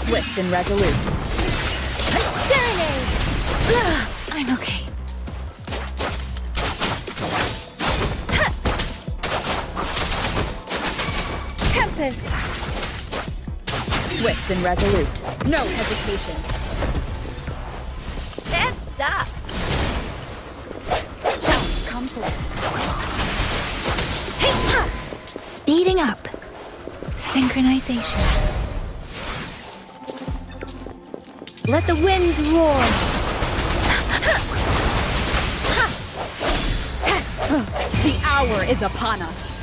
Swift and resolute. Serenade! I'm okay. Tempest! Swift and resolute. No hesitation. Heads up! Sounds comfort. Hey, ha! Speeding up. Synchronization. Let the winds roar. The hour is upon us.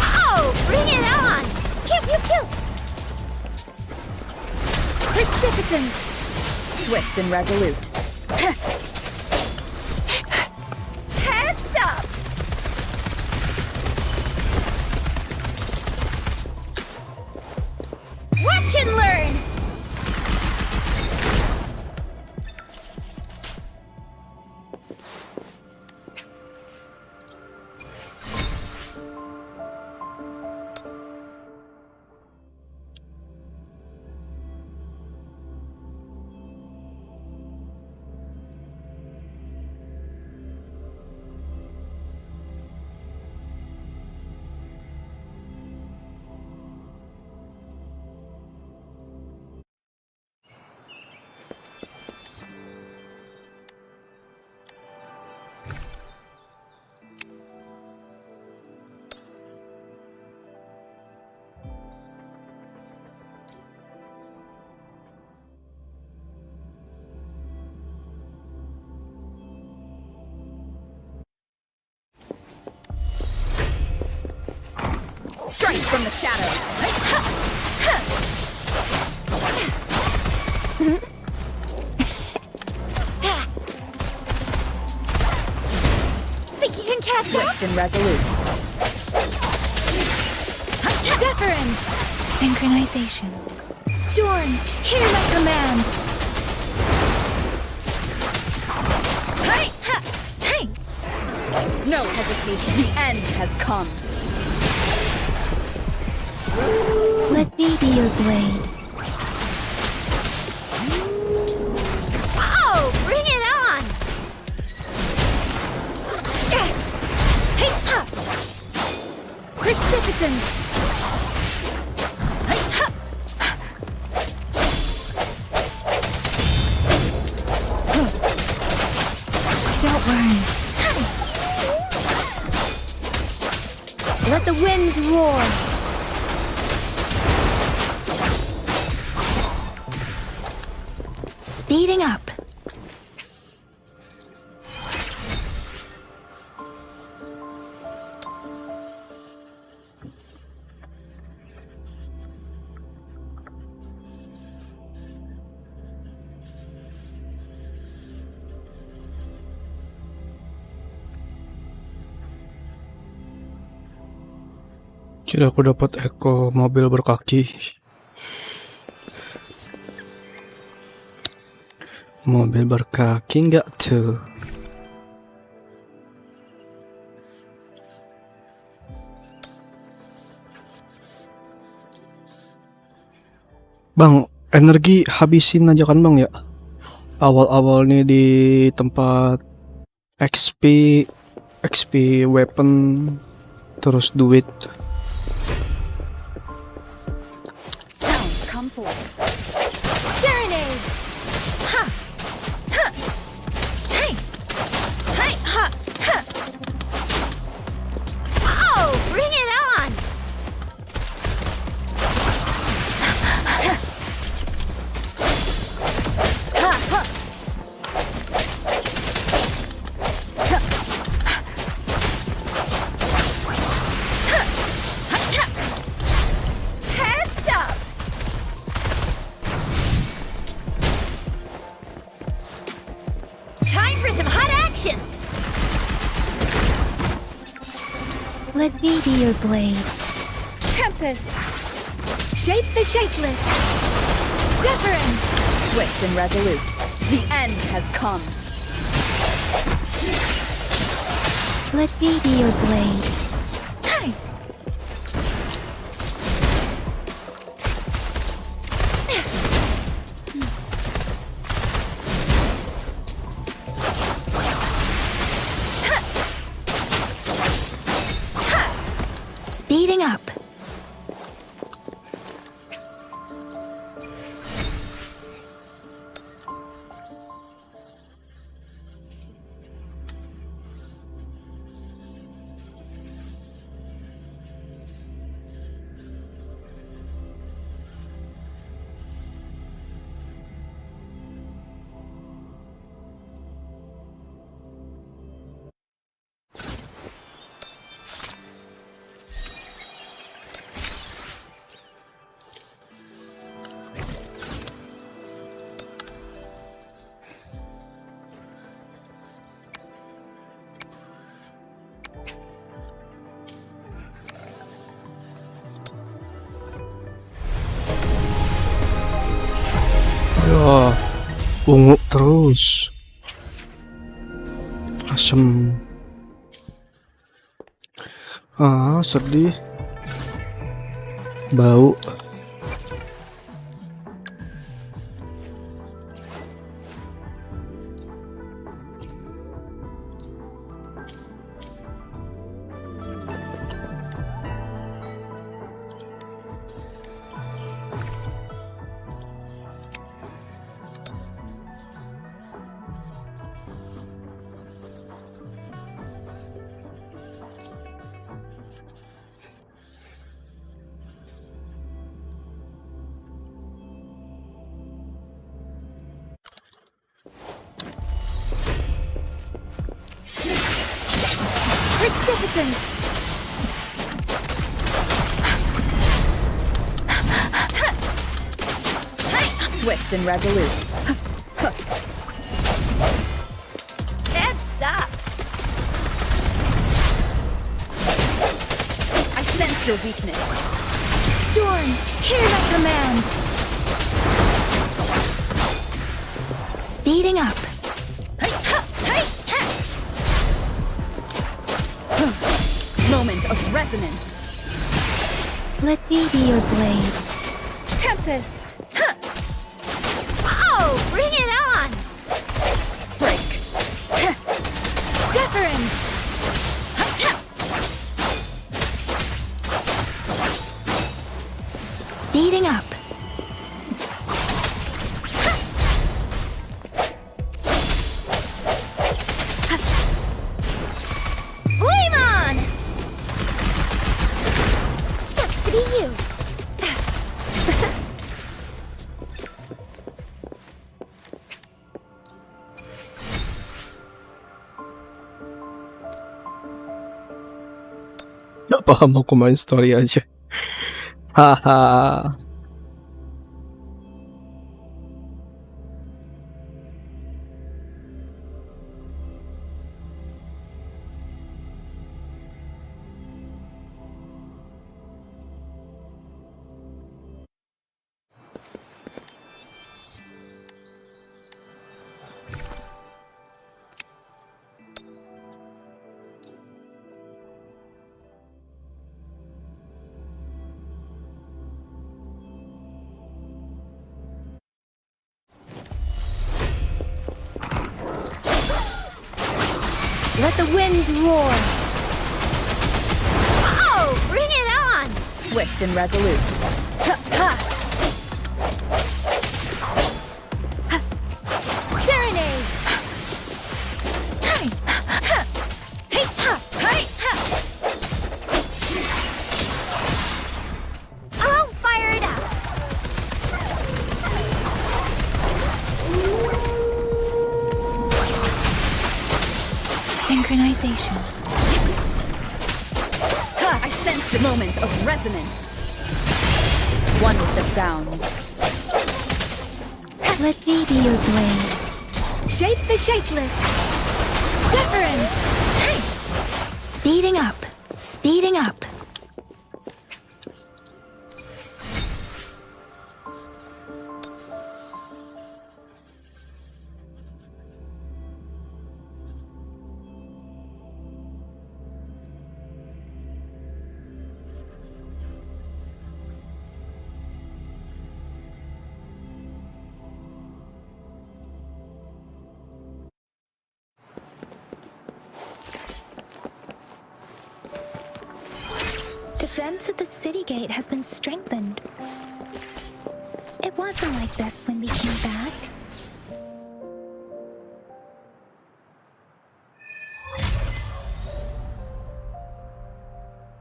Oh, bring it on! Pew, pew, pew! Precipitant. Swift and resolute. Heads up! Watch and learn! Strike from the shadows. Think you can catch up? Swift and resolute. Deference. Synchronization. Storm, hear my command. Hey, ha, hey. No hesitation. The end has come. Let me be your blade. Oh, bring it on! Hey, ha. Precipitant. Hey, ha. Don't worry. Let the winds roar. Speeding up. Jadi aku dapat Eko mobil berkaki. Mobil berkaki nggak tuh? Bang, energi habisin aja kan bang ya? Awal-awal nih di tempat XP weapon, terus duit. Sounds comfort. Serenade! Ha! Ha! Hey! Hey! Ha! Ha! Oh, bring it on! Ha! Ha! Heads up! Time for some hot action! Let me be your blade. Tempest! Shake the shakeless! Deference! Swift and resolute. The end has come. Let me be your blade. Hey! Speeding up. Ungu terus. Asem. Ah, sedih. Bau. Swift and resolute. Heads up! I sense your weakness. Storm, hear my command! Speeding up. Moment of resonance. Let me be your blade. Tempest. Oh, bring it on! Break. Deference. Speeding up. Flame on! Sucks to be you. Gak paham, aku main story aja. Haha. Let the winds roar. Oh, bring it on! Swift and resolute. Ha, ha. Serenade. Hey, ha. Hey, ha. Hey, ha. I'll fire it up. Synchronization. I sense a moment of resonance. One with the sounds. Let me be your blade. Shape the shapeless. Deference. Hey. Speeding up. Speeding up. Defense at the city gate has been strengthened. It wasn't like this when we came back.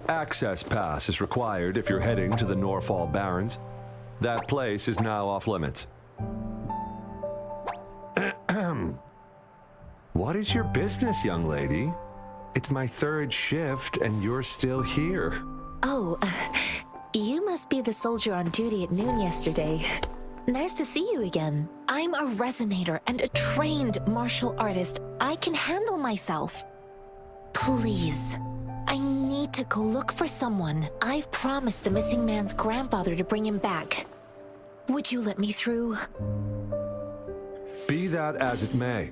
Access pass is required if you're heading to the Norfall Barrens. That place is now off limits. What is your business, young lady? It's my third shift and you're still here. Oh, you must be the soldier on duty at noon yesterday. Nice to see you again. I'm a resonator and a trained martial artist. I can handle myself. Please, I need to go look for someone. I've promised the missing man's grandfather to bring him back. Would you let me through? Be that as it may,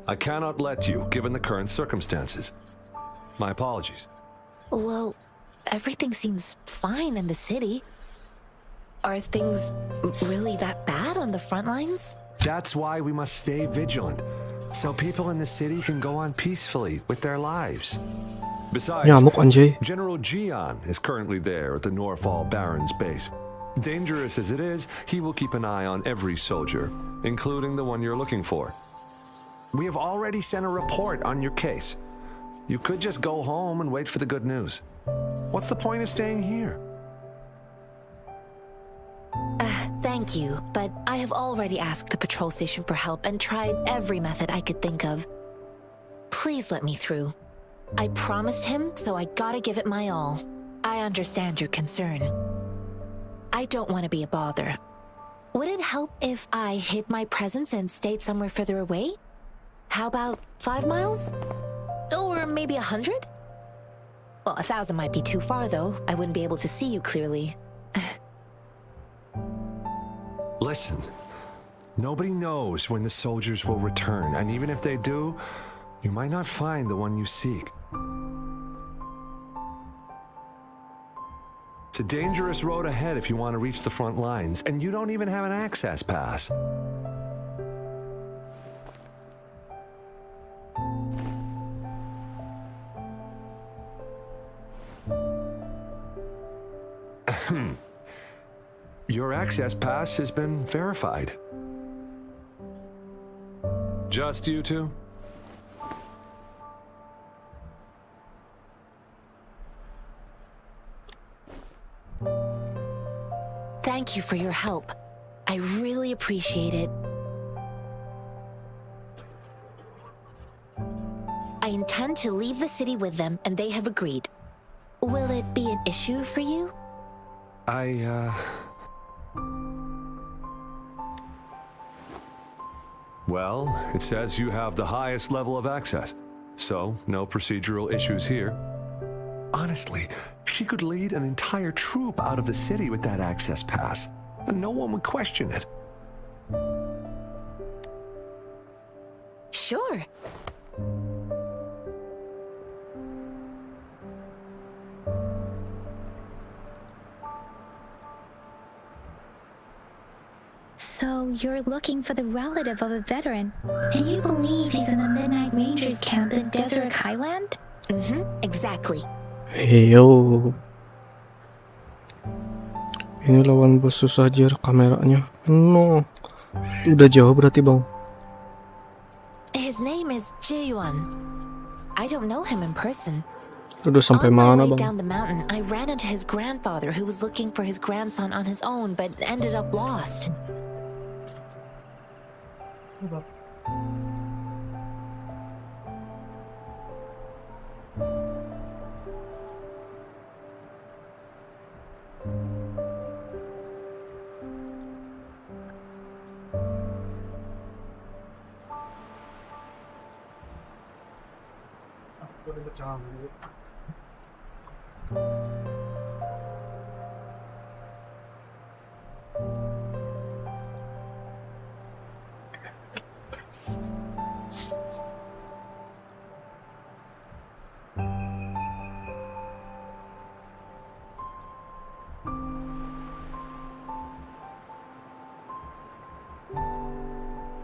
I cannot let you, given the current circumstances. My apologies. Well, everything seems fine in the city. Are things really that bad on the front lines? That's why we must stay vigilant, so people in the city can go on peacefully with their lives. Besides, Nyamuk anjay. General Jian is currently there at the Norfall Baron's base. Dangerous as it is, he will keep an eye on every soldier, including the one you're looking for. We have already sent a report on your case. You could just go home and wait for the good news. What's the point of staying here? Thank you, but I have already asked the patrol station for help and tried every method I could think of. Please let me through. I promised him, so I gotta give it my all. I understand your concern. I don't want to be a bother. Would it help if I hid my presence and stayed somewhere further away? How about 5 miles? Or maybe 100? Well, 1,000 might be too far, though. I wouldn't be able to see you clearly. Listen, nobody knows when the soldiers will return, and even if they do, you might not find the one you seek. It's a dangerous road ahead if you want to reach the front lines, and you don't even have an access pass. Your access pass has been verified. Just you two? Thank you for your help. I really appreciate it. I intend to leave the city with them, and they have agreed. Will it be an issue for you? Well, it says you have the highest level of access, so no procedural issues here. Honestly, she could lead an entire troop out of the city with that access pass, and no one would question it. Sure. So you're looking for the relative of a veteran, and you believe he's in the Midnight Rangers camp in Desert Highland? Exactly. Heyo. Ini lawan bos susah aja kameranya. No. Udah jauh berarti, Bang. His name is Jiyuan. I don't know him in person. Udah sampai On my mana, way Bang? down the mountain, I ran into his grandfather who was looking for his grandson on his own but ended up lost.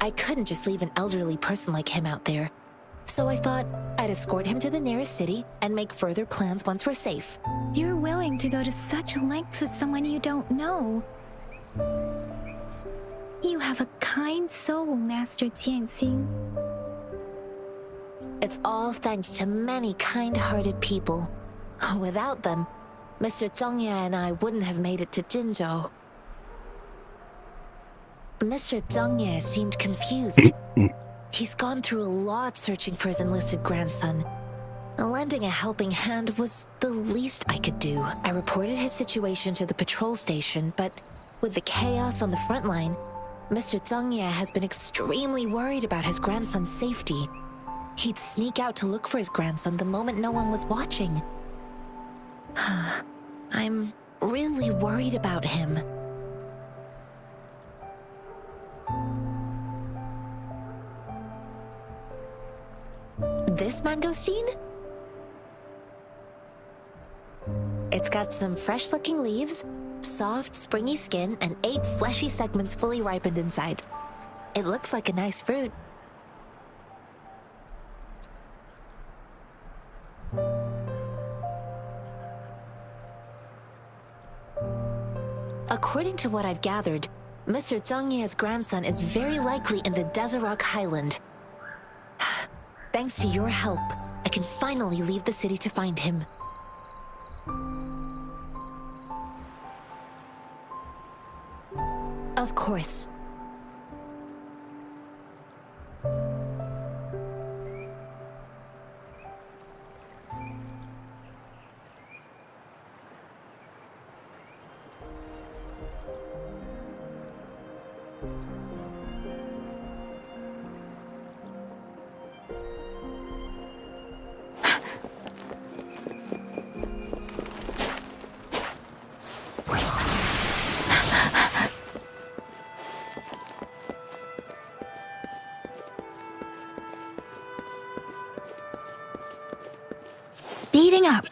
I couldn't just leave an elderly person like him out there. So I thought I'd escort him to the nearest city and make further plans once we're safe. You're willing to go to such lengths with someone you don't know. You have a kind soul, Master Jianxing. It's all thanks to many kind-hearted people. Without them, Mr. Zhongye and I wouldn't have made it to Jinzhou. Mr. Zhongye seemed confused. He's gone through a lot searching for his enlisted grandson. Lending a helping hand was the least I could do. I reported his situation to the patrol station, but with the chaos on the front line, Mr. Zhongye has been extremely worried about his grandson's safety. He'd sneak out to look for his grandson the moment no one was watching. I'm really worried about him. This mangosteen? It's got some fresh-looking leaves, soft, springy skin, and 8 fleshy segments fully ripened inside. It looks like a nice fruit. According to what I've gathered, Mr. Zhang Ye's grandson is very likely in the Desert Rock Highland. Thanks to your help, I can finally leave the city to find him. Of course. Speeding up.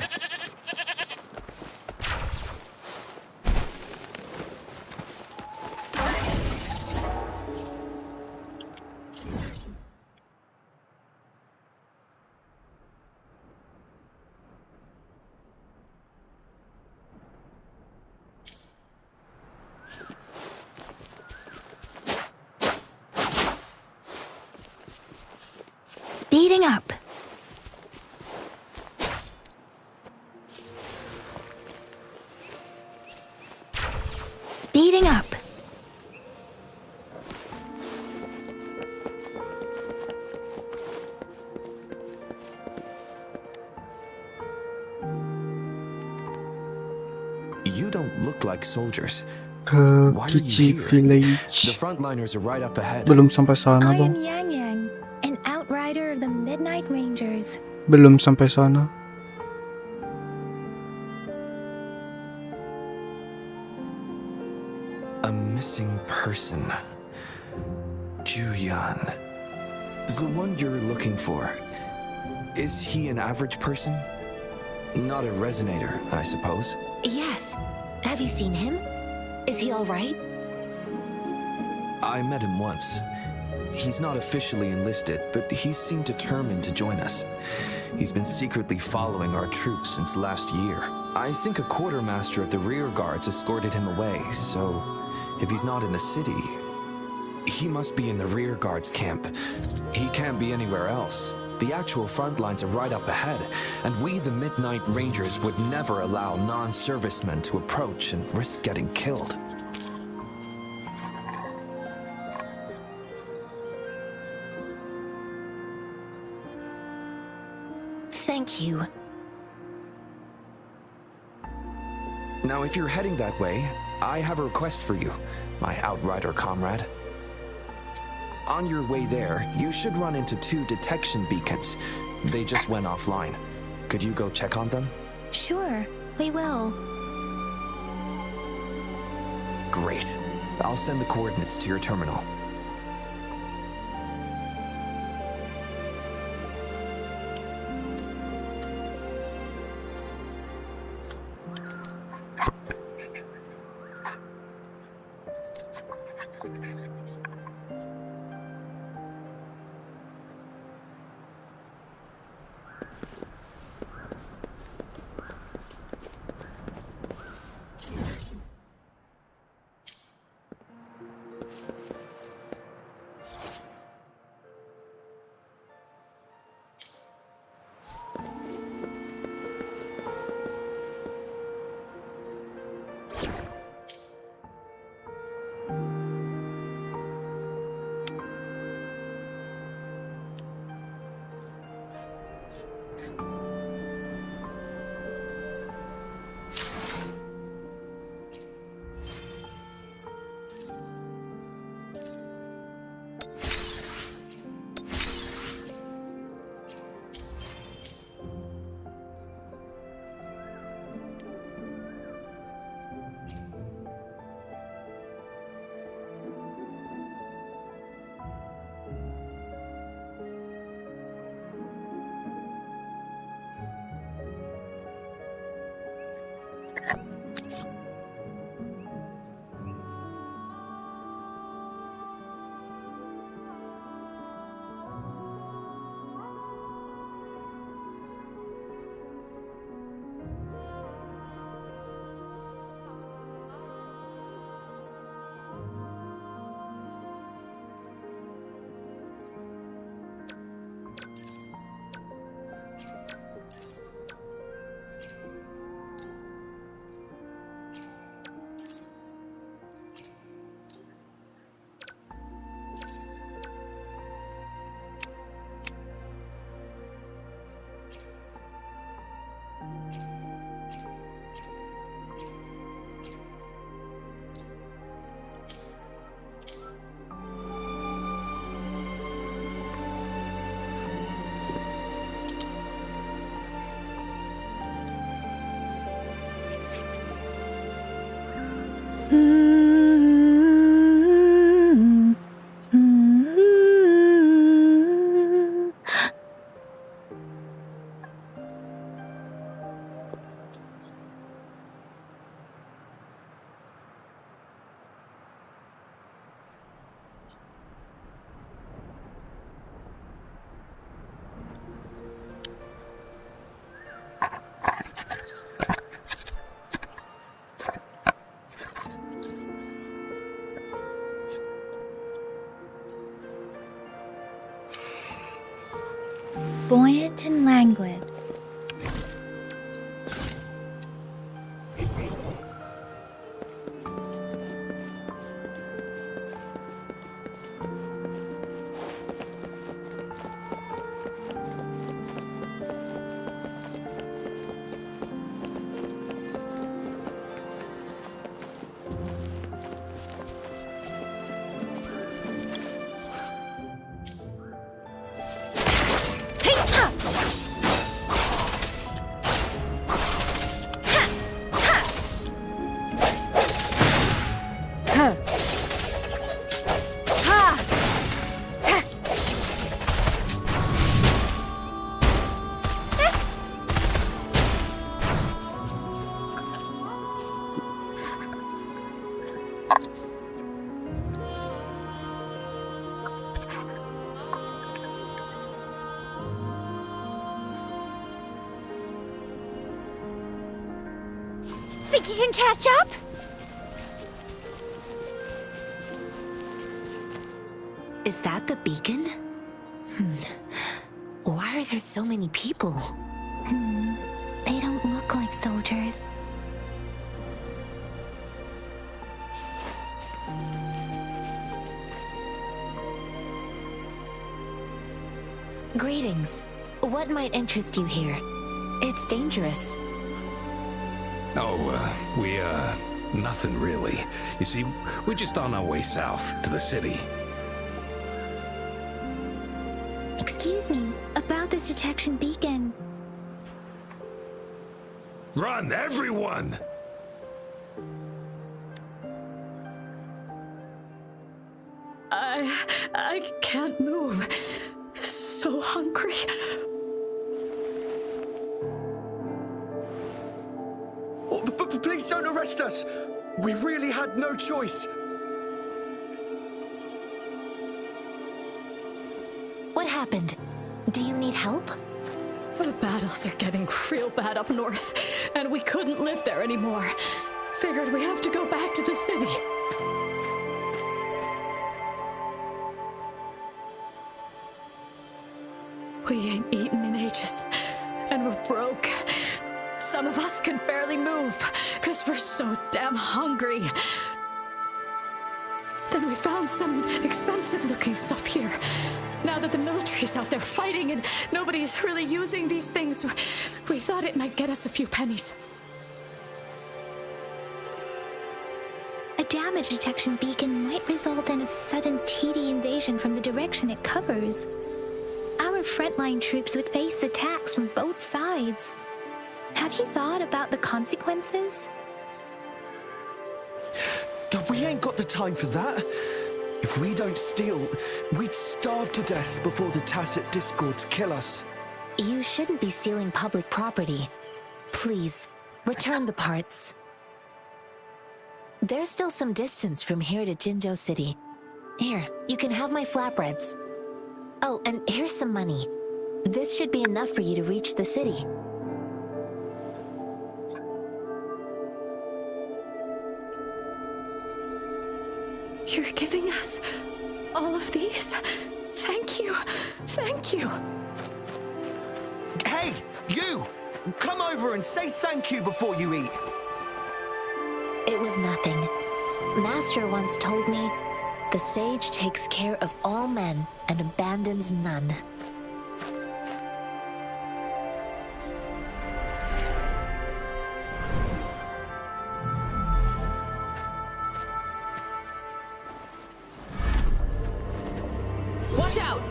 Speeding up. Speeding up. You don't look like soldiers. Ke Why are you Qiqi here? village. The frontliners are right up ahead. Belum sampai sana I am bang. Yang Yang, an outrider of the Midnight Rangers. Belum sampai sana. A missing person. Juyan. The one you're looking for. Is he an average person? Not a resonator, I suppose. Yes. Have you seen him? Is he all right? I met him once. He's not officially enlisted, but he seemed determined to join us. He's been secretly following our troops since last year. I think a quartermaster of the rear guards escorted him away, so if he's not in the city, he must be in the rear guards camp. He can't be anywhere else. The actual front lines are right up ahead, and we, the Midnight Rangers, would never allow non-servicemen to approach and risk getting killed. Thank you. Now, if you're heading that way, I have a request for you, my outrider comrade. On your way there, you should run into 2 detection beacons. They just went offline. Could you go check on them? Sure, we will. Great. I'll send the coordinates to your terminal. buoyant and languid. Think you can catch up? Is that the beacon? Why are there so many people? They don't look like soldiers. Greetings. What might interest you here? It's dangerous. Nothing really. You see, we're just on our way south to the city. Excuse me, about this detection beacon. Run, everyone! I can't move. So hungry. Please don't arrest us! We really had no choice. What happened? Do you need help? The battles are getting real bad up north, and we couldn't live there anymore. Figured we have to go back to the city. We ain't eaten in ages, and we're broke. Some of us can barely move, because we're so damn hungry. Then we found some expensive-looking stuff here. Now that the military's out there fighting and nobody's really using these things, we thought it might get us a few pennies. A damage detection beacon might result in a sudden TD invasion from the direction it covers. Our frontline troops would face attacks from both sides. Have you thought about the consequences? God, we ain't got the time for that. If we don't steal, we'd starve to death before the tacit discords kill us. You shouldn't be stealing public property. Please, return the parts. There's still some distance from here to Jinzhou City. Here, you can have my flatbreads. Oh, and here's some money. This should be enough for you to reach the city. You're giving us all of these? Thank you. Thank you. Hey, you! Come over and say thank you before you eat. It was nothing. Master once told me, the sage takes care of all men and abandons none. Watch out!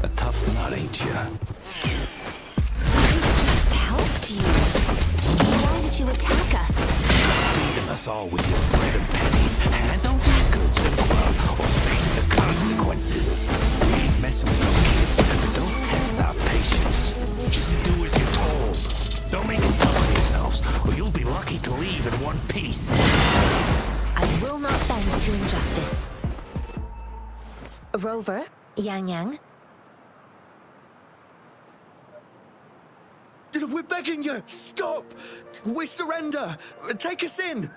A tough nut, ain't ya? Just helped you. Why did you attack us? Feeding us all with your bread and pennies. Hand over your goods and grub, or face the consequences. We ain't messing with no kids, but don't test our patience. Just do as you're told. Don't make it tough on yourselves, or you'll be lucky to leave in one piece. I will not bend to injustice. Rover, Yang Yang. We're begging you, stop! We surrender! Take us in!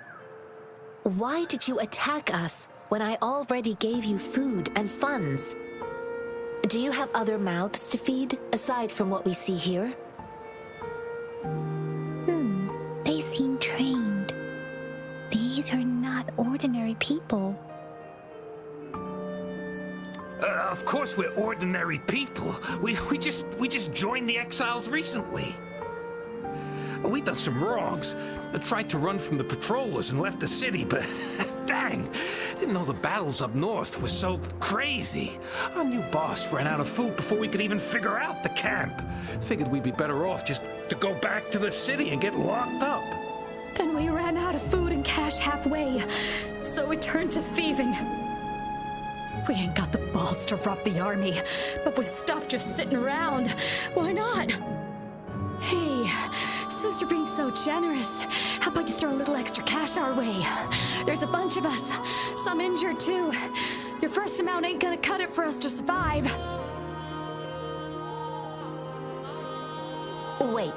Why did you attack us when I already gave you food and funds? Do you have other mouths to feed, aside from what we see here? They seem trained. These are not ordinary people. Of course we're ordinary people. We just joined the exiles recently. We done some wrongs. I tried to run from the patrollers and left the city, but dang, didn't know the battles up north were so crazy. Our new boss ran out of food before we could even figure out the camp. Figured we'd be better off just to go back to the city and get locked up. Then we ran out of food and cash halfway, so we turned to thieving. We ain't got the balls to rob the army, but with stuff just sitting around, why not? Hey, since you're being so generous, how about you throw a little extra cash our way? There's a bunch of us, some injured too. Your first amount ain't gonna cut it for us to survive. Wait,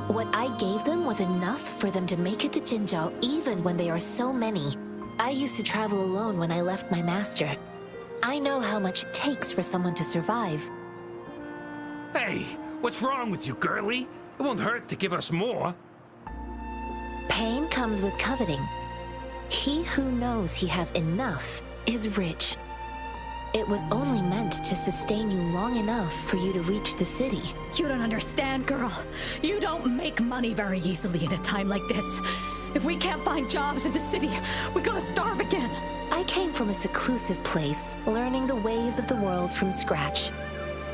what I gave them was enough for them to make it to Jinzhou even when they are so many. I used to travel alone when I left my master. I know how much it takes for someone to survive. Hey, what's wrong with you, girlie? It won't hurt to give us more. Pain comes with coveting. He who knows he has enough is rich. It was only meant to sustain you long enough for you to reach the city. You don't understand, girl. You don't make money very easily in a time like this. If we can't find jobs in the city, we're gonna starve again. I came from a seclusive place, learning the ways of the world from scratch.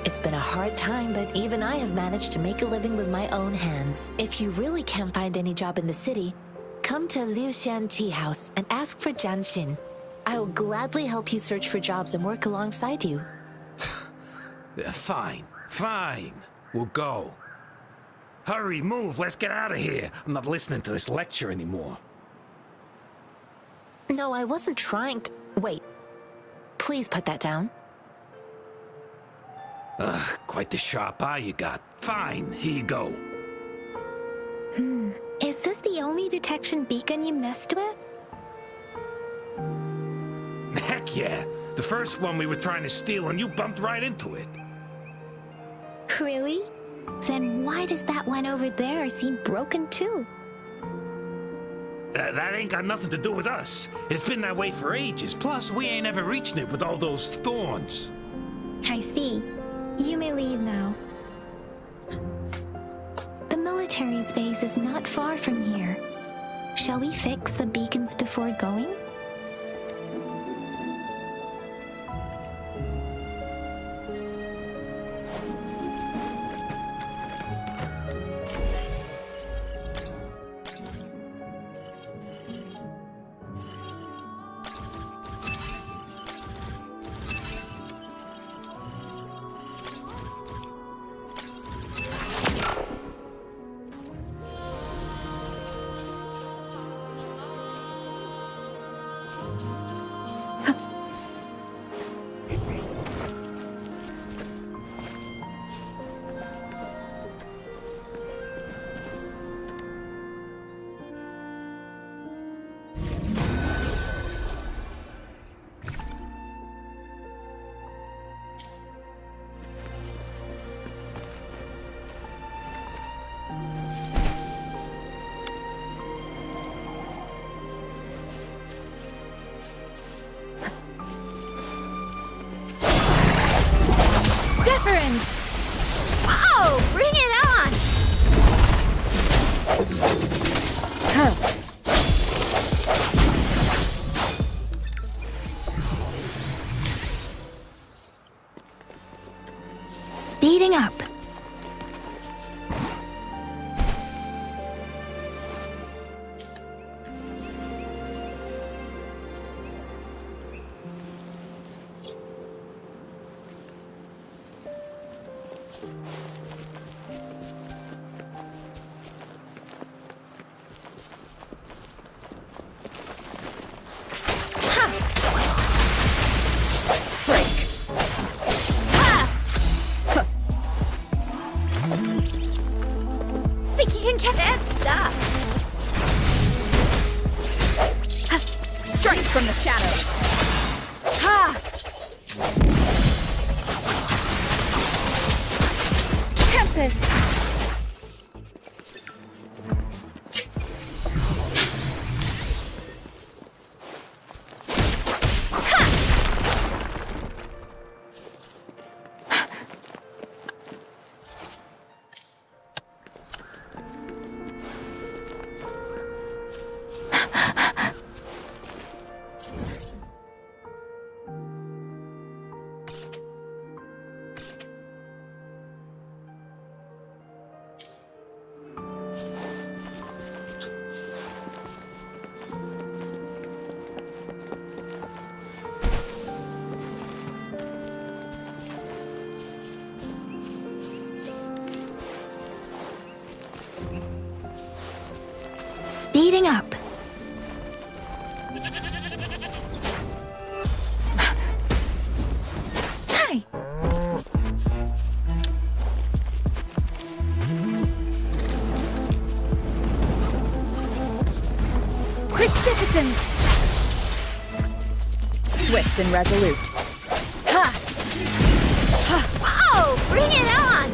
It's been a hard time, but even I have managed to make a living with my own hands. If you really can't find any job in the city, come to Liuxian Tea House and ask for Genshin. I will gladly help you search for jobs and work alongside you. Fine. We'll go. Hurry, move, let's get out of here. I'm not listening to this lecture anymore. No, I wasn't trying to... Wait. Please put that down. Quite the sharp eye you got. Fine, here you go. Is this the only detection beacon you messed with? Heck yeah. The first one we were trying to steal and you bumped right into it. Really? Then why does that one over there seem broken too? That ain't got nothing to do with us. It's been that way for ages. Plus, we ain't ever reaching it with all those thorns. I see. You may leave now. The military's base is not far from here. Shall we fix the beacons before going? Oh, bring it on! Speeding up. think he can catch that? Strike from the shadows. Ha! Tempest. Speeding up. Hi. Precipitant. Swift and resolute. Ha! Ha! Oh, bring it on!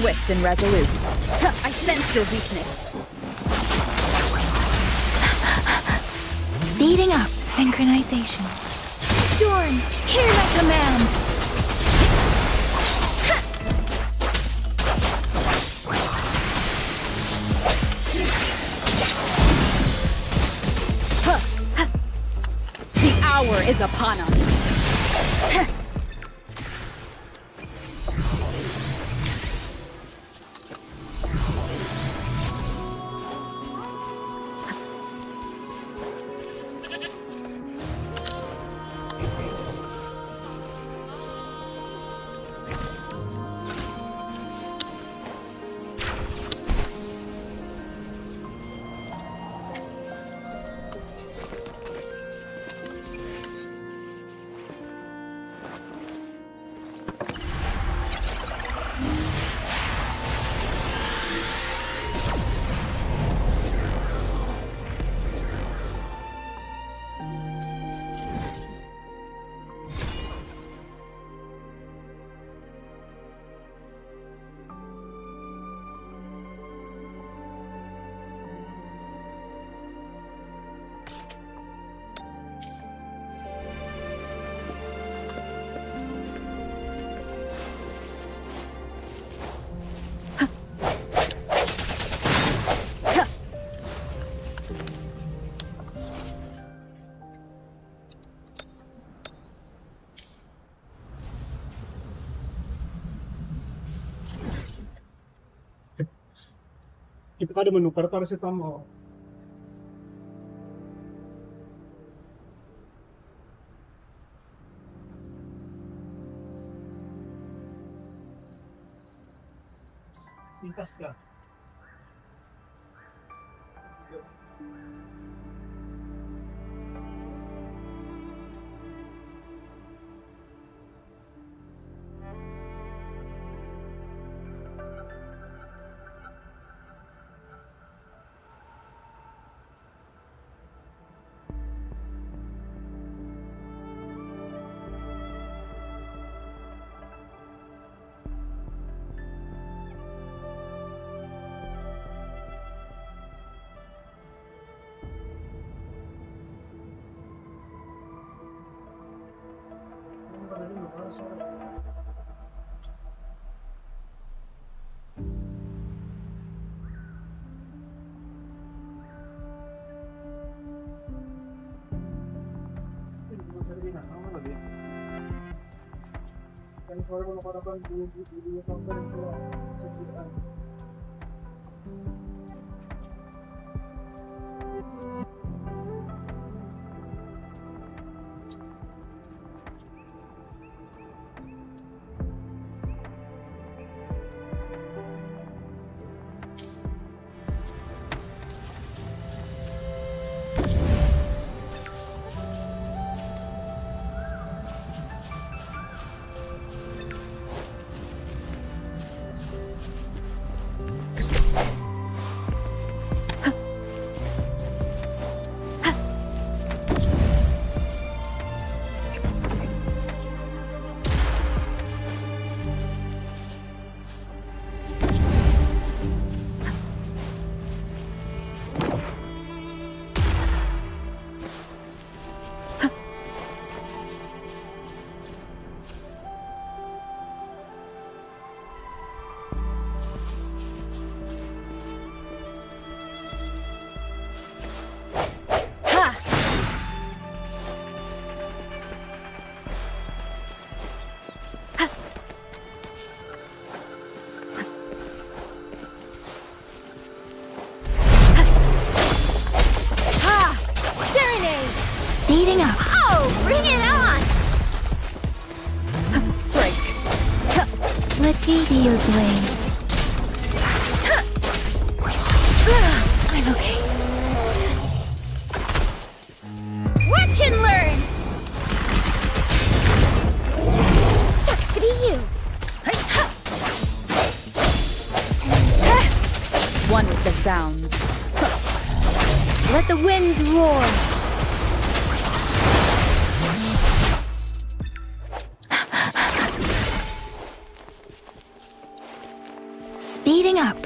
Swift and resolute. I sense your weakness. Speeding up. Synchronization. Storm, hear my command. The hour is upon us. Kita kada menukar paracetamol. Pintas ka. Speeding up. Oh, bring it on! Break. Let me be your blade. I'm okay. Watch and learn! Sucks to be you. One with the sounds. Let the winds roar. Speeding up.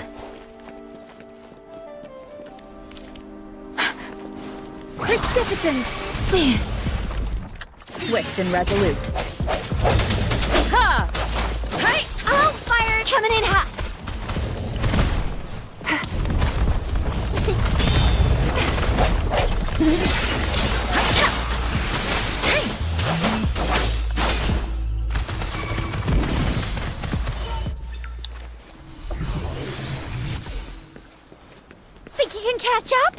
Precipitant. Swift and resolute. Ha! Hey! Oh, fire coming in hot! Think you can catch up?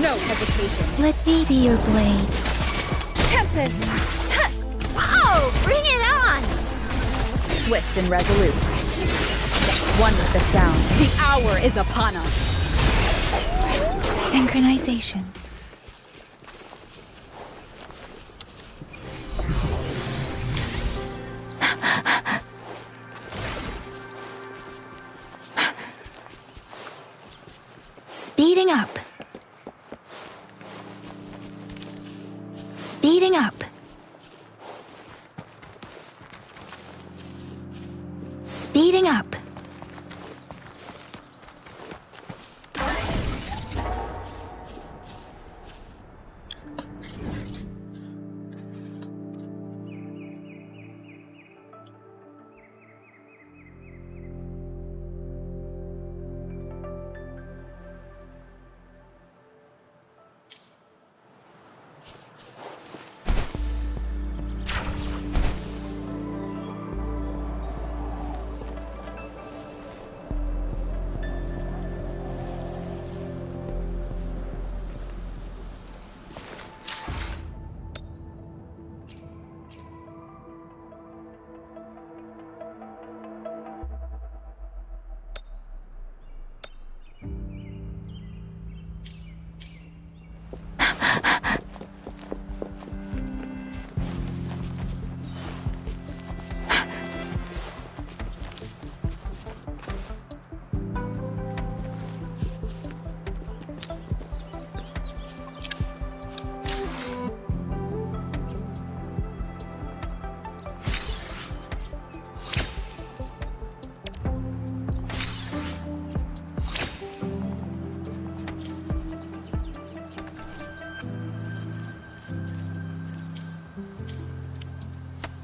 No hesitation. Let me be your blade. Tempest! Oh, bring it on! Swift and resolute. One with the sound. The hour is upon us. Synchronization. Speeding up. Speeding up. Speeding up.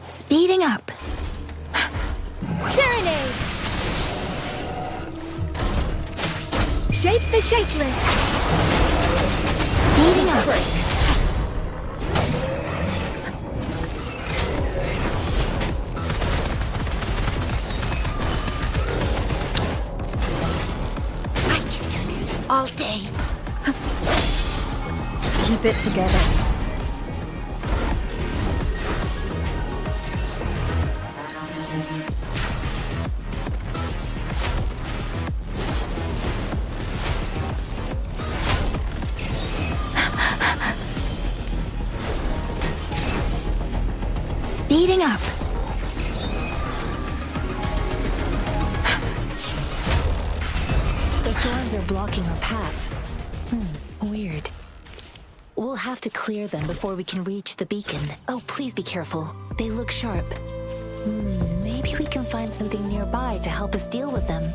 Speeding up. Serenade! Shape the shapeless. Speeding up. I can do this all day. Keep it together. Speeding up. The thorns are blocking our path. Weird. We'll have to clear them before we can reach the beacon. Oh, please be careful. They look sharp. Maybe we can find something nearby to help us deal with them.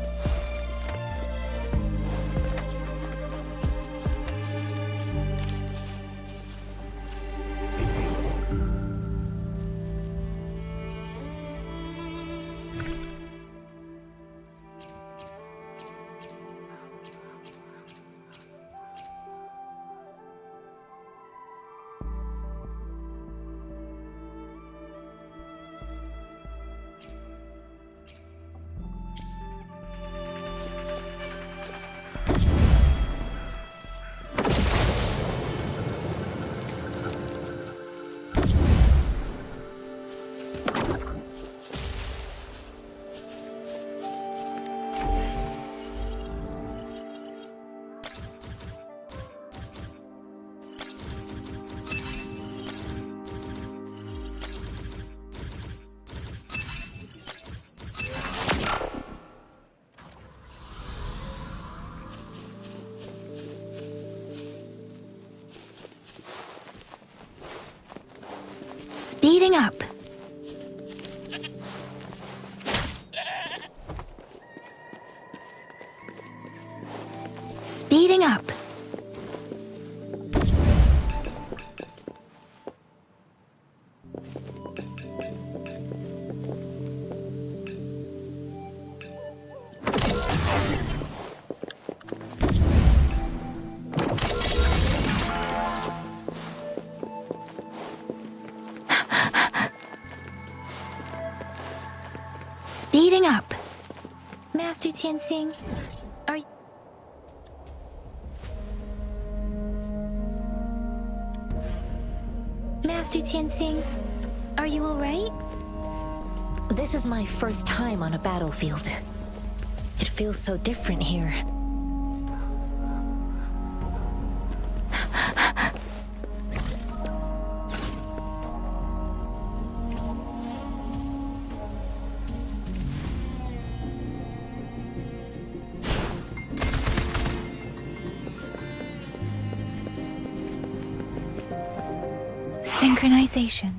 Speeding up. Speeding up. Speeding up. Master Tianxing, are you... Master Tianxing, are you alright? This is my first time on a battlefield. It feels so different here. Synchronization.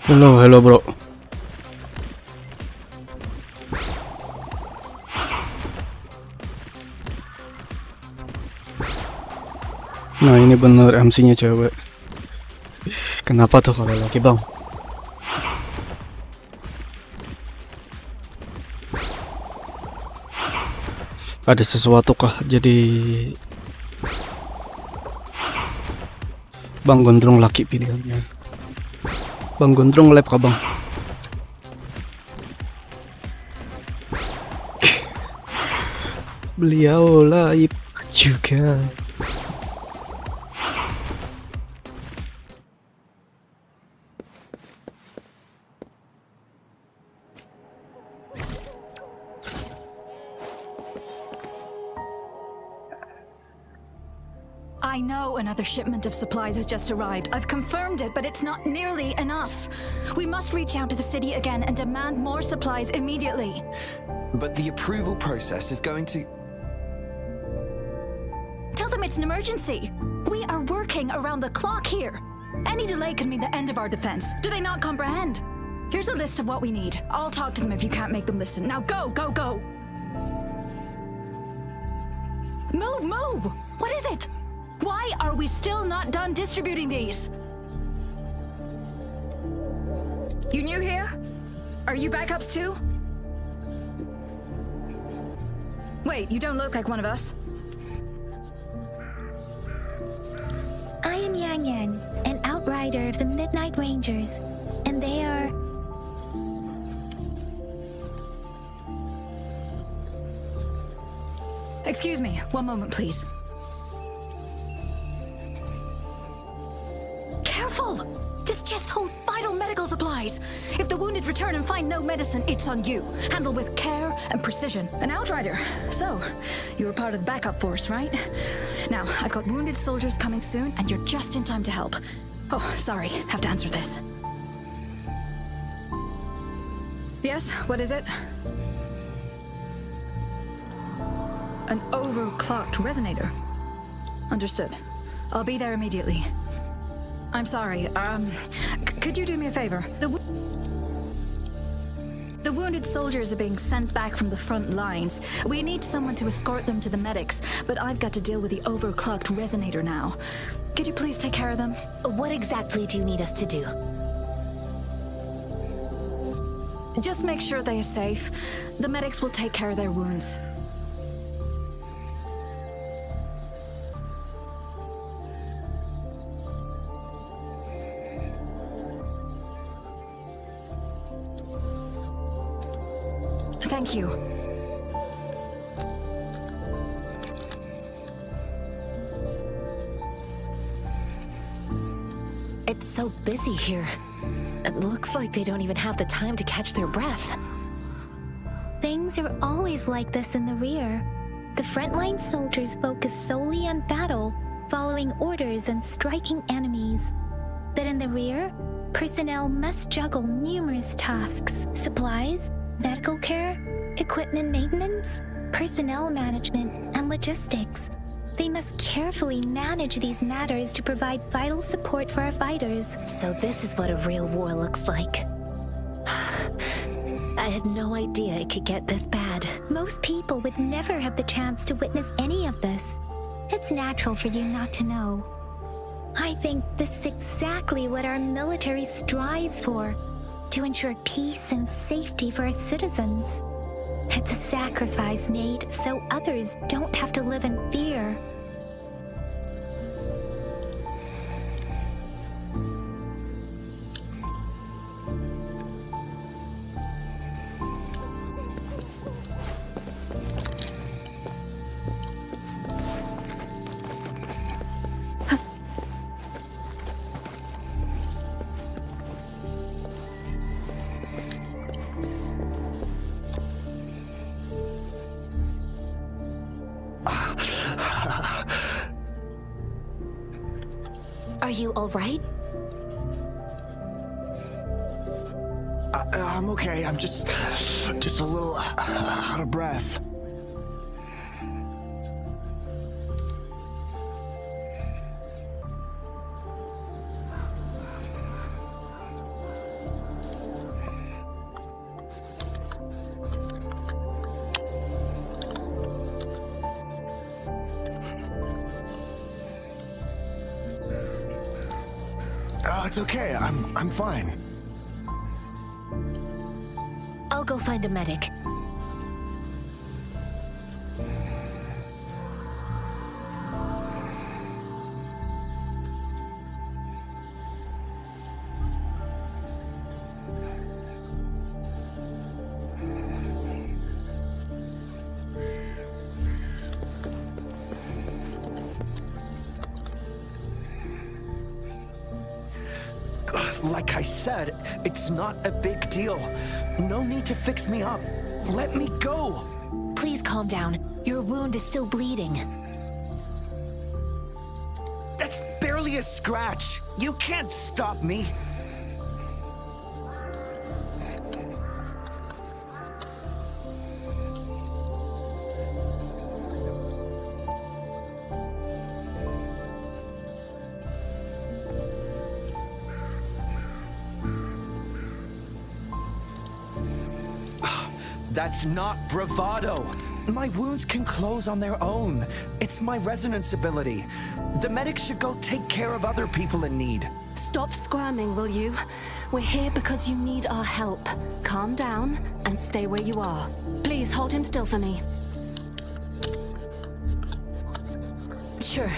Hello bro. Nah ini bener MC-nya cewek. Kenapa tuh kalau laki bang? Ada sesuatu kah jadi Bang Gondrong laki pilihannya? Bang Gondrong lab kah bang? Beliau laib juga. I know another shipment of supplies has just arrived. I've confirmed it, but it's not nearly enough. We must reach out to the city again and demand more supplies immediately. But the approval process is going to... Tell them it's an emergency. We are working around the clock here. Any delay could mean the end of our defense. Do they not comprehend? Here's a list of what we need. I'll talk to them if you can't make them listen. Now go, go, go! Move, move! What is it? Why are we still not done distributing these? You new here? Are you backups too? Wait, you don't look like one of us. I am Yang Yang, an outrider of the Midnight Rangers, and they are... Excuse me, one moment please. Careful! This chest holds vital medical supplies. If the wounded return and find no medicine, it's on you. Handle with care and precision. An outrider. So, you were part of the backup force, right? Now, I've got wounded soldiers coming soon, and you're just in time to help. Oh, sorry, have to answer this. Yes, what is it? An overclocked resonator. Understood. I'll be there immediately. I'm sorry, could you do me a favor? The wounded soldiers are being sent back from the front lines. We need someone to escort them to the medics, but I've got to deal with the overclocked resonator now. Could you please take care of them? What exactly do you need us to do? Just make sure they are safe. The medics will take care of their wounds. Thank you. It's so busy here. It looks like they don't even have the time to catch their breath. Things are always like this in the rear. The frontline soldiers focus solely on battle, following orders and striking enemies. But in the rear, personnel must juggle numerous tasks: supplies, medical care, equipment maintenance, personnel management, and logistics. They must carefully manage these matters to provide vital support for our fighters. So this is what a real war looks like. I had no idea it could get this bad. Most people would never have the chance to witness any of this. It's natural for you not to know. I think this is exactly what our military strives for, to ensure peace and safety for our citizens. It's a sacrifice made so others don't have to live in fear. Are you all right? I'm okay. I'm just a little out of breath. It's okay. I'm fine. I'll go find a medic. Like I said, it's not a big deal. No need to fix me up. Let me go. Please calm down. Your wound is still bleeding. That's barely a scratch. You can't stop me. That's not bravado. My wounds can close on their own. It's my resonance ability. The medics should go take care of other people in need. Stop squirming, will you? We're here because you need our help. Calm down and stay where you are. Please hold him still for me. Sure.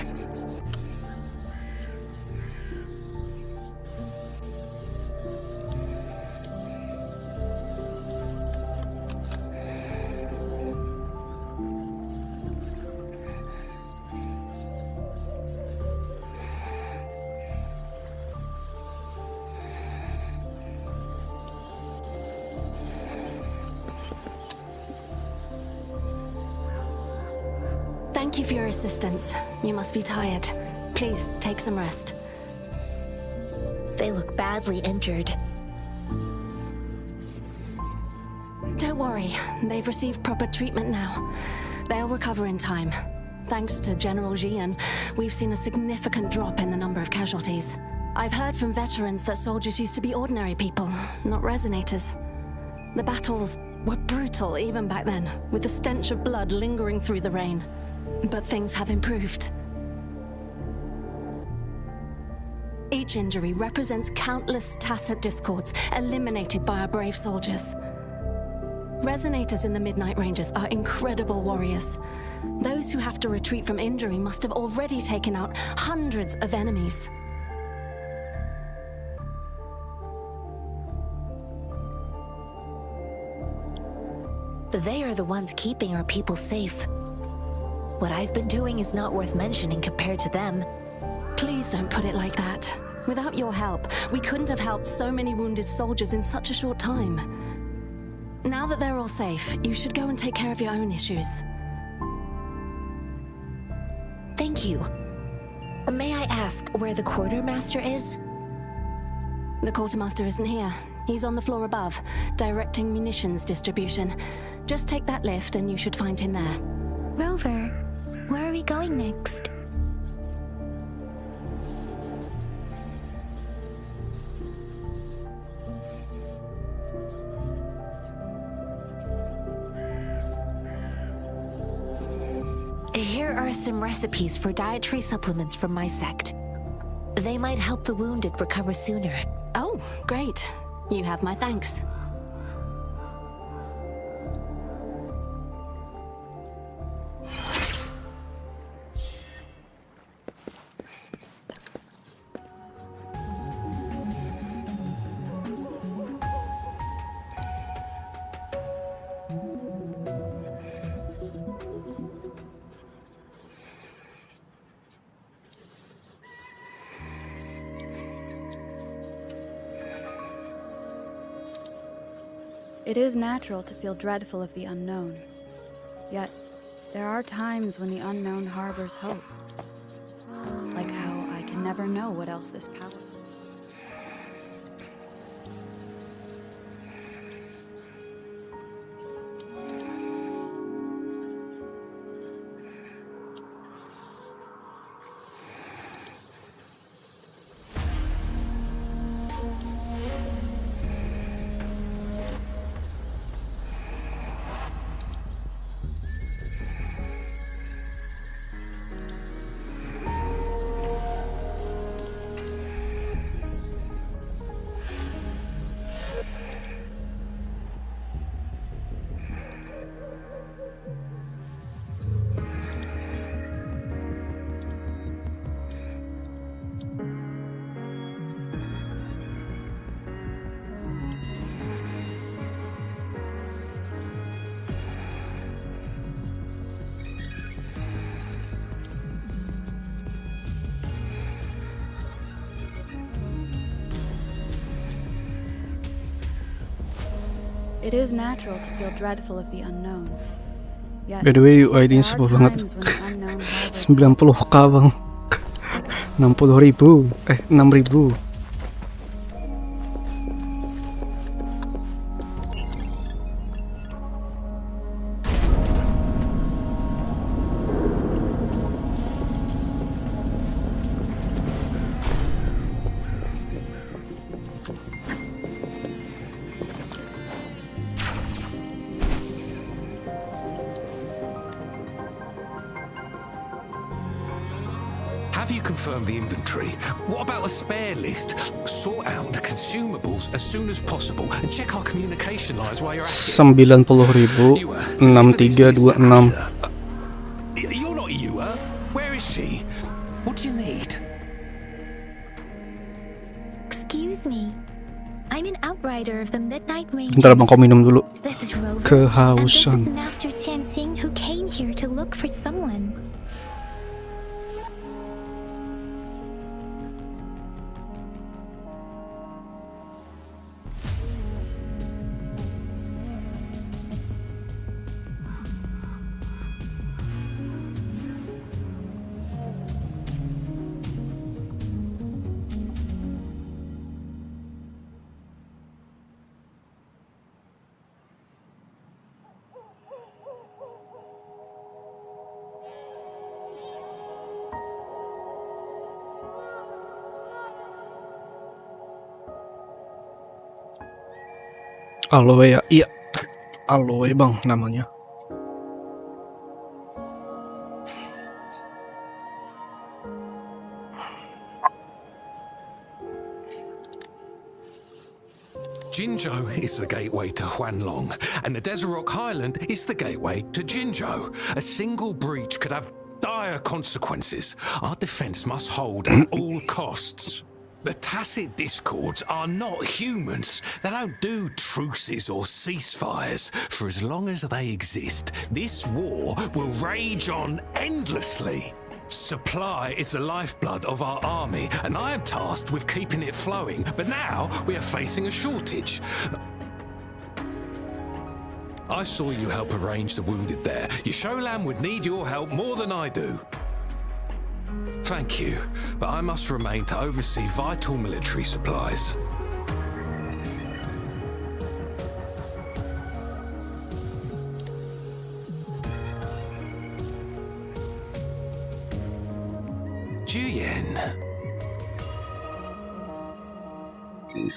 Thank you for your assistance. You must be tired. Please take some rest. They look badly injured. Don't worry, they've received proper treatment now. They'll recover in time. Thanks to General Jian, we've seen a significant drop in the number of casualties. I've heard from veterans that soldiers used to be ordinary people, not resonators. The battles were brutal even back then, with the stench of blood lingering through the rain. But things have improved. Each injury represents countless tacit discords eliminated by our brave soldiers. Resonators in the Midnight Ranges are incredible warriors. Those who have to retreat from injury must have already taken out hundreds of enemies. They are the ones keeping our people safe. What I've been doing is not worth mentioning compared to them. Please don't put it like that. Without your help, we couldn't have helped so many wounded soldiers in such a short time. Now that they're all safe, you should go and take care of your own issues. Thank you. May I ask where the quartermaster is? The quartermaster isn't here. He's on the floor above, directing munitions distribution. Just take that lift and you should find him there. Rover, where are we going next? Here are some recipes for dietary supplements from my sect. They might help the wounded recover sooner. Oh, great. You have my thanks. It is natural to feel dreadful of the unknown. Yet, there are times when the unknown harbors hope. Like how I can never know what else this power... It is natural to feel dreadful of the unknown. Yet, by the way, UI-nya sebuah banget. 90k bang. 60.000. 6.000. Have you confirmed the inventory? What about the spare list? Sort out the consumables as soon as possible and check our communication lines while you're at it. 90.000. 6326. You're not Liyue. Where is she? What do you need? Excuse me. I'm an outrider of the Midnight Rangers. Bentar abang, kau minum dulu. This is Rover. Kehausan. And this is Master Tianxing, who came here to look for someone. Aloe ya, iya. Aloe bang namanya. Jinzhou is the gateway to Huanlong, and the Desert Rock Highland is the gateway to Jinzhou. A single breach could have dire consequences. Our defense must hold at all costs. The tacit discords are not humans. They don't do truces or ceasefires. For as long as they exist, this war will rage on endlessly. Supply is the lifeblood of our army, and I am tasked with keeping it flowing. But now we are facing a shortage. I saw you help arrange the wounded there. Yisholan would need your help more than I do. Thank you, but I must remain to oversee vital military supplies. Julian.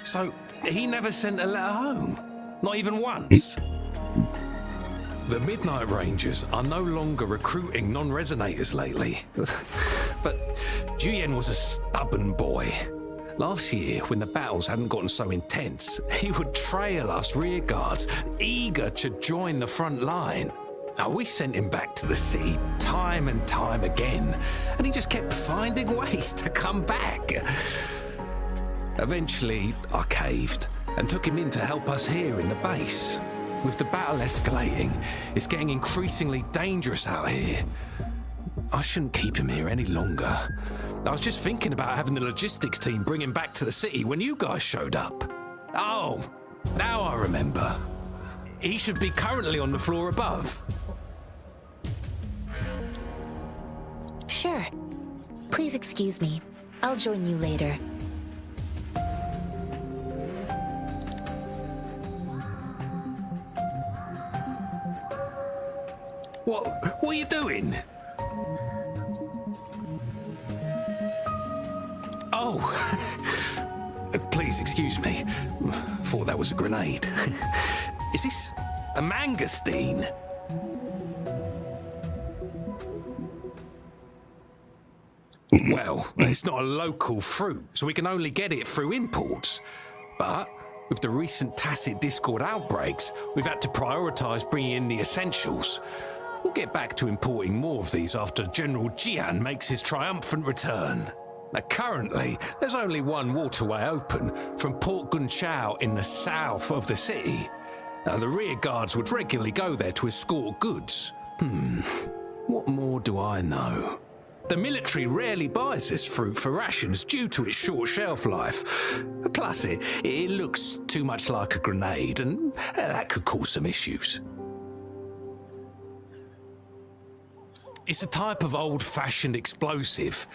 So, he never sent a letter home? Not even once? The Midnight Rangers are no longer recruiting non-resonators lately. But Julian was a stubborn boy. Last year, when the battles hadn't gotten so intense, he would trail us rearguards, eager to join the front line. Now, we sent him back to the city time and time again, and he just kept finding ways to come back. Eventually, I caved and took him in to help us here in the base. With the battle escalating, it's getting increasingly dangerous out here. I shouldn't keep him here any longer. I was just thinking about having the logistics team bring him back to the city when you guys showed up. Oh, now I remember. He should be currently on the floor above. Sure. Please excuse me. I'll join you later. What are you doing? Oh, please excuse me. Thought that was a grenade. Is this a mangosteen? Well, it's not a local fruit, so we can only get it through imports. But with the recent tacit Discord outbreaks, we've had to prioritize bringing in the essentials. We'll get back to importing more of these after General Jian makes his triumphant return. Now, currently, there's only one waterway open from Port Gunchao in the south of the city. Now, the rear guards would regularly go there to escort goods. What more do I know? The military rarely buys this fruit for rations due to its short shelf life. Plus, it looks too much like a grenade, and that could cause some issues. It's a type of old-fashioned explosive.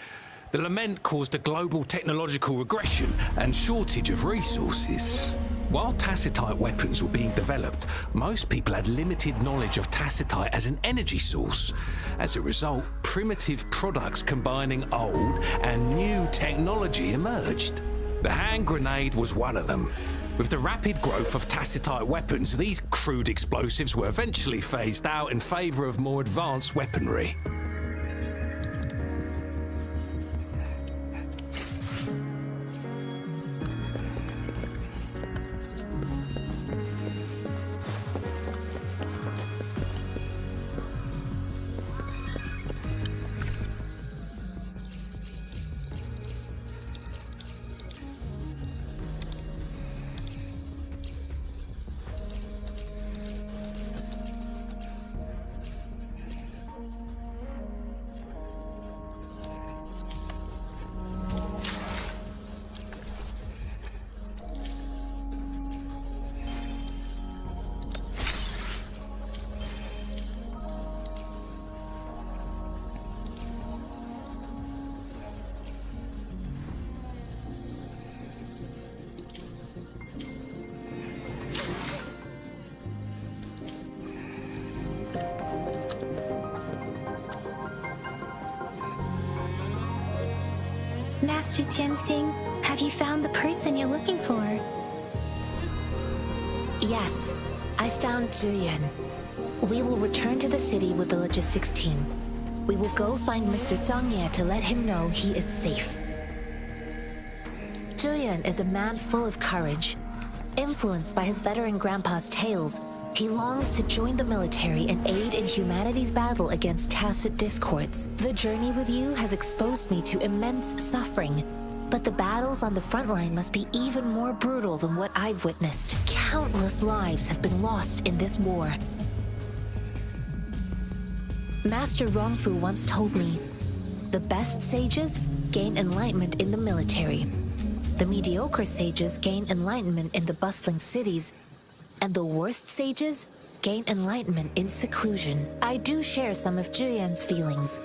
The lament caused a global technological regression and shortage of resources. While tacitite weapons were being developed, most people had limited knowledge of tacitite as an energy source. As a result, primitive products combining old and new technology emerged. The hand grenade was one of them. With the rapid growth of tacitite weapons, these crude explosives were eventually phased out in favor of more advanced weaponry. Master Tianxing, have you found the person you're looking for? Yes, I found Julian. We will return to the city with the logistics team. We will go find Mr. Zhang Ye to let him know he is safe. Julian is a man full of courage. Influenced by his veteran grandpa's tales, he longs to join the military and aid in humanity's battle against tacit discords. The journey with you has exposed me to immense suffering, but the battles on the front line must be even more brutal than what I've witnessed. Countless lives have been lost in this war. Master Rongfu once told me, the best sages gain enlightenment in the military. The mediocre sages gain enlightenment in the bustling cities, and the worst sages gain enlightenment in seclusion. I do share some of Julian's feelings.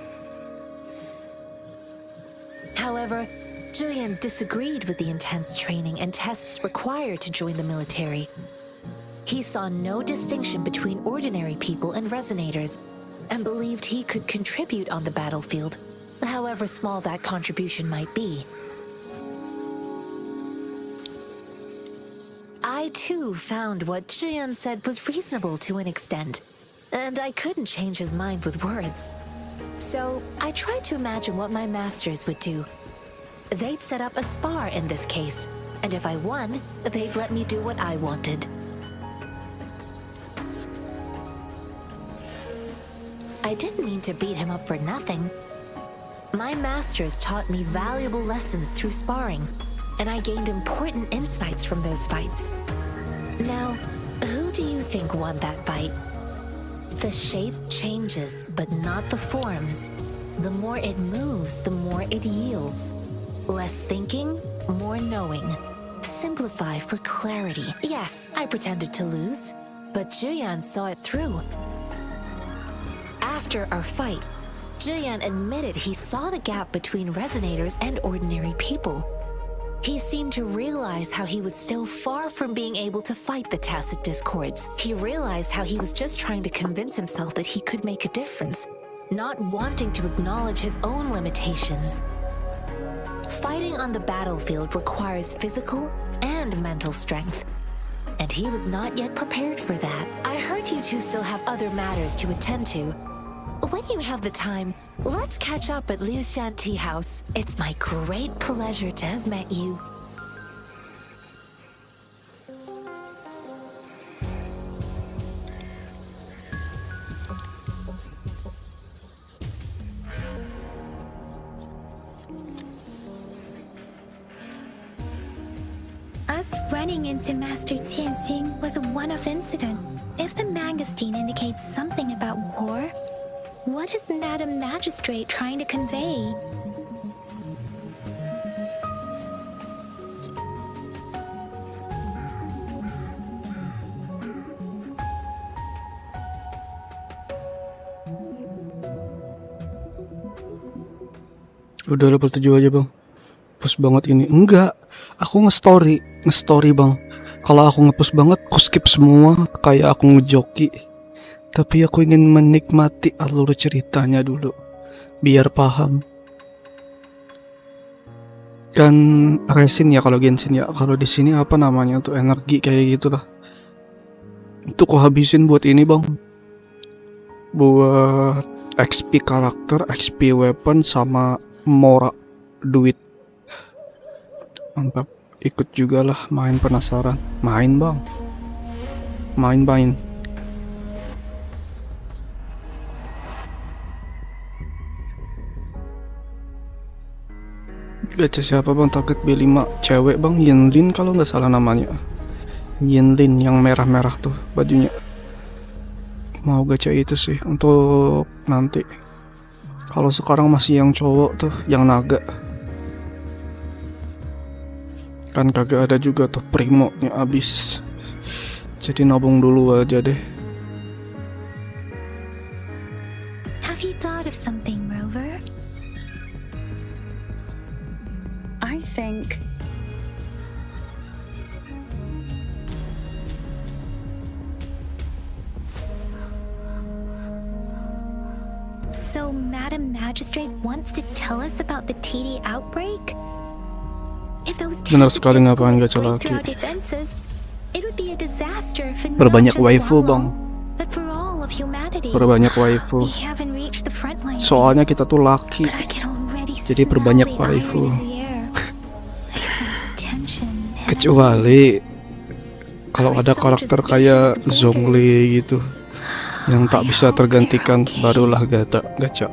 However, Julian disagreed with the intense training and tests required to join the military. He saw no distinction between ordinary people and resonators, and believed he could contribute on the battlefield. However, however small that contribution might be. I too found what Julian said was reasonable to an extent, and I couldn't change his mind with words. So I tried to imagine what my masters would do. They'd set up a spar in this case, and if I won, they'd let me do what I wanted. I didn't mean to beat him up for nothing. My masters taught me valuable lessons through sparring, and I gained important insights from those fights. Now, who do you think won that fight? The shape changes, but not the forms. The more it moves, the more it yields. Less thinking, more knowing. Simplify for clarity. Yes, I pretended to lose, but Julian saw it through. After our fight, Julian admitted he saw the gap between resonators and ordinary people. He seemed to realize how he was still far from being able to fight the tacit discords. He realized how he was just trying to convince himself that he could make a difference, not wanting to acknowledge his own limitations. Fighting on the battlefield requires physical and mental strength, and he was not yet prepared for that. I heard you two still have other matters to attend to. When you have the time, let's catch up at Liu's Tea House. It's my great pleasure to have met you. Us running into Master Tianxing was a one-off incident. If the magazine indicates something about war, what is Madam Magistrate trying to convey? Udah level 7 aja bang. Push banget ini. Enggak, aku nge-story bang. Kalau aku nge-push banget, aku skip semua. Kayak aku ngejoki. Tapi aku ingin menikmati alur ceritanya dulu, biar paham. Dan resin ya kalau genshin ya. Kalau di sini apa namanya tuh, energi kayak gitulah. Itu aku habisin buat ini bang. Buat XP karakter, XP weapon, sama mora duit. Mantap. Ikut juga lah, main penasaran. Main bang. Main. Gacha siapa bang? Target B5 cewek bang, Yinlin kalau nggak salah namanya. Yinlin yang merah-merah tuh bajunya. Mau gacha itu sih untuk nanti. Kalau sekarang masih yang cowok tuh, yang naga. Kan kagak ada juga tuh, primo-nya abis. Jadi nabung dulu aja deh. Have you thought of something, Rover? I think So Madam Magistrate wants to tell us about the TD outbreak? If those Benar sekali, ngapain gacha laki. defenses, it would be a disaster for Perbanyak not just waifu bang. but for all of humanity. Perbanyak waifu. We haven't reached the front lines. Soalnya kita tuh laki. But I can already Jadi perbanyak smell the waifu. iron in the air. I sense tension and Kecuali kalau ada karakter kayak Zhongli gitu yang tak bisa tergantikan, barulah gacha.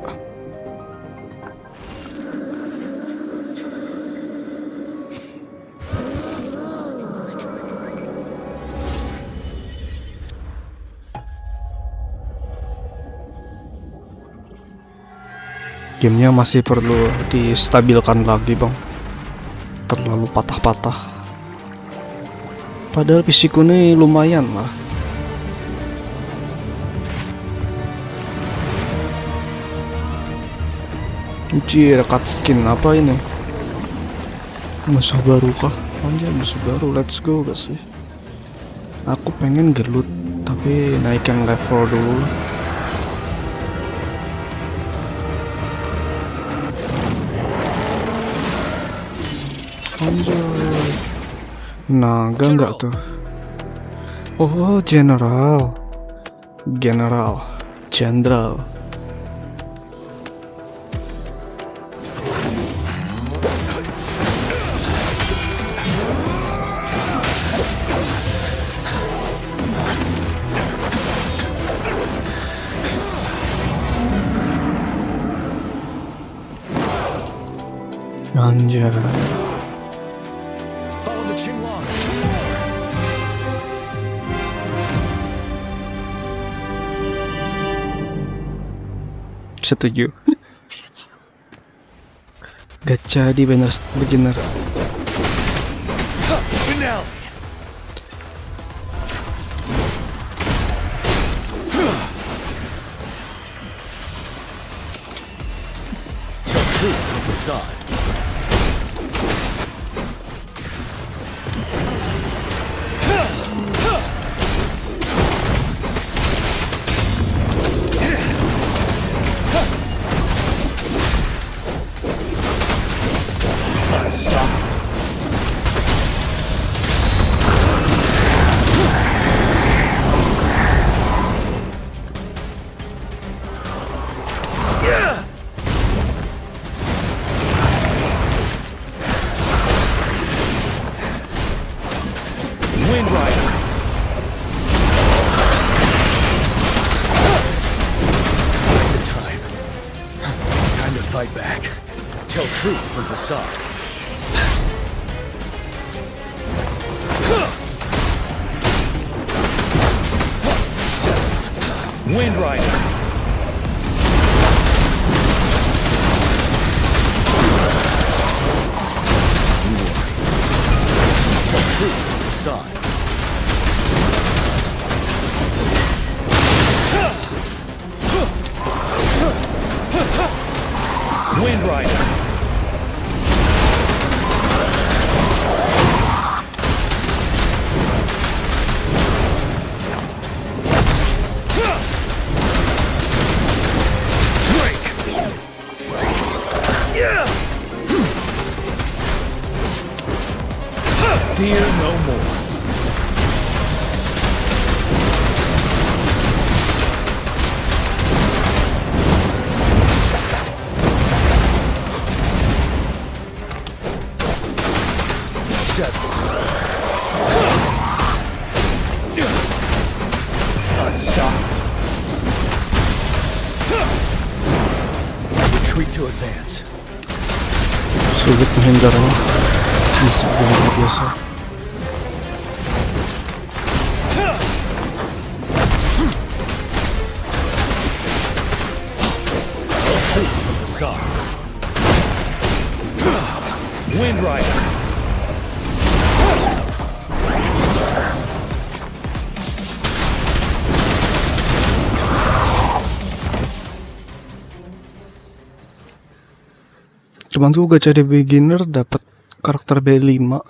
Gamenya masih perlu distabilkan lagi bang, terlalu patah-patah. Padahal PC-ku nih lumayan lah. Anjir, cutscene apa ini? Musuh baru kah? Anjir, musuh baru, let's go gak sih? Aku pengen gelut, tapi naikin level dulu. tombol. Naga nggak tuh? Oh, general. Jenderal. Anjay. Follow the Qinglong. Setuju. Gacha di bener. Tell truth with the side. Stop. Wind Rider. The time. Time to fight back. Tell truth from the side. Wind Rider. Tell truth from the side. Wind Rider. Fear no more. Stop. Retreat to advance. Sulit menghindarnya. Masih belum biasa. Tell truth from the side. Wind Rider. Cuman tuh gacha di beginner dapat karakter B5.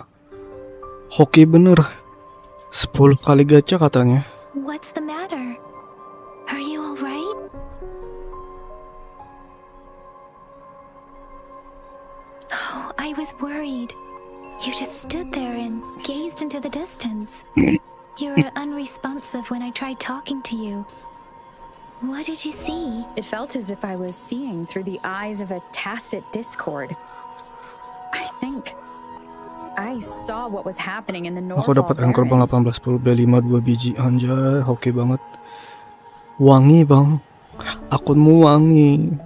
Hoki bener. 10 kali gacha katanya. What's the matter? Are you all right? Oh, I was worried. You just stood there and gazed into the distance. You were unresponsive when I tried talking to you. What did you see? It felt as if I was seeing through the eyes of a tacit discord. I think I saw what was happening in the North. Aku dapat angkor bang 18 B5 2 biji. Anjay, oke banget. Wangi bang. Akunmu wangi.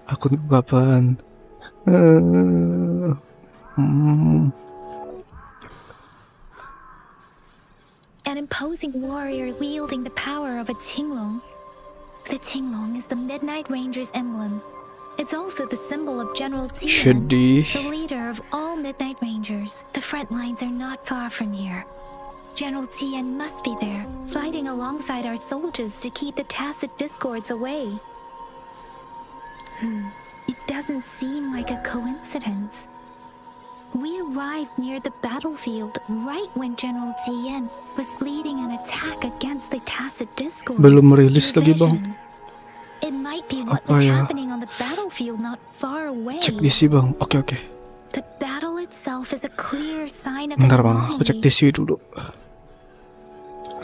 Akun kapan? An imposing warrior wielding the power of a Qinglong. The Qinglong is the Midnight Ranger's emblem. It's also the symbol of General Tian, the leader of all Midnight Rangers. The front lines are not far from here. General Tian must be there, fighting alongside our soldiers to keep the tacit discords away. It doesn't seem like a coincidence. We arrived near the battlefield right when General Tian was leading an attack against the tacit discords. Belum rilis lagi bang. It might be what was happening on the battlefield not far away. Cek DC bang. Oke. The battle itself itself is a clear sign of Bentar bang, aku cek tisu dulu.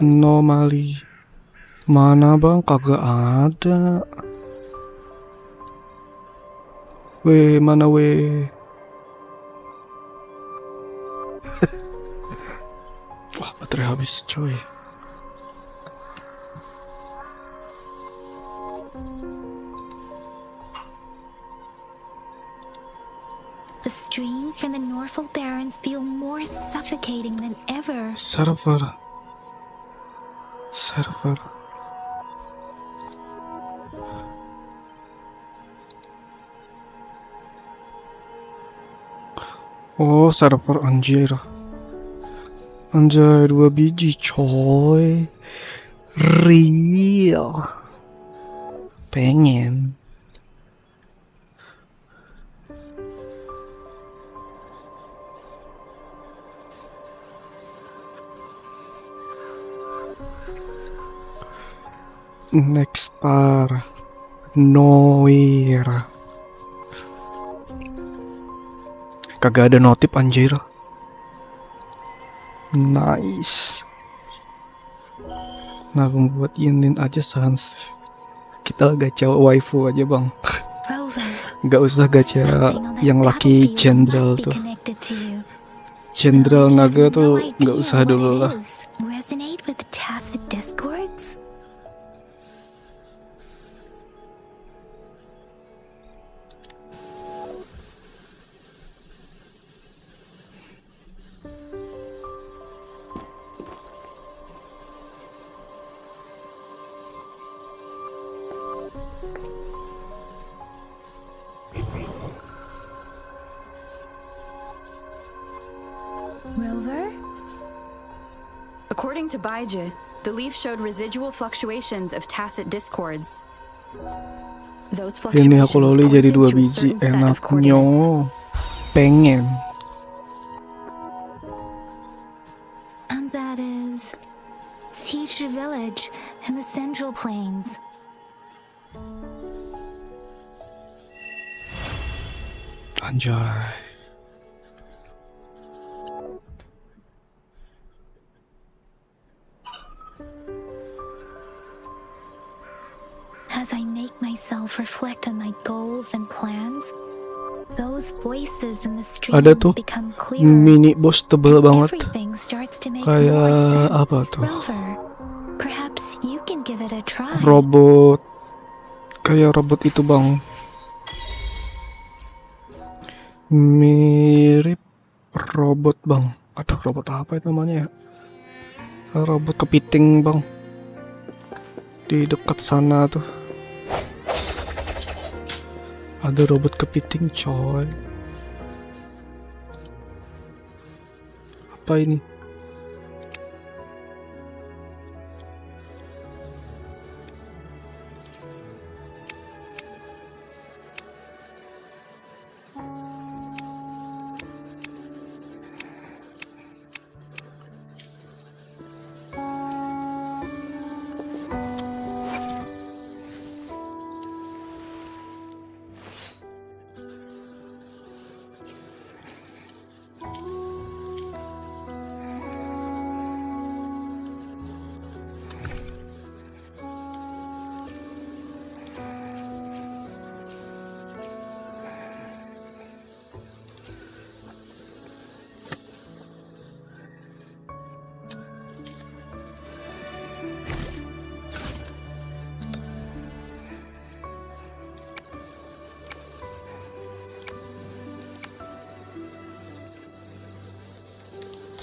Anomali. Mana bang? Kagak ada. Weh, mana weh? Wah, baterai habis coy. The streams from the Norfolk Barrens feel more suffocating than ever. Server. Oh, server anjir. Anjay, 2 biji coy. Real. Pengen. Next star. Noir. Kagak ada notif anjir. Nice. Nah, membuat Yunin aja sans. Kita gacha waifu aja bang. Gak usah gacha yang laki jenderal tuh. Jenderal naga tuh gak usah dulu lah. Resonate with tacit discords? Rover? According to Baije, the leaf showed residual fluctuations of tacit discords. Those Ini aku fluctuations loli jadi pointed 2 to a biji. certain set of Enaknya. coordinates. Pengen. And that is Teacher Village in the Central Plains. Anjay. As I make myself reflect on my goals and plans, those voices in the Ada streams tuh become clearer. mini boss tebel banget. Everything starts to make more Kayak sense. apa tuh? Rover, perhaps you can give it a try. Robot. Kayak robot itu bang. Mirip robot bang. Aduh, robot apa itu namanya ya? Robot kepiting bang. Di dekat sana tuh ada robot kepiting coy. Apa ini?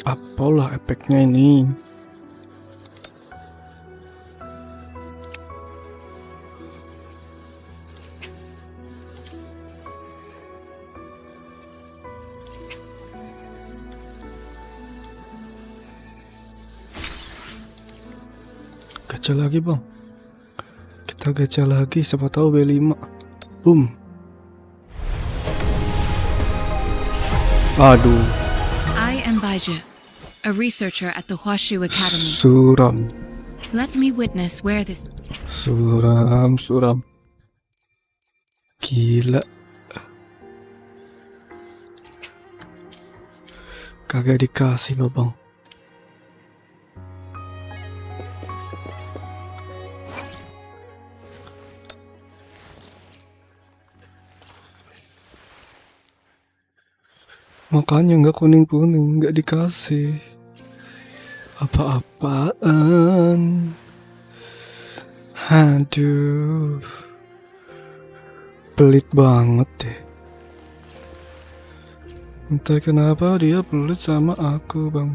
Apalah efeknya ini? Gacha lagi bang. Kita gacha lagi, siapa tahu B5. Boom. Aduh. I am Baija, a researcher at the Huashu Academy. Suram. Let me witness where this... Suram. Gila. Kagak dikasih loh bang. Makanya nggak kuning-kuning, nggak dikasih apa-apaan. Aduh, pelit banget deh. Entah kenapa dia pelit sama aku bang.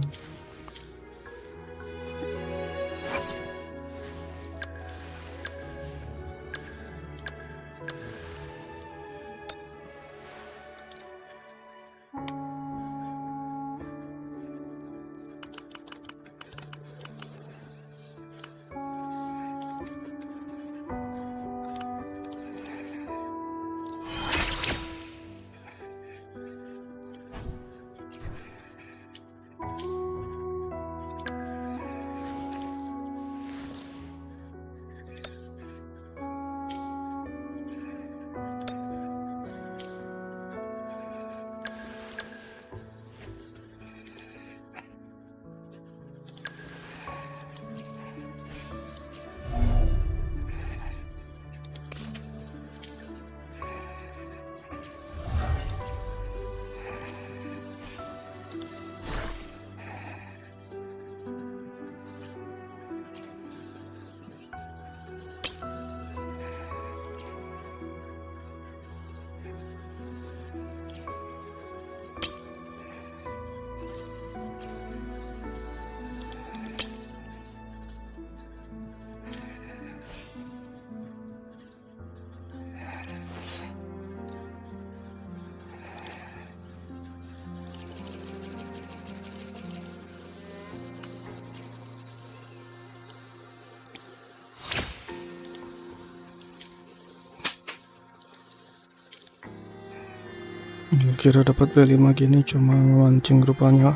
Kira dapat B5 gini cuma mancing rupanya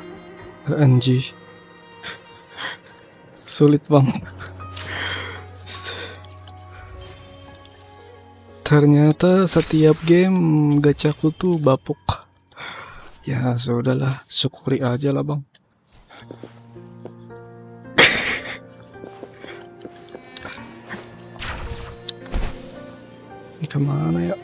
RNG. Sulit banget. Ternyata setiap game gachaku tuh bapuk. Ya sudahlah, syukuri aja lah bang. Ini kemana ya?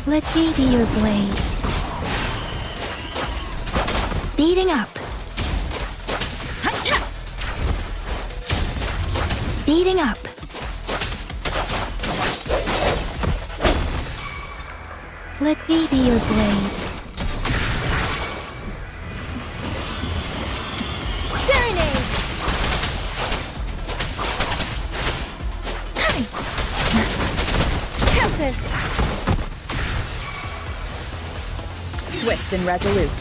Let me be your blade. Speeding up. Speeding up. Let me be your blade. Serenade. Hi. Tempest. Swift and resolute.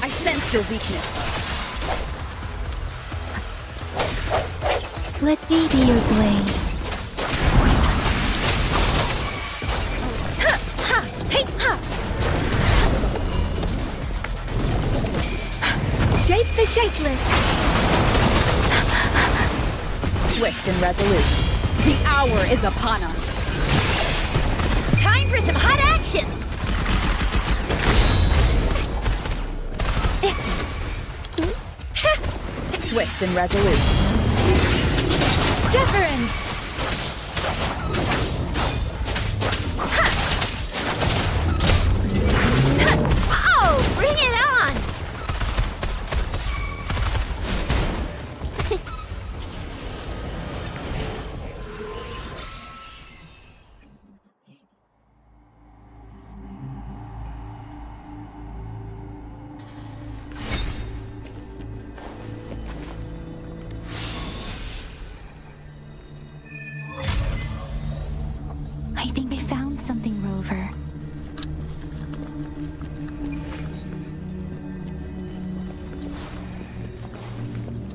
I sense your weakness. Let me be your blade. shapeless. Swift and resolute. The hour is upon us. Time for some hot action! Swift and resolute. Deference. Oh, bring it on! I think I found something, Rover.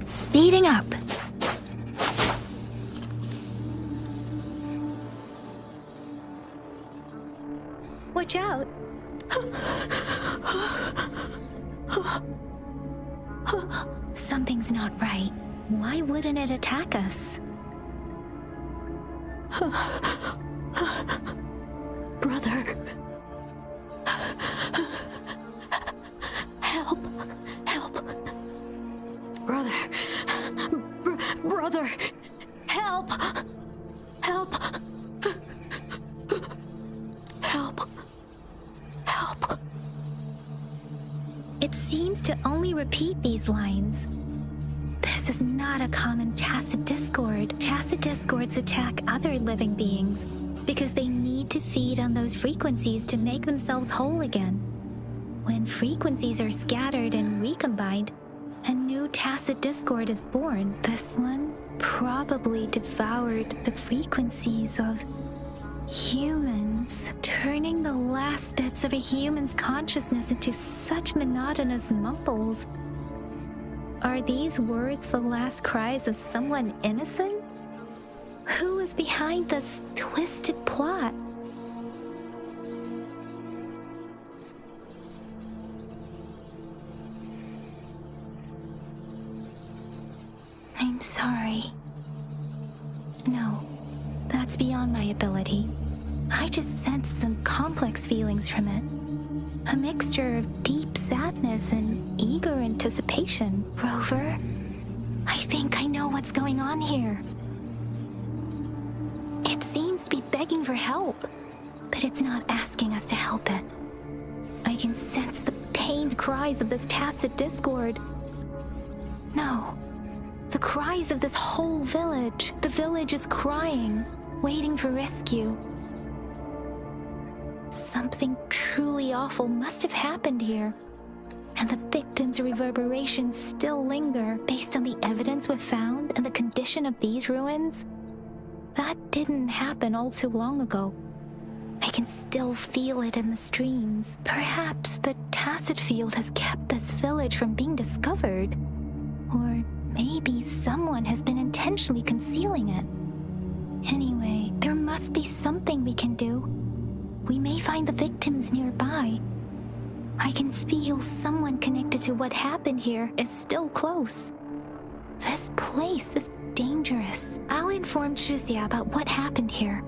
Speeding up. Watch out. Something's not right. Why wouldn't it attack us? Brother. Help. Help. Brother. Brother. Help. Help. Help. Help. It seems to only repeat these lines. This is not a common tacit discord. Tacit discords attack other living beings because they need to feed on those frequencies to make themselves whole again. When frequencies are scattered and recombined, a new tacit discord is born. This one probably devoured the frequencies of humans, turning the last bits of a human's consciousness into such monotonous mumbles. Are these words the last cries of someone innocent? Who is behind this twisted plot? I'm sorry. No, that's beyond my ability. I just sensed some complex feelings from it. A mixture of deep sadness and eager anticipation. Rover, I think I know what's going on here. It seems to be begging for help, but it's not asking us to help it. I can sense the pained cries of this tacit discord. No, the cries of this whole village. The village is crying, waiting for rescue. Something truly awful must have happened here, and the victims' reverberations still linger based on the evidence we've found and the condition of these ruins. That didn't happen all too long ago. I can still feel it in the streams. Perhaps the tacit field has kept this village from being discovered. Or maybe someone has been intentionally concealing it. Anyway, there must be something we can do. We may find the victims nearby. I can feel someone connected to what happened here is still close. This place is dangerous. I'll inform Shusia about what happened here.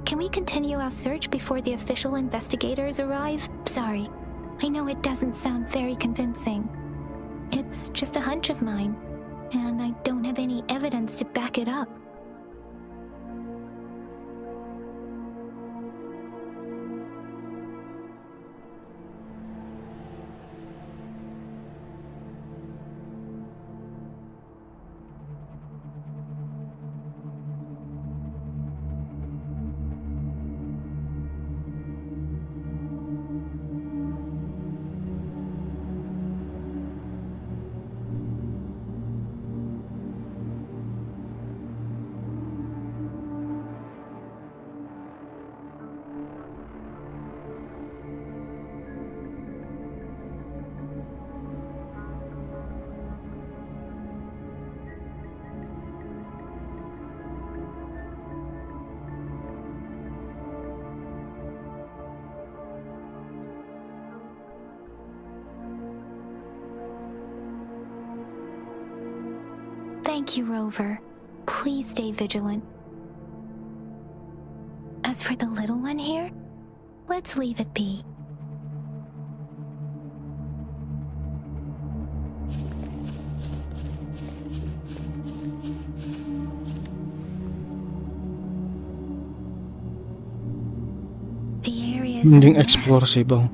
Can we continue our search before the official investigators arrive? Sorry, I know it doesn't sound very convincing. It's just a hunch of mine, and I don't have any evidence to back it up. Thank you, Rover. Please stay vigilant. As for the little one here, let's leave it be. Mending explore sih bang.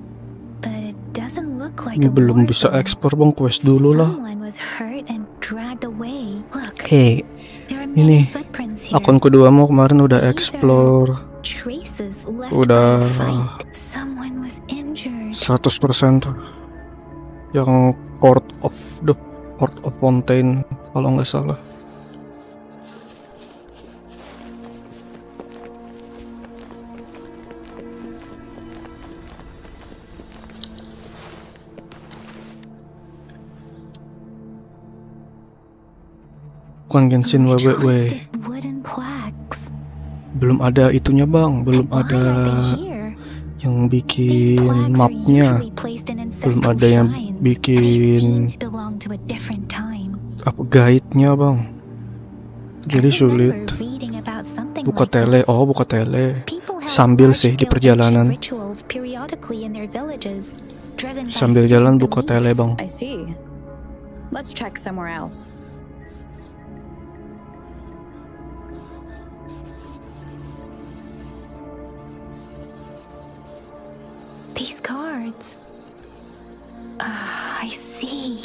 But it doesn't look like Ini belum bisa explore bang, quest dulu lah. someone was hurt and dragged away. Look, Hey, there are many ini footprints here. akun kedua mau kemarin udah explore, Traces left udah by a fight. Someone was injured. 100% yang Port of Fountaine kalau nggak salah. Bukan genshin WWW. Belum ada itunya bang, belum ada yang bikin mapnya, belum ada yang bikin apa guide-nya bang. Jadi sulit. Buka tele, buka tele. Sambil sih di perjalanan. Sambil jalan buka tele bang. I see. Let's check somewhere else. These cards. I see.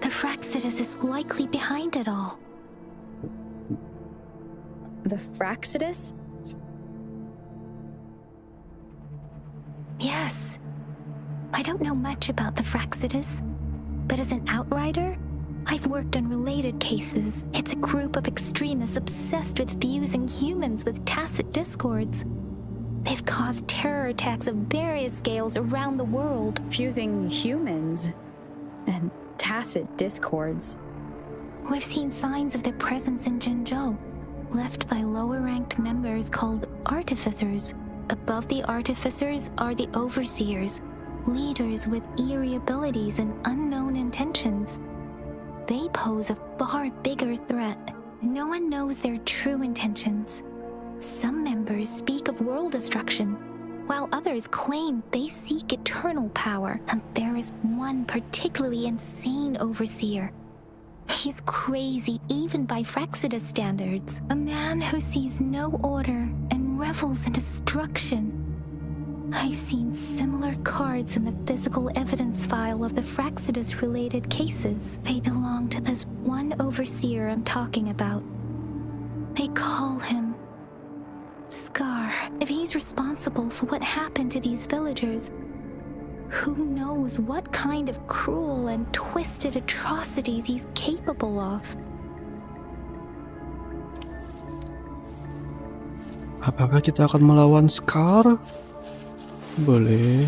The Fraxidus is likely behind it all. The Fraxidus? Yes. I don't know much about the Fraxidus, but as an outrider, I've worked on related cases. It's a group of extremists obsessed with fusing humans with tacit discords. They've caused terror attacks of various scales around the world. Fusing humans and tacit discords. We've seen signs of their presence in Jinzhou, left by lower-ranked members called artificers. Above the artificers are the overseers, leaders with eerie abilities and unknown intentions. They pose a far bigger threat. No one knows their true intentions. Some members speak of world destruction, while others claim they seek eternal power. And there is one particularly insane overseer. He's crazy even by Fraxidus standards. A man who sees no order and revels in destruction. I've seen similar cards in the physical evidence file of the Fraxidus-related cases. They belong to this one overseer I'm talking about. They call him Scar. If he's responsible for what happened to these villagers, who knows what kind of cruel and twisted atrocities he's capable of. Apakah kita akan melawan Scar? Boleh.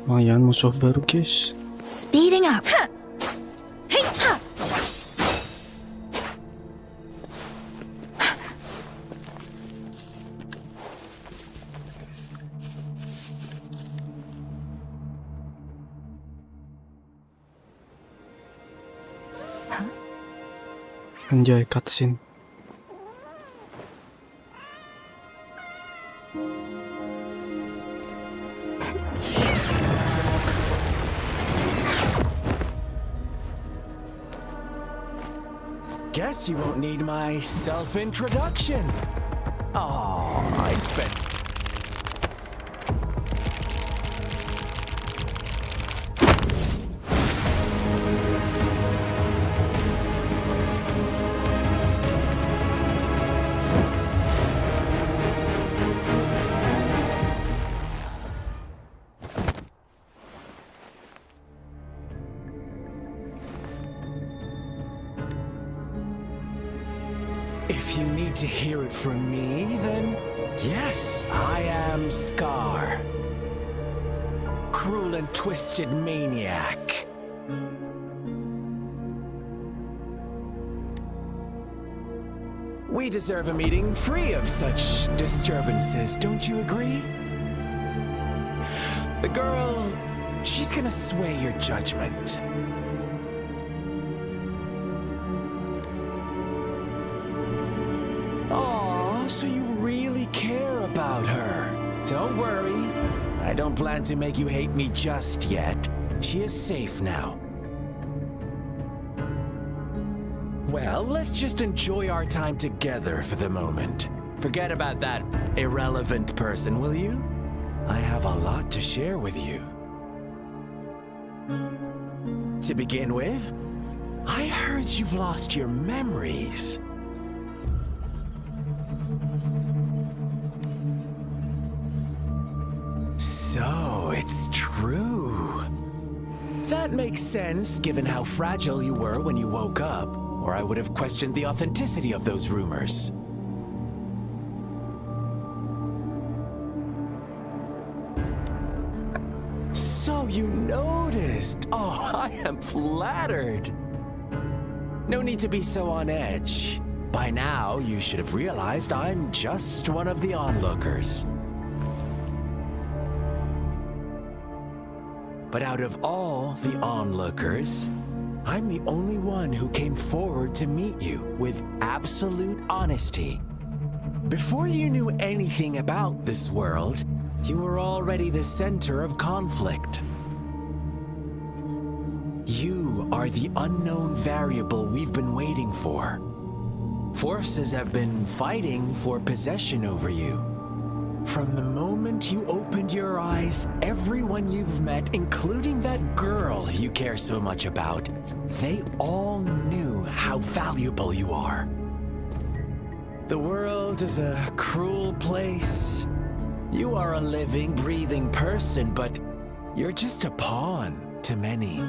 Lumayan musuh baru guys. Speeding up. Anjay, cutscene. Guess you won't need my self-introduction. Oh, I spent... If you need to hear it from me, then yes, I am Scar. Cruel and twisted maniac. We deserve a meeting free of such disturbances, don't you agree? The girl, she's gonna sway your judgment. about her. Don't worry. I don't plan to make you hate me just yet. She is safe now. Well, let's just enjoy our time together for the moment. Forget about that irrelevant person, will you? I have a lot to share with you. To begin with, I heard you've lost your memories. So, it's true. That makes sense, given how fragile you were when you woke up, or I would have questioned the authenticity of those rumors. So you noticed. Oh, I am flattered. No need to be so on edge. By now, you should have realized I'm just one of the onlookers. But out of all the onlookers, I'm the only one who came forward to meet you with absolute honesty. Before you knew anything about this world, you were already the center of conflict. You are the unknown variable we've been waiting for. Forces have been fighting for possession over you. From the moment you opened your eyes, everyone you've met, including that girl you care so much about, they all knew how valuable you are. The world is a cruel place. You are a living, breathing person, but you're just a pawn to many.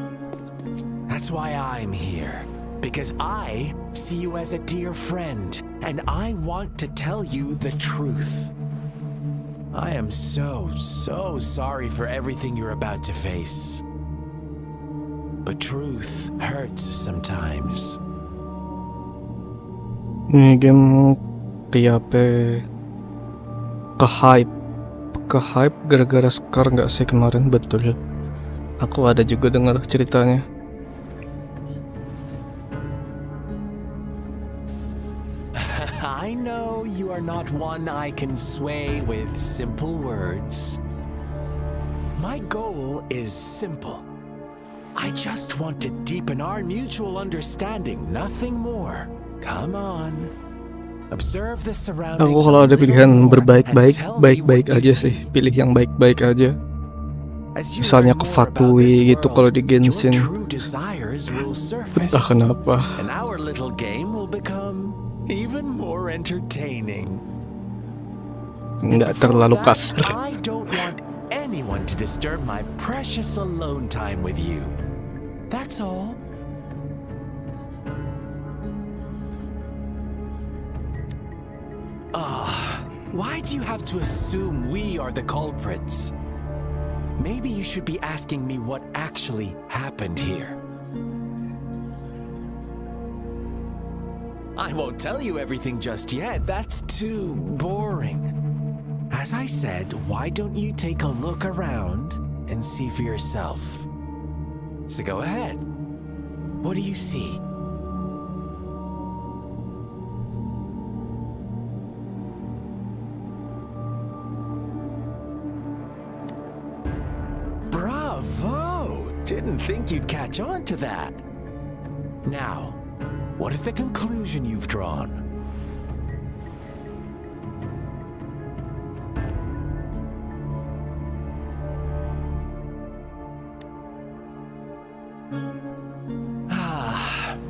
That's why I'm here, because I see you as a dear friend, and I want to tell you the truth. I am so sorry for everything you're about to face. But truth hurts sometimes. Ini game kayak ke-hype gara-gara Scar nggak sih kemarin? Betul. Aku ada juga dengar ceritanya. I know you are not one I can sway with simple words. My goal is simple. I just want to deepen our mutual understanding, nothing more. Come on. Observe the surroundings. Aku kalau ada pilihan baik-baik aja sih. Pilih yang baik-baik aja. Misalnya ke Fatui gitu kalau di Genshin. Entah kenapa. And our little game will become even more entertaining. Nggak terlalu kasar. I don't want anyone to disturb my precious alone time with you. That's all. Why do you have to assume we are the culprits? Maybe you should be asking me what actually happened here. I won't tell you everything just yet. That's too boring. As I said, why don't you take a look around and see for yourself? So go ahead. What do you see? Bravo! Didn't think you'd catch on to that. Now, what is the conclusion you've drawn?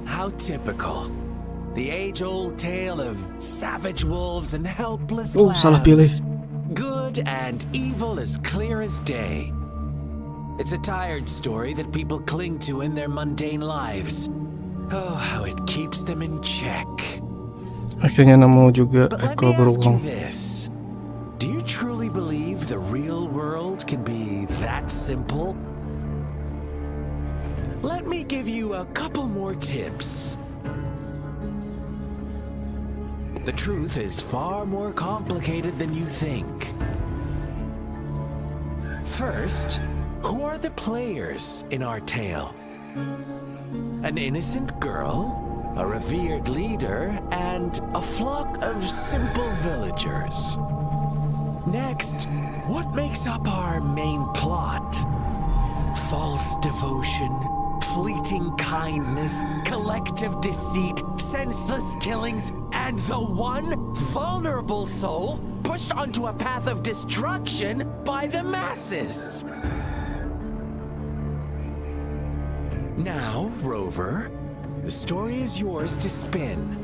How typical. The age-old tale of savage wolves and helpless Salah pilih. lambs. Good and evil as clear as day. It's a tired story that people cling to in their mundane lives. Oh, how it keeps them in check. Akhirnya nemu juga But let Eko me ask you beruang. this. Do you truly believe the real world can be that simple? Let me give you a couple more tips. The truth is far more complicated than you think. First, who are the players in our tale? An innocent girl, a revered leader, and a flock of simple villagers. Next, what makes up our main plot? False devotion, fleeting kindness, collective deceit, senseless killings, and the one vulnerable soul pushed onto a path of destruction by the masses. Now, Rover, the story is yours to spin.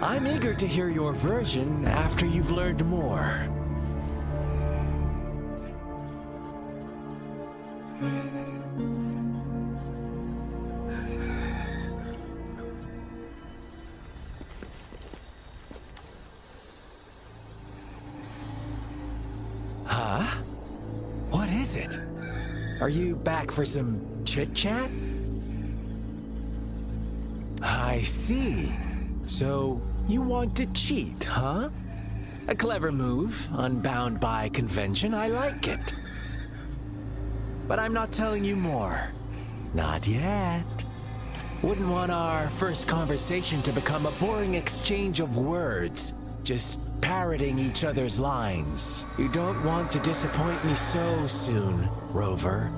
I'm eager to hear your version after you've learned more. Huh? What is it? Are you back for some chit-chat? I see. So, you want to cheat, huh? A clever move, unbound by convention, I like it. But I'm not telling you more. Not yet. Wouldn't want our first conversation to become a boring exchange of words, just parroting each other's lines. You don't want to disappoint me so soon, Rover.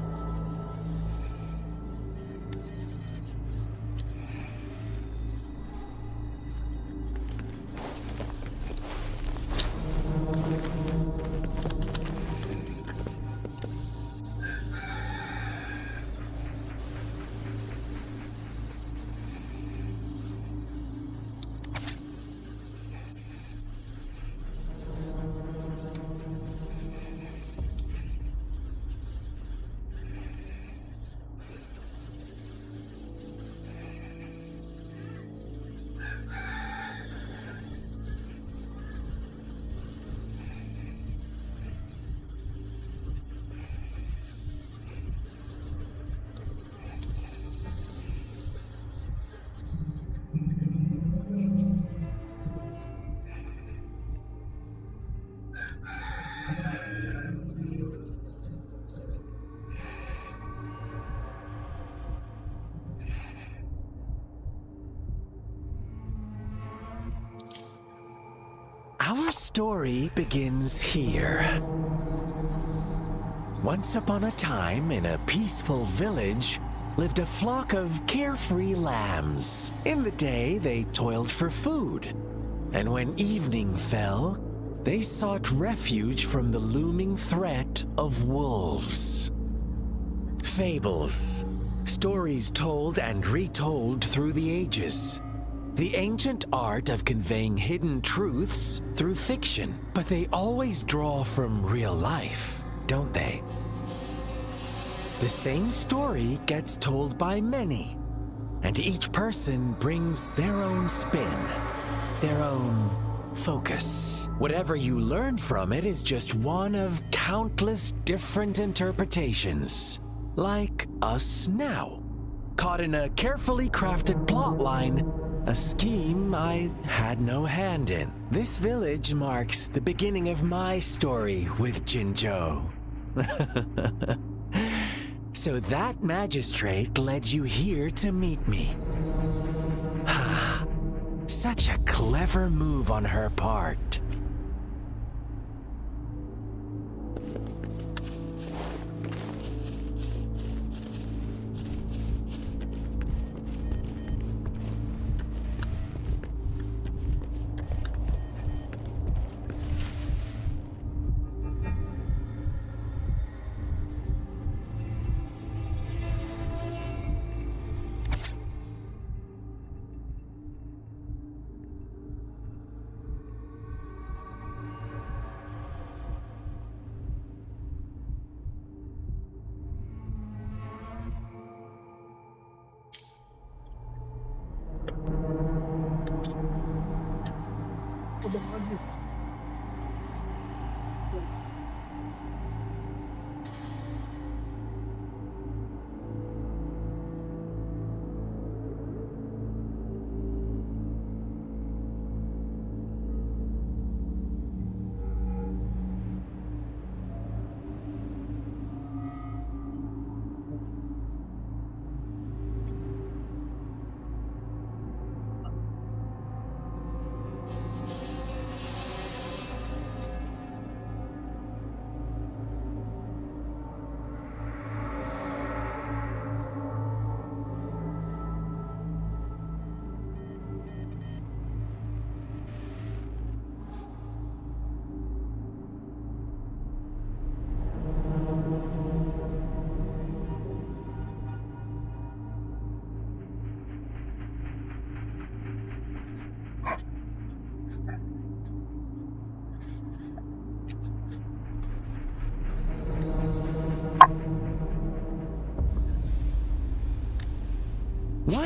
Our story begins here. Once upon a time, in a peaceful village, lived a flock of carefree lambs. In the day, they toiled for food. And when evening fell, they sought refuge from the looming threat of wolves. Fables, stories told and retold through the ages. The ancient art of conveying hidden truths through fiction. But they always draw from real life, don't they? The same story gets told by many, and each person brings their own spin, their own focus. Whatever you learn from it is just one of countless different interpretations. Like us now, caught in a carefully crafted plotline, a scheme I had no hand in. This village marks the beginning of my story with Jinzhou. So that magistrate led you here to meet me. Such a clever move on her part.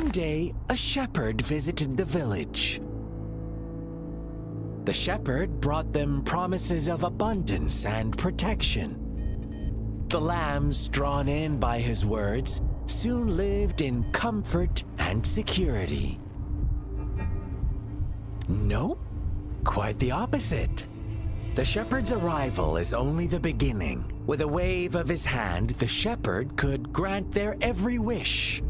One day, a shepherd visited the village. The shepherd brought them promises of abundance and protection. The lambs, drawn in by his words, soon lived in comfort and security. Nope, quite the opposite. The shepherd's arrival is only the beginning. With a wave of his hand, the shepherd could grant their every wish.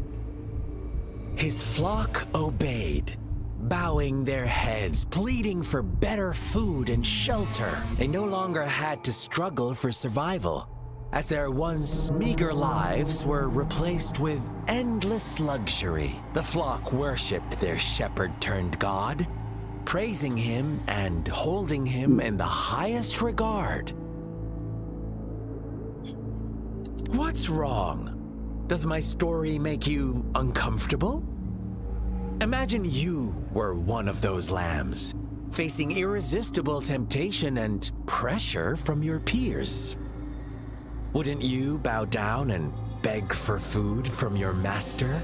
His flock obeyed, bowing their heads, pleading for better food and shelter. They no longer had to struggle for survival, as their once meager lives were replaced with endless luxury. The flock worshipped their shepherd-turned-god, praising him and holding him in the highest regard. What's wrong? Does my story make you uncomfortable? Imagine you were one of those lambs, facing irresistible temptation and pressure from your peers. Wouldn't you bow down and beg for food from your master?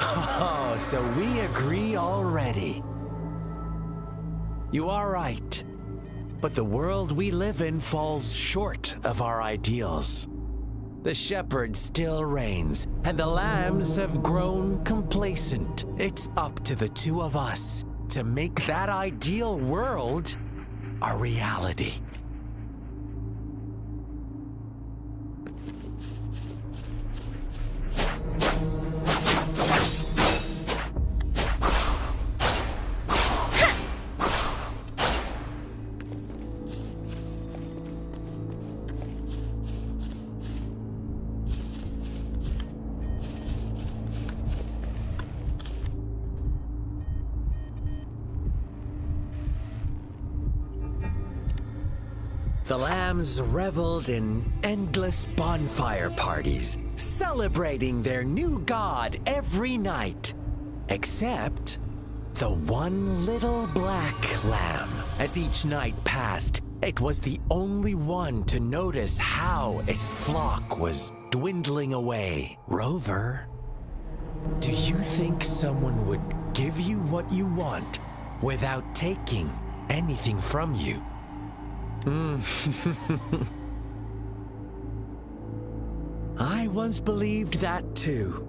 Oh, so we agree already. You are right, but the world we live in falls short of our ideals. The shepherd still reigns, and the lambs have grown complacent. It's up to the two of us to make that ideal world a reality. The lambs reveled in endless bonfire parties, celebrating their new god every night, except the one little black lamb. As each night passed, it was the only one to notice how its flock was dwindling away. Rover, do you think someone would give you what you want without taking anything from you? I once believed that too.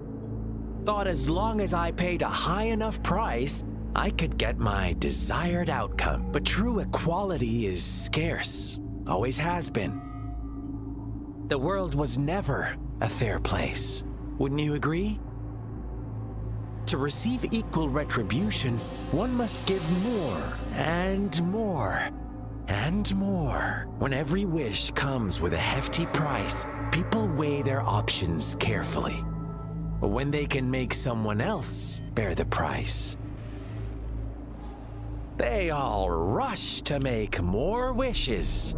Thought as long as I paid a high enough price, I could get my desired outcome. But true equality is scarce, always has been. The world was never a fair place. Wouldn't you agree? To receive equal retribution, one must give more and more. And more. When every wish comes with a hefty price, people weigh their options carefully. But when they can make someone else bear the price, they all rush to make more wishes.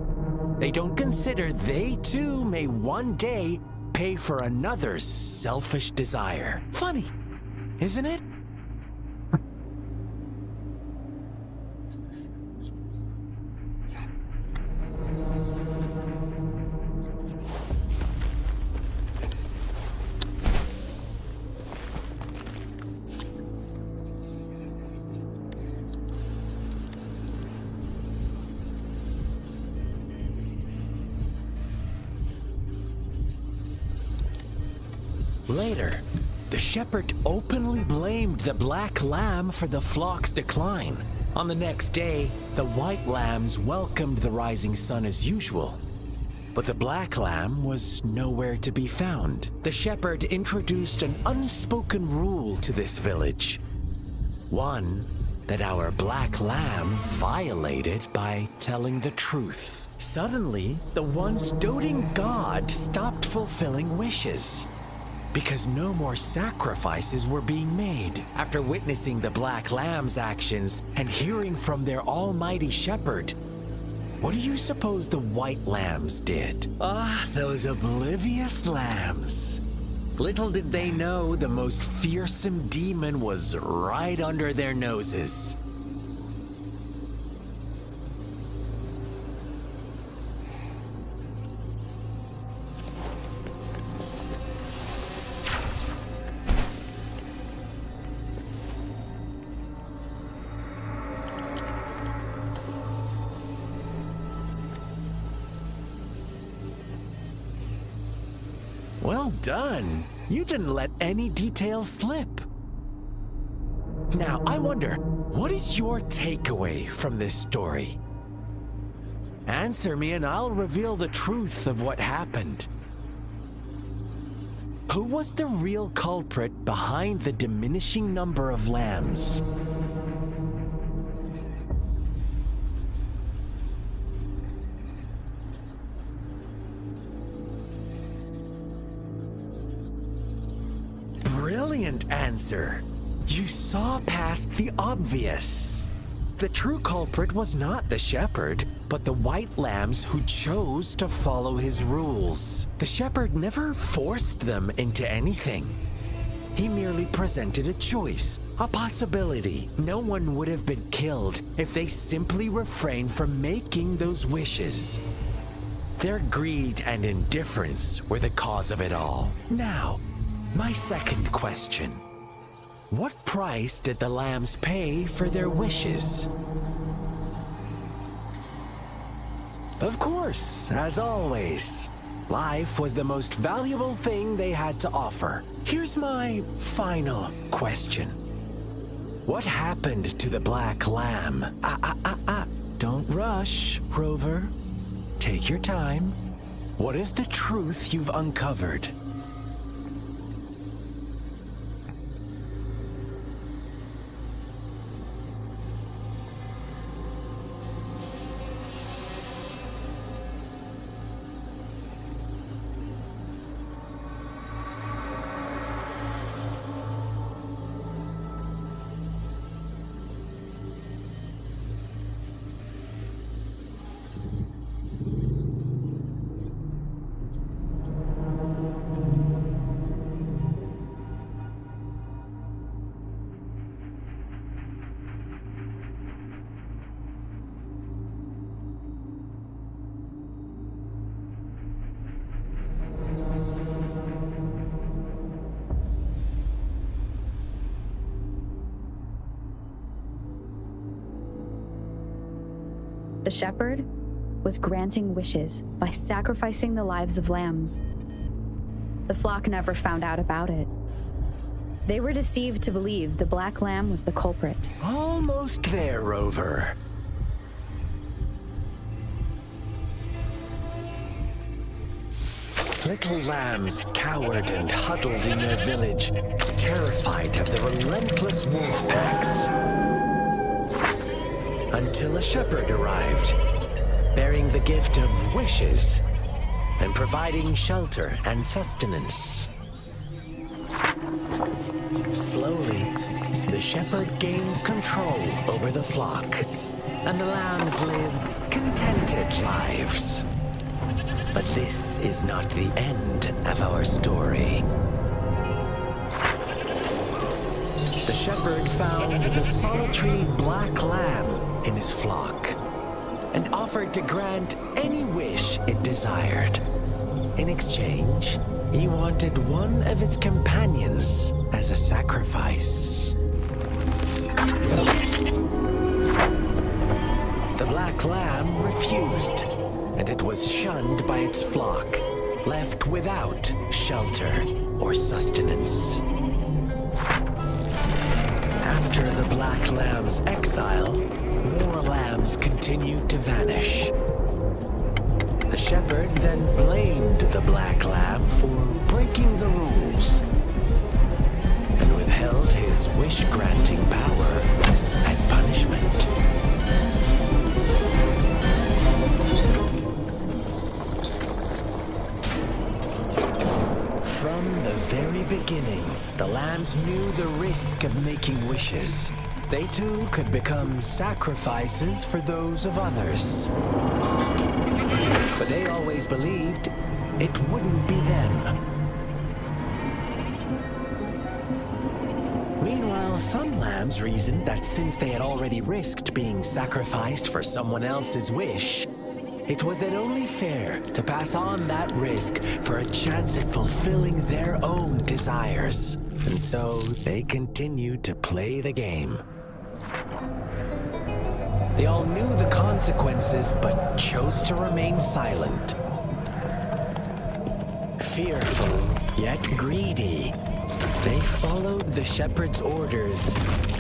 They don't consider they too may one day pay for another's selfish desire. Funny, isn't it? Later, the shepherd openly blamed the black lamb for the flock's decline. On the next day, the white lambs welcomed the rising sun as usual. But the black lamb was nowhere to be found. The shepherd introduced an unspoken rule to this village. One that our black lamb violated by telling the truth. Suddenly, the once doting god stopped fulfilling wishes, because no more sacrifices were being made. After witnessing the black lamb's actions and hearing from their almighty shepherd, what do you suppose the white lambs did? Those oblivious lambs. Little did they know the most fearsome demon was right under their noses. done. You didn't let any details slip. Now, I wonder, what is your takeaway from this story? Answer me and I'll reveal the truth of what happened. Who was the real culprit behind the diminishing number of lambs? Brilliant answer. You saw past the obvious. The true culprit was not the shepherd, but the white lambs who chose to follow his rules. The shepherd never forced them into anything. He merely presented a choice, a possibility. No one would have been killed if they simply refrained from making those wishes. Their greed and indifference were the cause of it all. Now, my second question. What price did the lambs pay for their wishes? Of course, as always, life was the most valuable thing they had to offer. Here's my final question. What happened to the black lamb? Don't rush, Rover. Take your time. What is the truth you've uncovered? The shepherd was granting wishes by sacrificing the lives of lambs. The flock never found out about it. They were deceived to believe the black lamb was the culprit. Almost there, Rover. Little lambs cowered and huddled in their village, terrified of the relentless wolf packs. Until a shepherd arrived, bearing the gift of wishes and providing shelter and sustenance. Slowly, the shepherd gained control over the flock, and the lambs lived contented lives. But this is not the end of our story. The shepherd found the solitary black lamb in his flock and offered to grant any wish it desired. In exchange, he wanted one of its companions as a sacrifice. The black lamb refused, and it was shunned by its flock, left without shelter or sustenance. After the black lamb's exile, more lambs continued to vanish. The shepherd then blamed the black lamb for breaking the rules and withheld his wish-granting power as punishment. From the very beginning, the lambs knew the risk of making wishes. They too could become sacrifices for those of others. But they always believed it wouldn't be them. Meanwhile, some lambs reasoned that since they had already risked being sacrificed for someone else's wish, it was then only fair to pass on that risk for a chance at fulfilling their own desires. And so they continued to play the game. They all knew the consequences, but chose to remain silent. Fearful yet greedy. They followed the shepherd's orders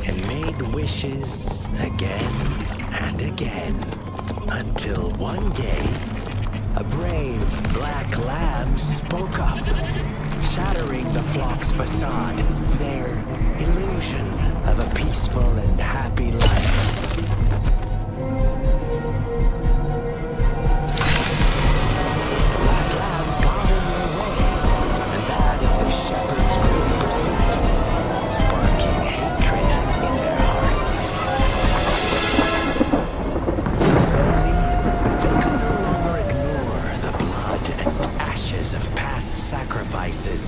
and made wishes again and again, until one day, a brave black lamb spoke up, shattering the flock's facade, their illusion of a peaceful and happy life. Black lamb got in their way, and that of the shepherd's great pursuit, sparking hatred in their hearts. Suddenly, they could no longer ignore the blood and ashes of past sacrifices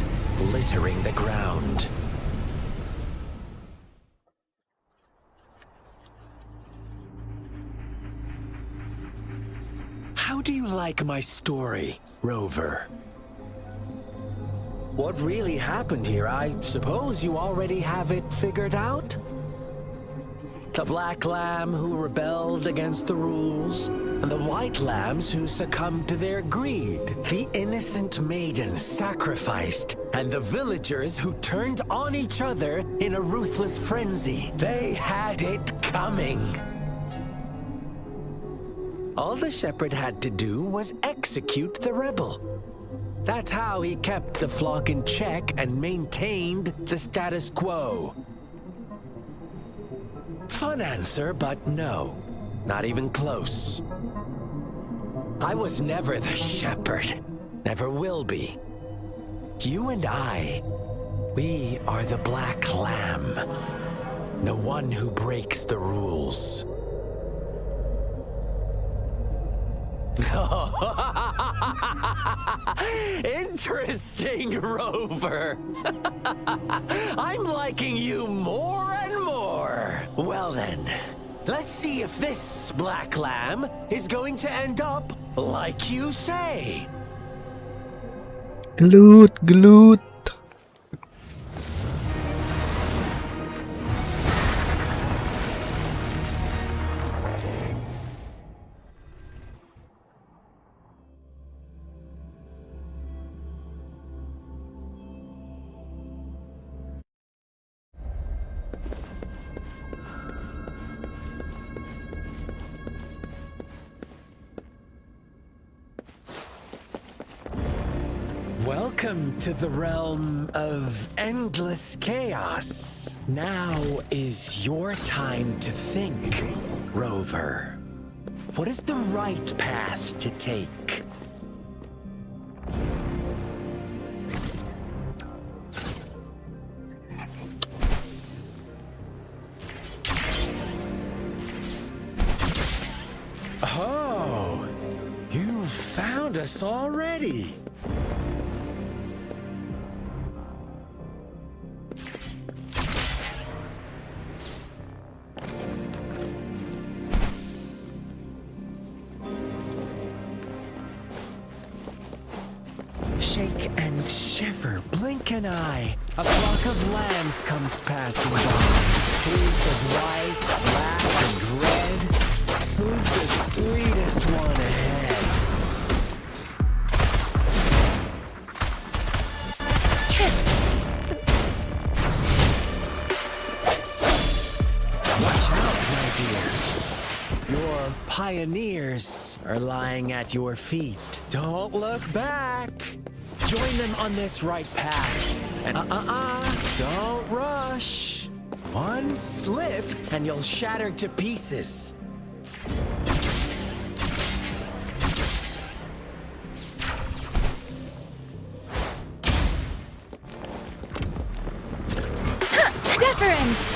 littering the ground. How do you like my story, Rover? What really happened here, I suppose you already have it figured out? The black lamb who rebelled against the rules, and the white lambs who succumbed to their greed. The innocent maidens sacrificed, and the villagers who turned on each other in a ruthless frenzy. They had it coming. All the shepherd had to do was execute the rebel. That's how he kept the flock in check and maintained the status quo. Fun answer, but no, not even close. I was never the shepherd, never will be. You and I, we are the black lamb, the one who breaks the rules. Interesting, Rover. I'm liking you more and more. Well then, let's see if this black lamb is going to end up like you say. Gelut, gelut. Welcome to the realm of endless chaos. Now is your time to think, Rover. What is the right path to take? Oh, you found us already. Shake and shiver, blink an eye. A flock of lambs comes passing by. Fleece of white, black, and red. Who's the sweetest one ahead? Watch out, my dear. Your pioneers are lying at your feet. Don't look back. Join them on this right path. And don't rush. One slip and you'll shatter to pieces. Deference!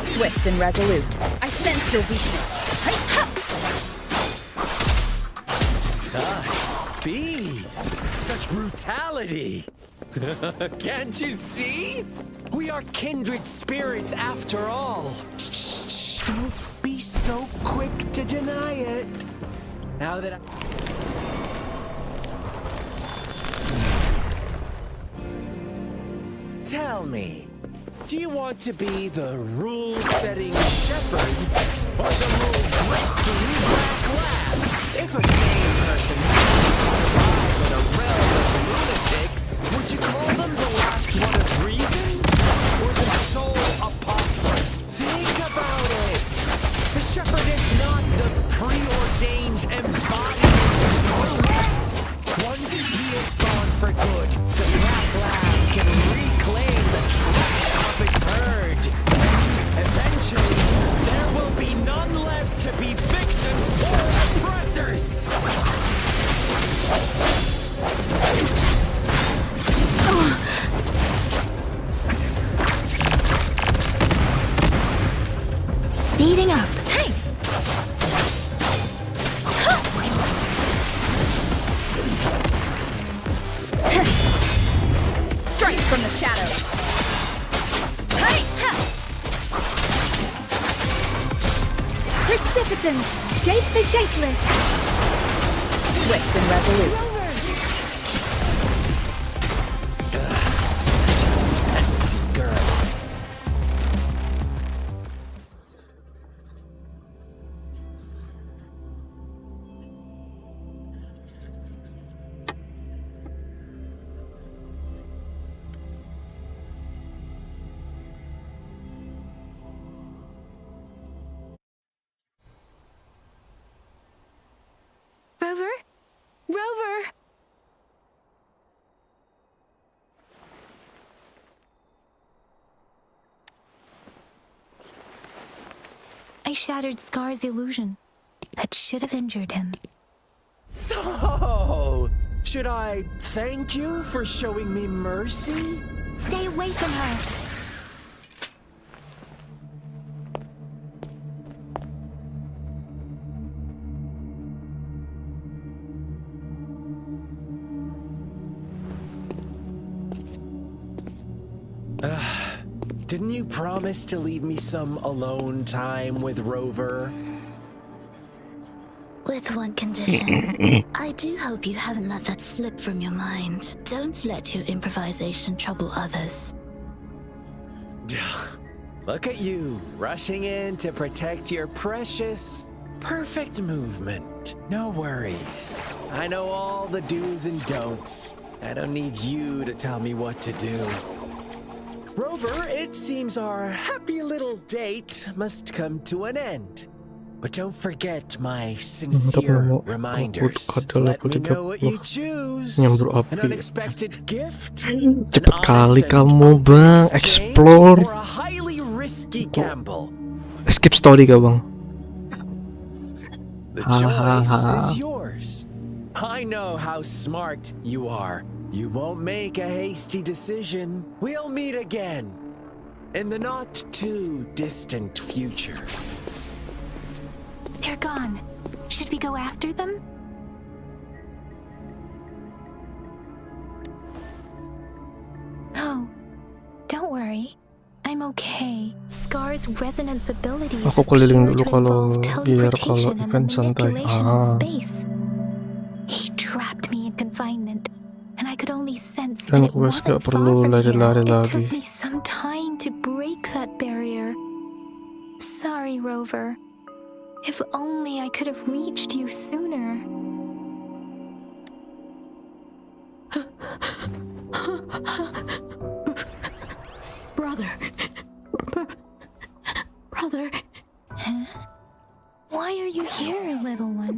Swift and resolute. I sense your weakness. Such speed! Such brutality! Can't you see? We are kindred spirits after all. Shh, don't be so quick to deny it. Now that Tell me, do you want to be the rule-setting shepherd or the rule-breaking black lab? If a sane person manages to survive in a realm of lunatics. Would you call them the last one of reason? Or the sole apostle? Think about it. The shepherd is not the preordained embodiment of truth. Once he is gone for good, the black lab can reclaim the trust of its herd. Eventually, there will be none left to be victims or oppressors. Speeding up. Hey! Strike from the shadows. Hey! Precipitant, shape the shapeless. Swift and resolute. Rover? Rover! I shattered Scar's illusion. That should have injured him. Oh! Should I thank you for showing me mercy? Stay away from her! Didn't you promise to leave me some alone time with Rover? With one condition. I do hope you haven't let that slip from your mind. Don't let your improvisation trouble others. Look at you, rushing in to protect your precious, perfect movement. No worries. I know all the do's and don'ts. I don't need you to tell me what to do. Rover, it seems our happy little date must come to an end. But don't forget my sincere reminders. Let me know what you choose. An unexpected gift, Cepet kali kamu bang, explore. or a highly risky gamble. Skip story kah bang? The choice is yours. I know how smart you are. You won't make a hasty decision. We'll meet again in the not too distant future. They're gone. Should we go after them? Oh, don't worry. I'm okay. Scar's resonance ability is Aku keliling dulu pure to kalau involve biar teleportation kalau and event the santai. manipulation of space. He trapped me in confinement, and I could only sense that Dan it quest wasn't gak far perlu from here. lari-lari It lagi. took me some time to break that barrier. Sorry, Rover. If only I could have reached you sooner. Brother. Brother. Huh? Why are you here, little one?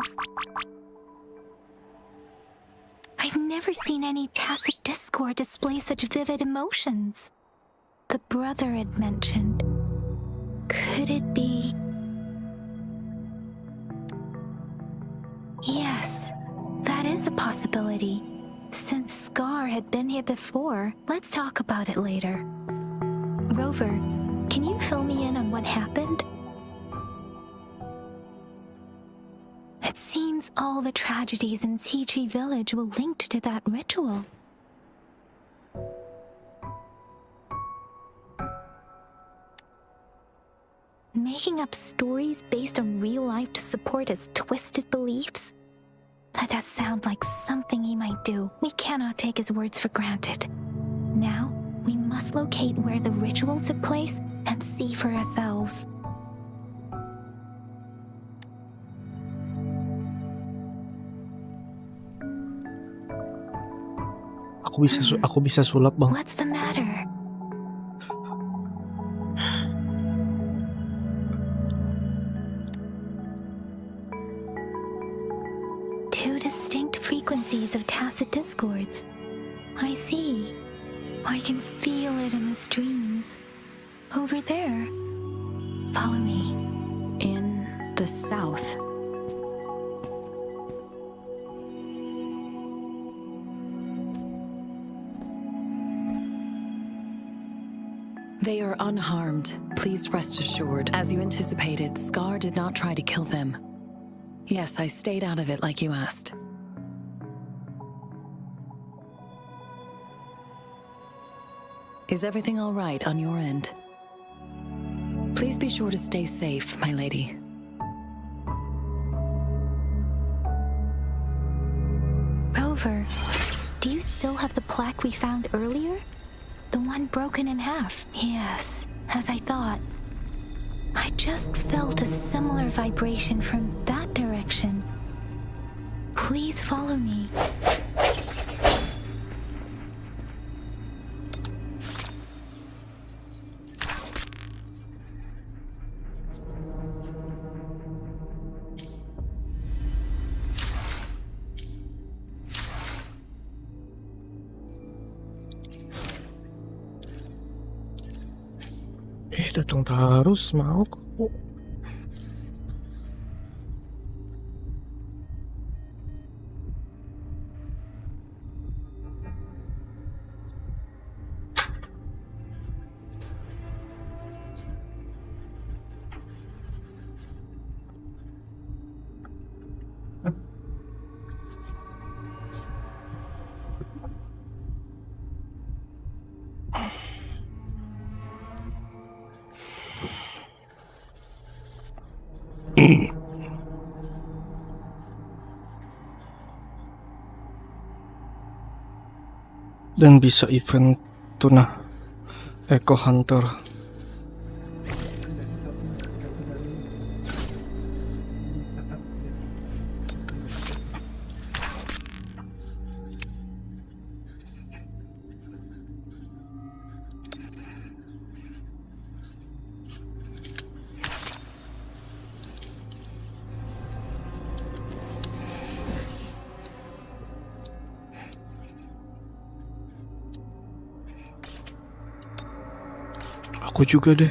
I've never seen any tacit discord display such vivid emotions. The brother had mentioned. Could it be? Yes, that is a possibility. Since Scar had been here before, let's talk about it later. Rover, can you fill me in on what happened? It seems all the tragedies in Qiqi village were linked to that ritual. Making up stories based on real life to support his twisted beliefs? That does sound like something he might do. We cannot take his words for granted. Now, we must locate where the ritual took place and see for ourselves. Aku bisa sulap, Bang. What's the matter? Two distinct frequencies of tacit discords. I see. I can feel it in the streams. Over there. Follow me. In the south. They are unharmed. Please rest assured. As you anticipated, Scar did not try to kill them. Yes, I stayed out of it like you asked. Is everything all right on your end? Please be sure to stay safe, my lady. Rover, do you still have the plaque we found earlier? The one broken in half? Yes, as I thought. I just felt a similar vibration from that direction. Please follow me. Datang terus mau kok. Dan bisa event tuna Echo Hunter. Aku juga deh.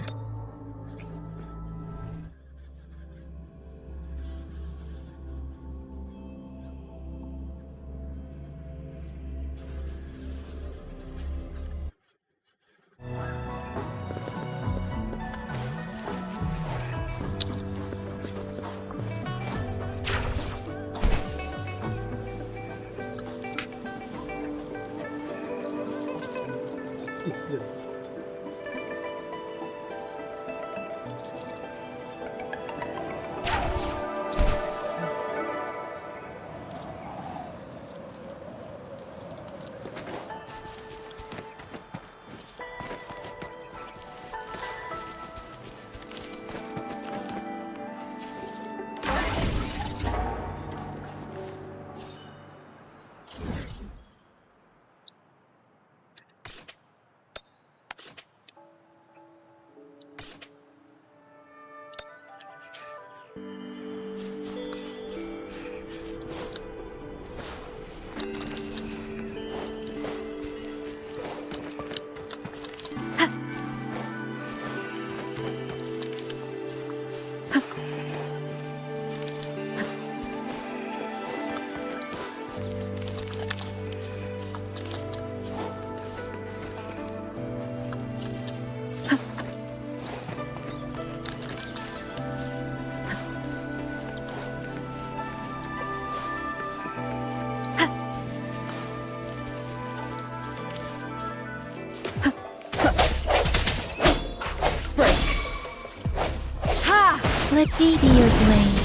Let me be your blade.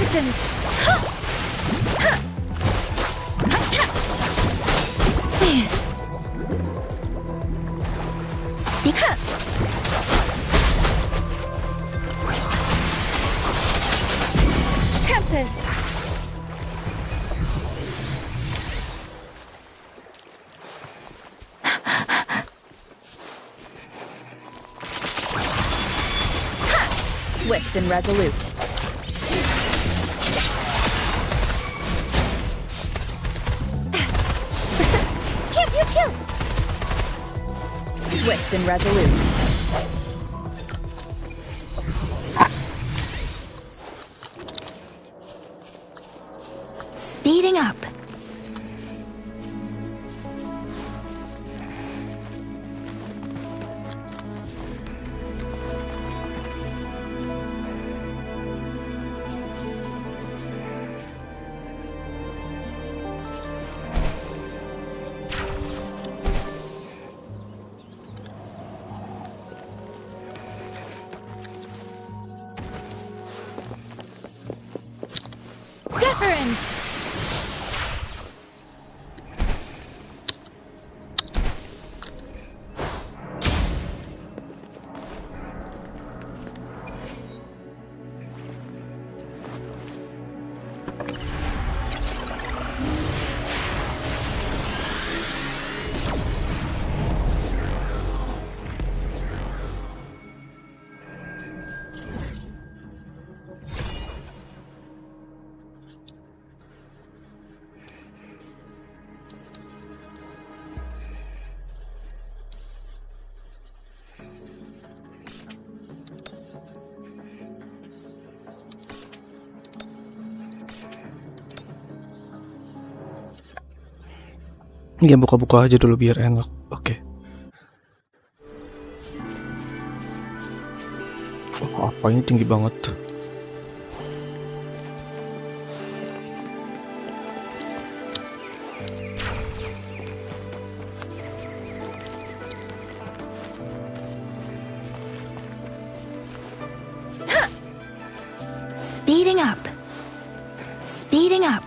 Distance! Tempest! Swift and resolute. Pew, pew, pew! Swift and resolute. Speeding up. Deference! Ya buka-buka aja dulu biar enak. Oke. Oh, apa ini tinggi banget. Speeding up. Speeding up.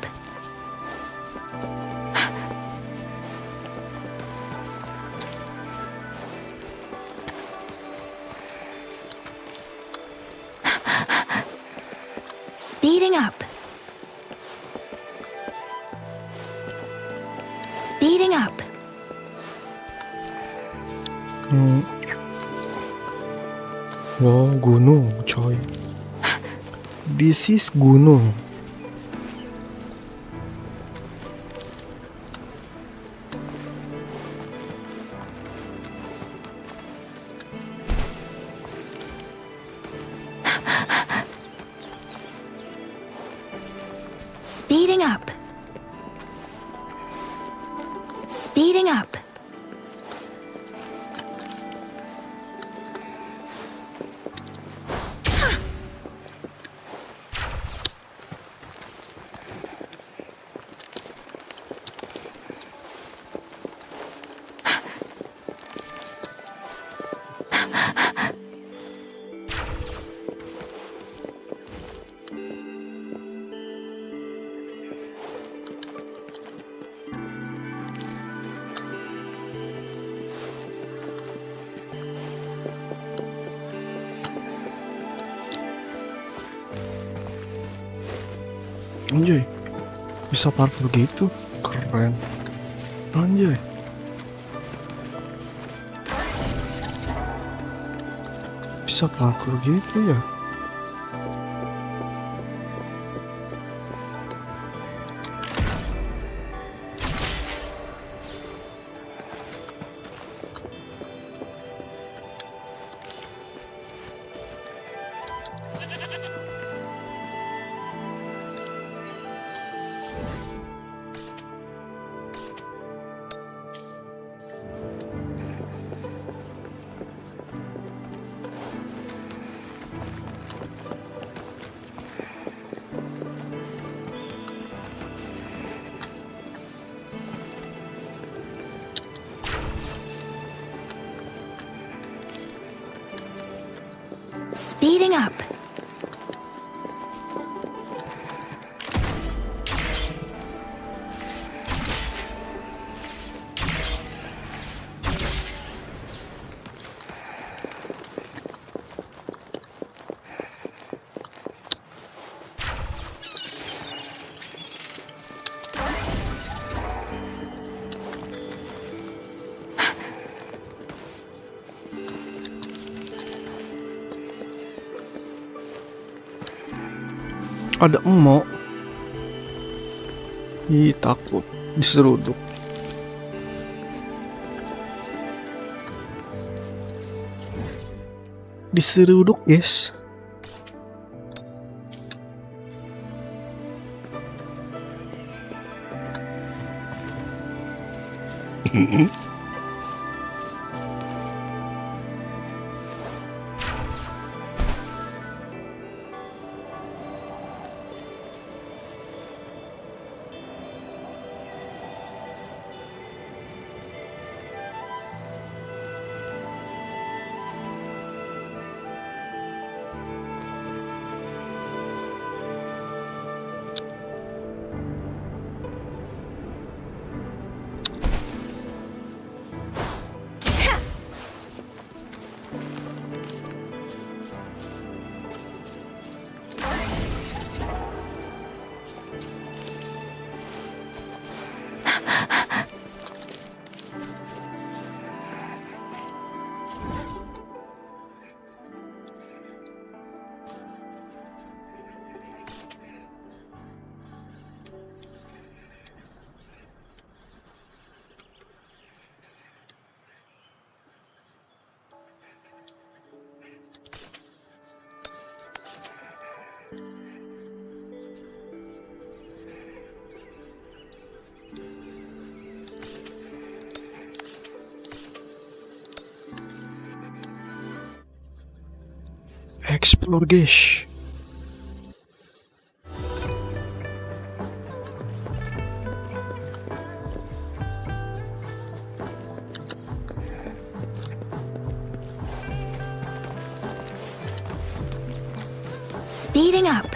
Speeding up. Speeding up. Wow, gunung, coy. This is gunung. Speeding up. Speeding up. Anjay, bisa parkour gitu, keren. Anjay. Bisa parkour gitu ya. Speeding up. Ada emok. Ih, takut diseruduk. Diseruduk, guys. Explore, guys. Speeding up.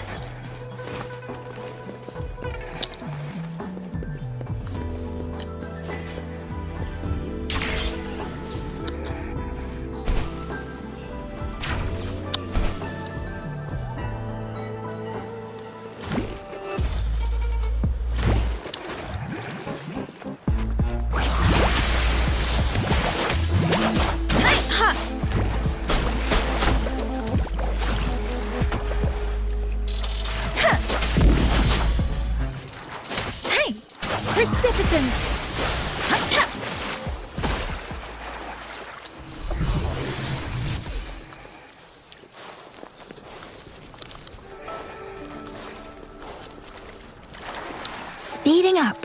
Speeding up.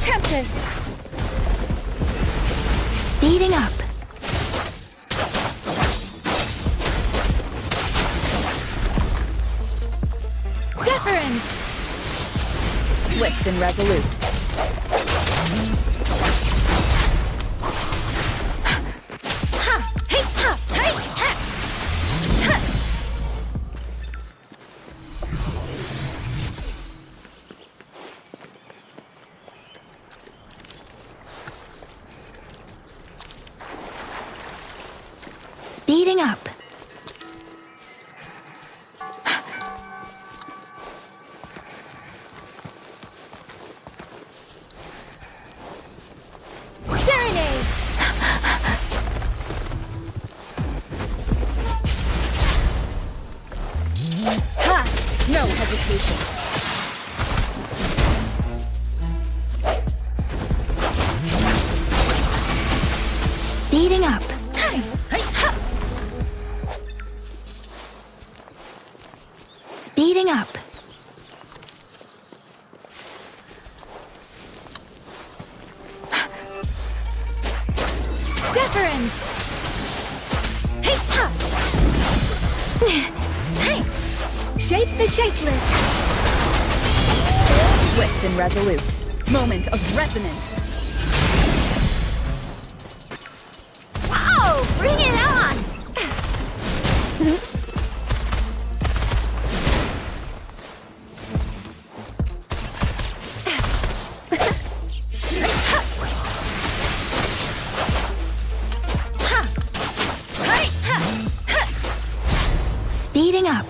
Tempest. Speeding up. Deference. Swift and resolute. Speeding up. Serenade. Ha! No hesitation. Speeding up. Speeding up. Deference. Hey, ha. Hey. Shape the shapeless. Swift and resolute. Moment of resonance. Wow, bring it on. Speeding up.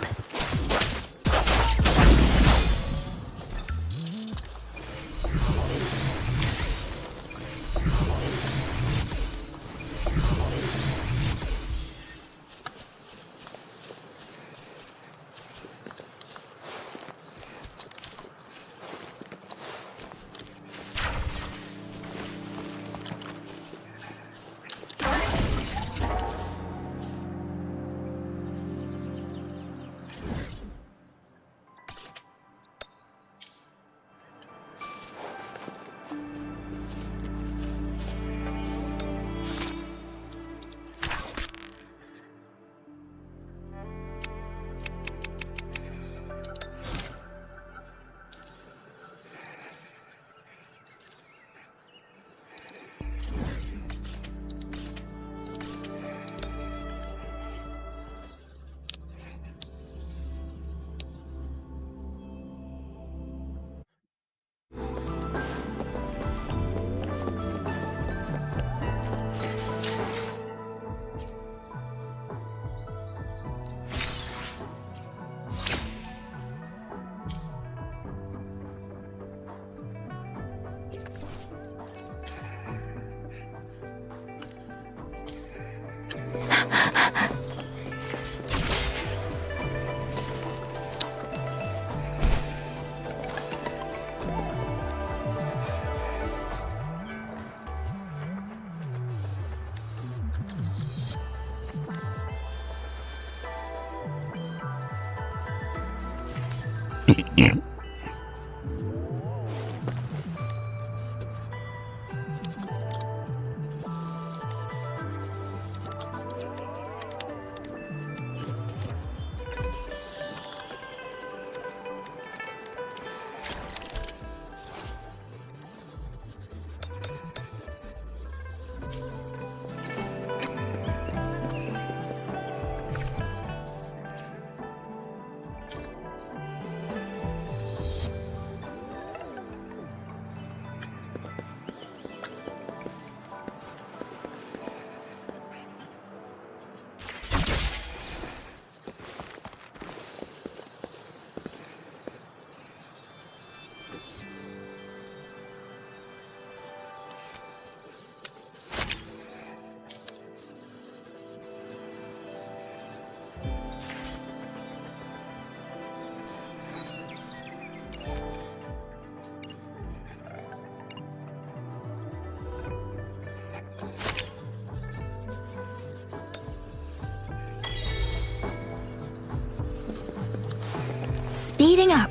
Speeding up.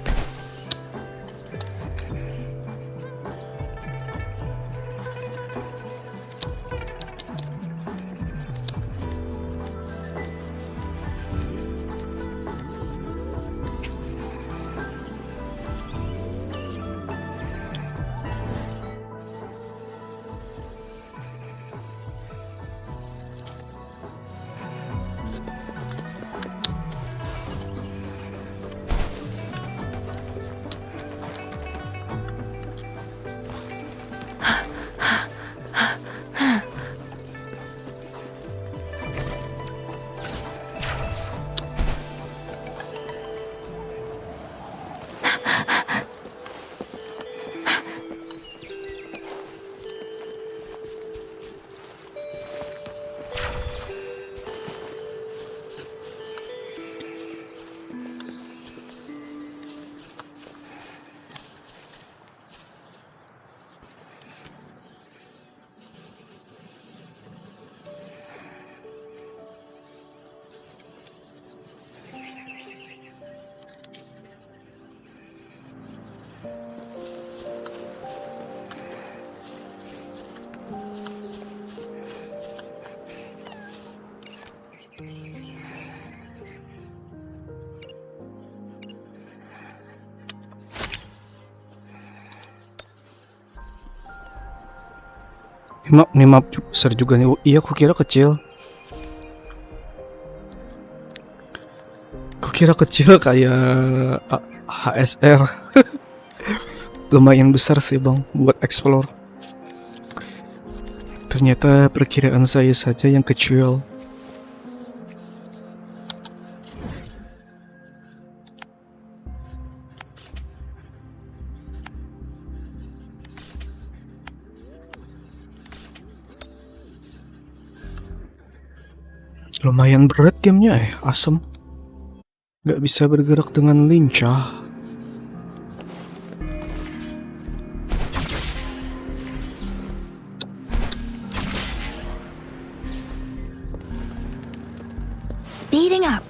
Ini map besar juga nih. Oh, iya, aku kira kecil. Kira kecil kayak HSR. Lumayan besar sih bang buat explore. Ternyata perkiraan saya saja yang kecil. Lumayan berat gamenya asem. Gak bisa bergerak dengan lincah. Speeding up.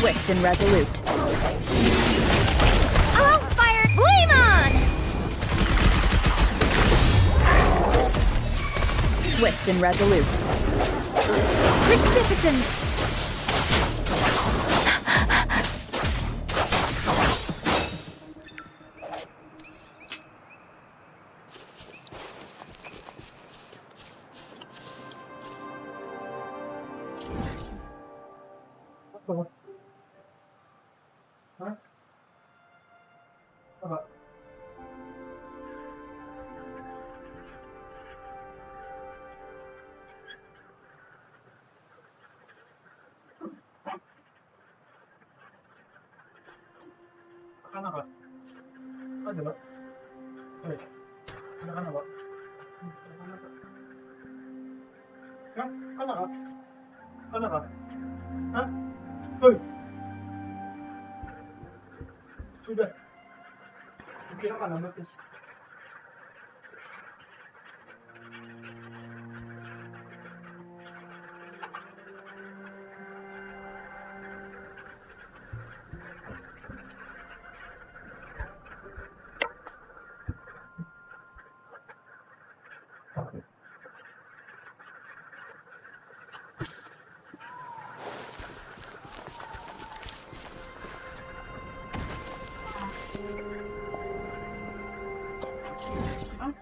Swift and resolute. I'll fire flame on! Swift and resolute. Precipitant! Hah? Apa? Anak apa? Ada Pak? Anak apa? Hah? Anak apa? Anak apa? Hah? Hei! Sudah. Kira kan nama tes.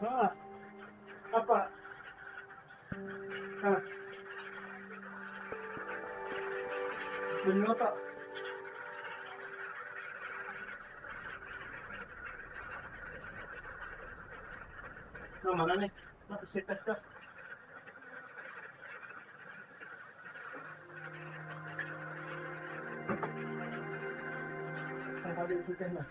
Apa? Apa? Hah? Bunyi apa? Nah, mana nih? Nah, setek kah? Ada setek mah.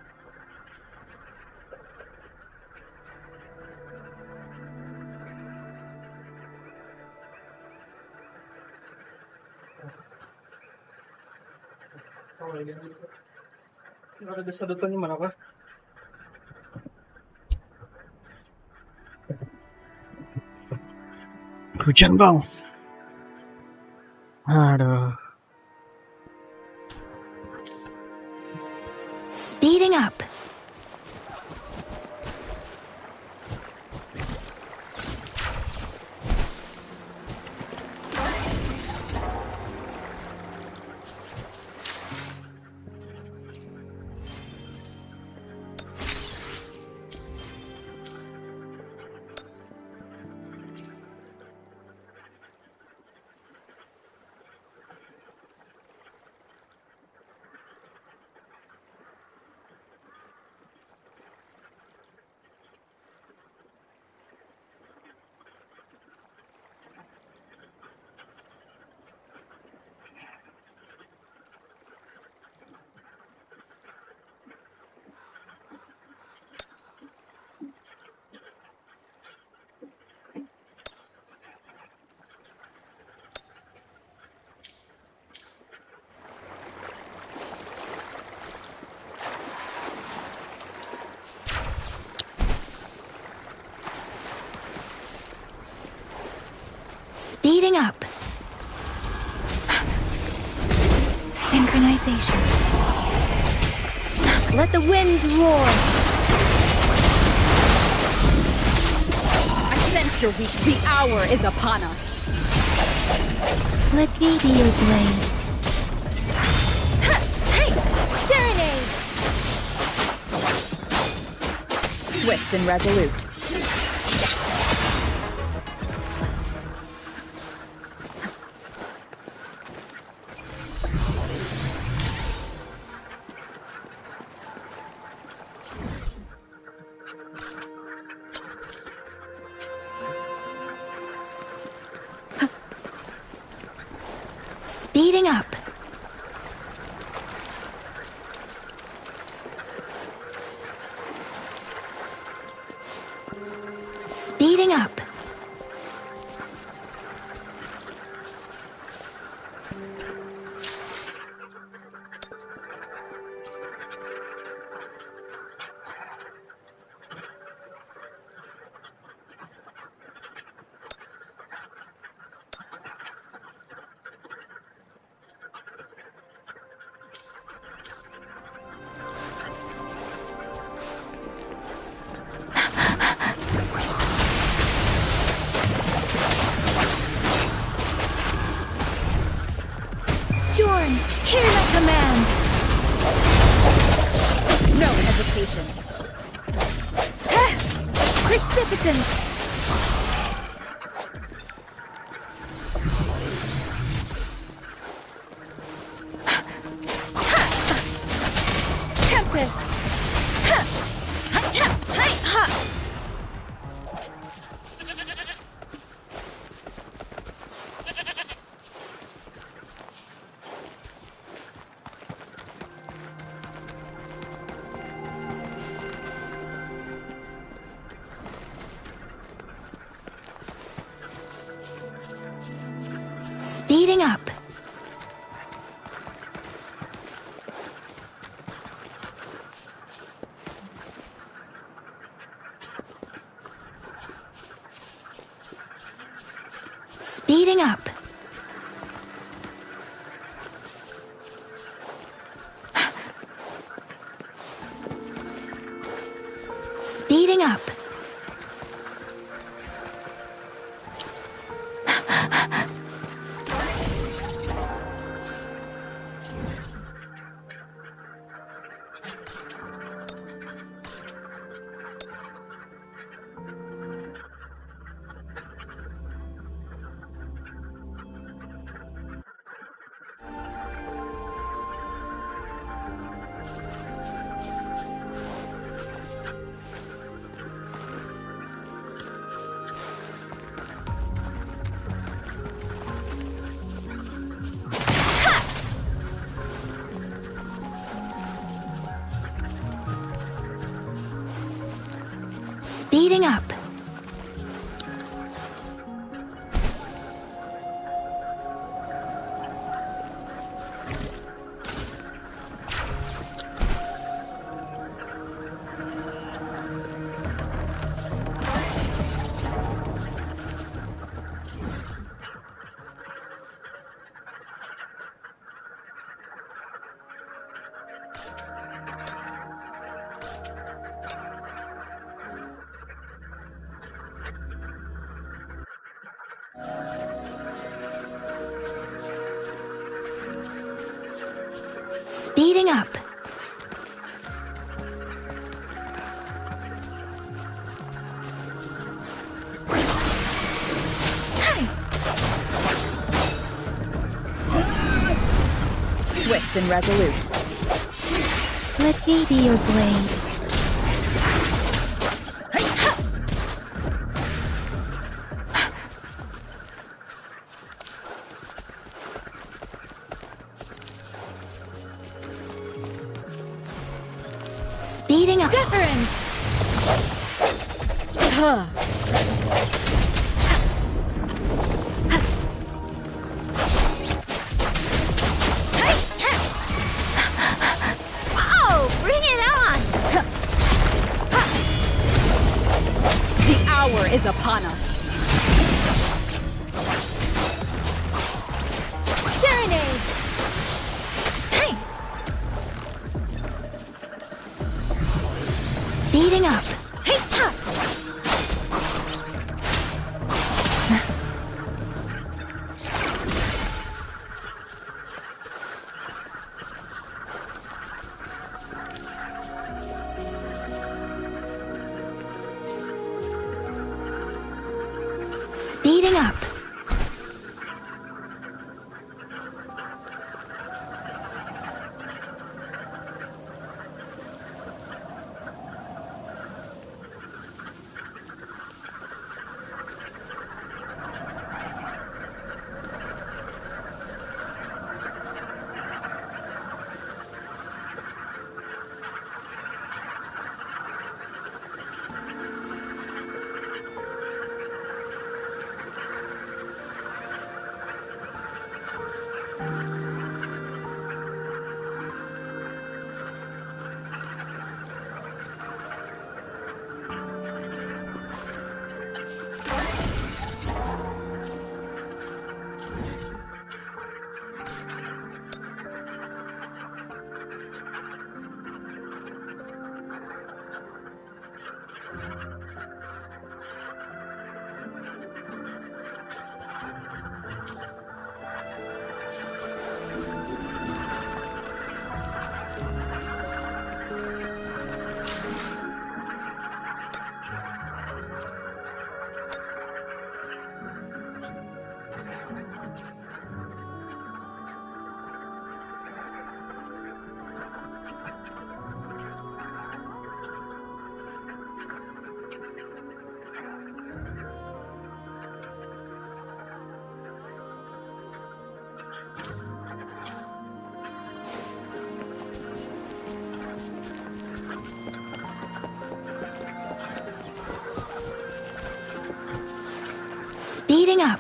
Ada desa datangnya mana kah? Hujan bang. Aduh. Speeding up. Speeding up. Synchronization. Let the winds roar. I sense you're weak. The hour is upon us. Let me be your blade. Hey! Serenade! Swift and resolute. Speeding up. Speeding up. hesitation. Precipitant! Tempest! Speeding up. Speeding up. Speeding up. Speeding up. Speeding up. Swift and resolute. Let me be your blade. Speeding up. Deference! Huh. Oh, bring it on! The hour is upon us. Serenade! Hey! Speeding up. Hey, ha! Speeding up. Speeding up.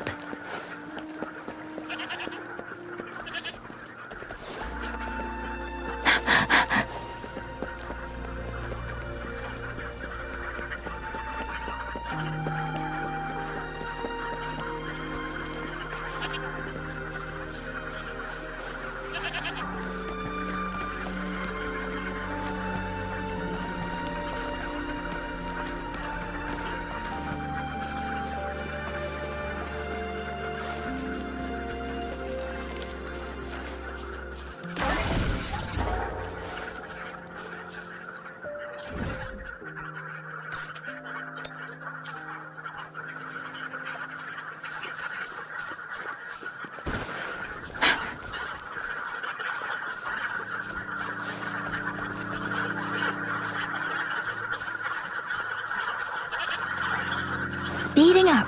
Speeding up.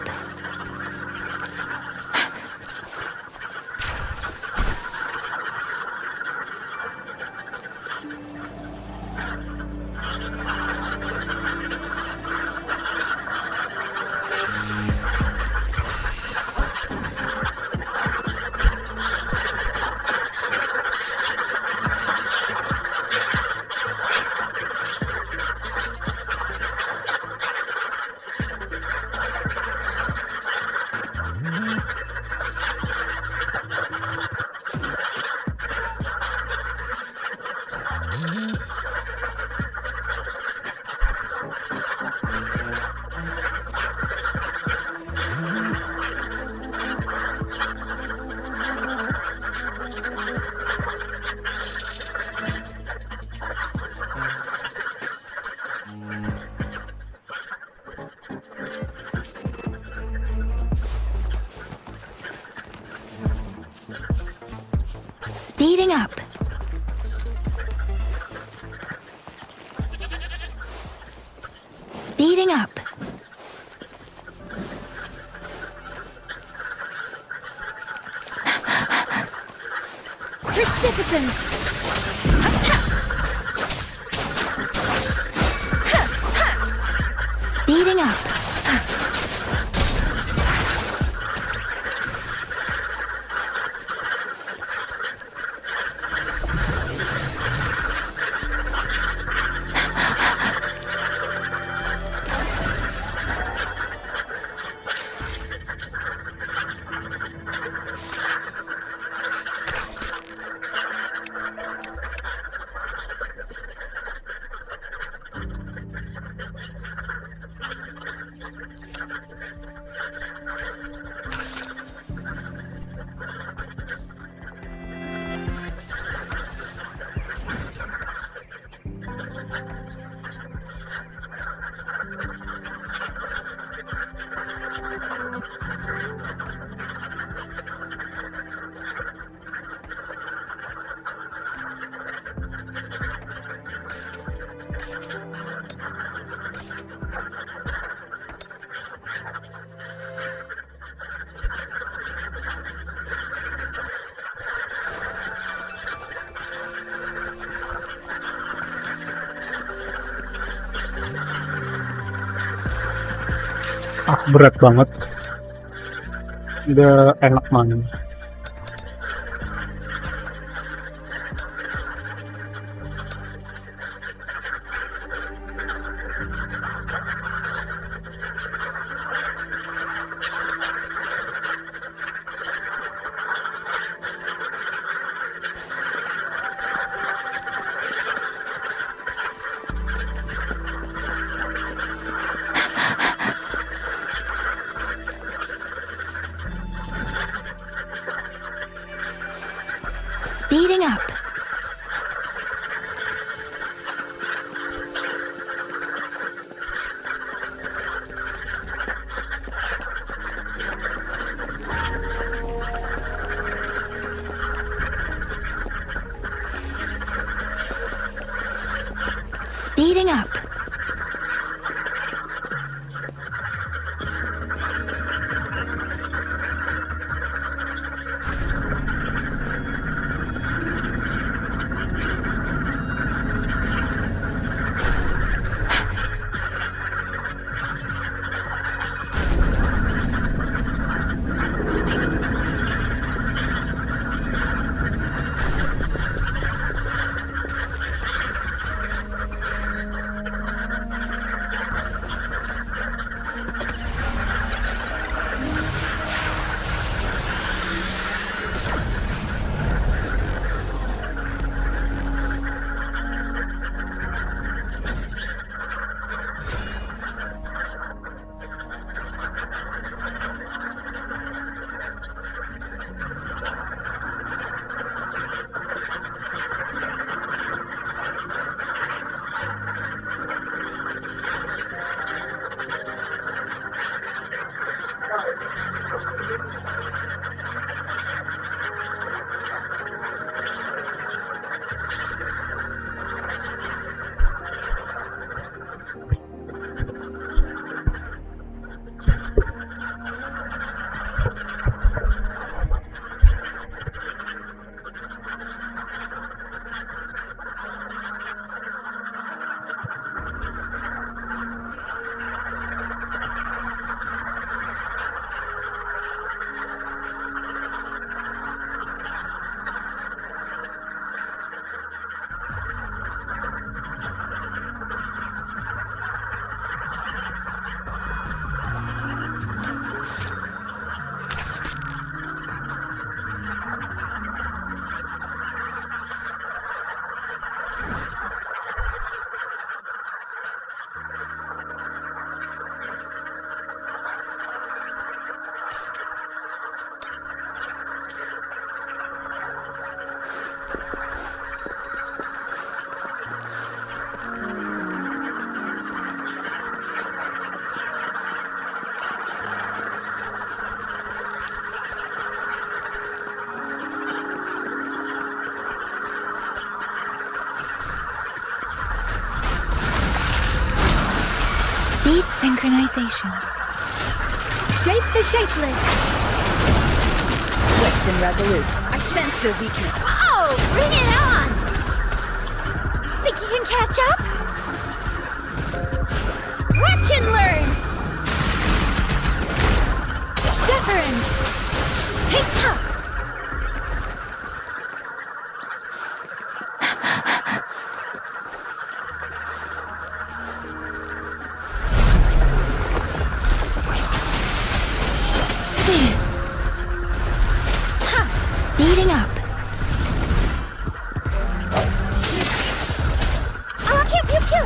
Speeding up. Speeding up. Precipitant. Speeding up. Berat banget. Udah enak banget. Synchronization. Shape the shapeless. Swift and resolute. I sense your weakness. Whoa! Bring it on! Think you can catch up? Watch and learn! Deference. Hey, ha! Speeding up. Oh, pew, pew, pew!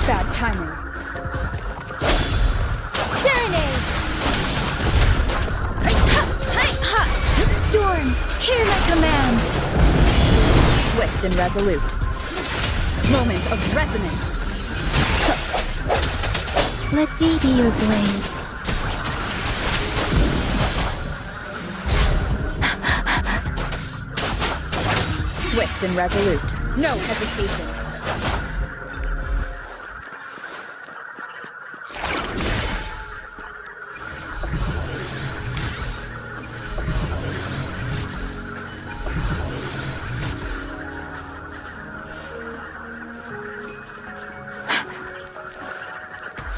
Bad timing. Serenade! Storm, hear my command! Swift and resolute. Moment of resonance. Let me be your blade. Swift and resolute. No hesitation.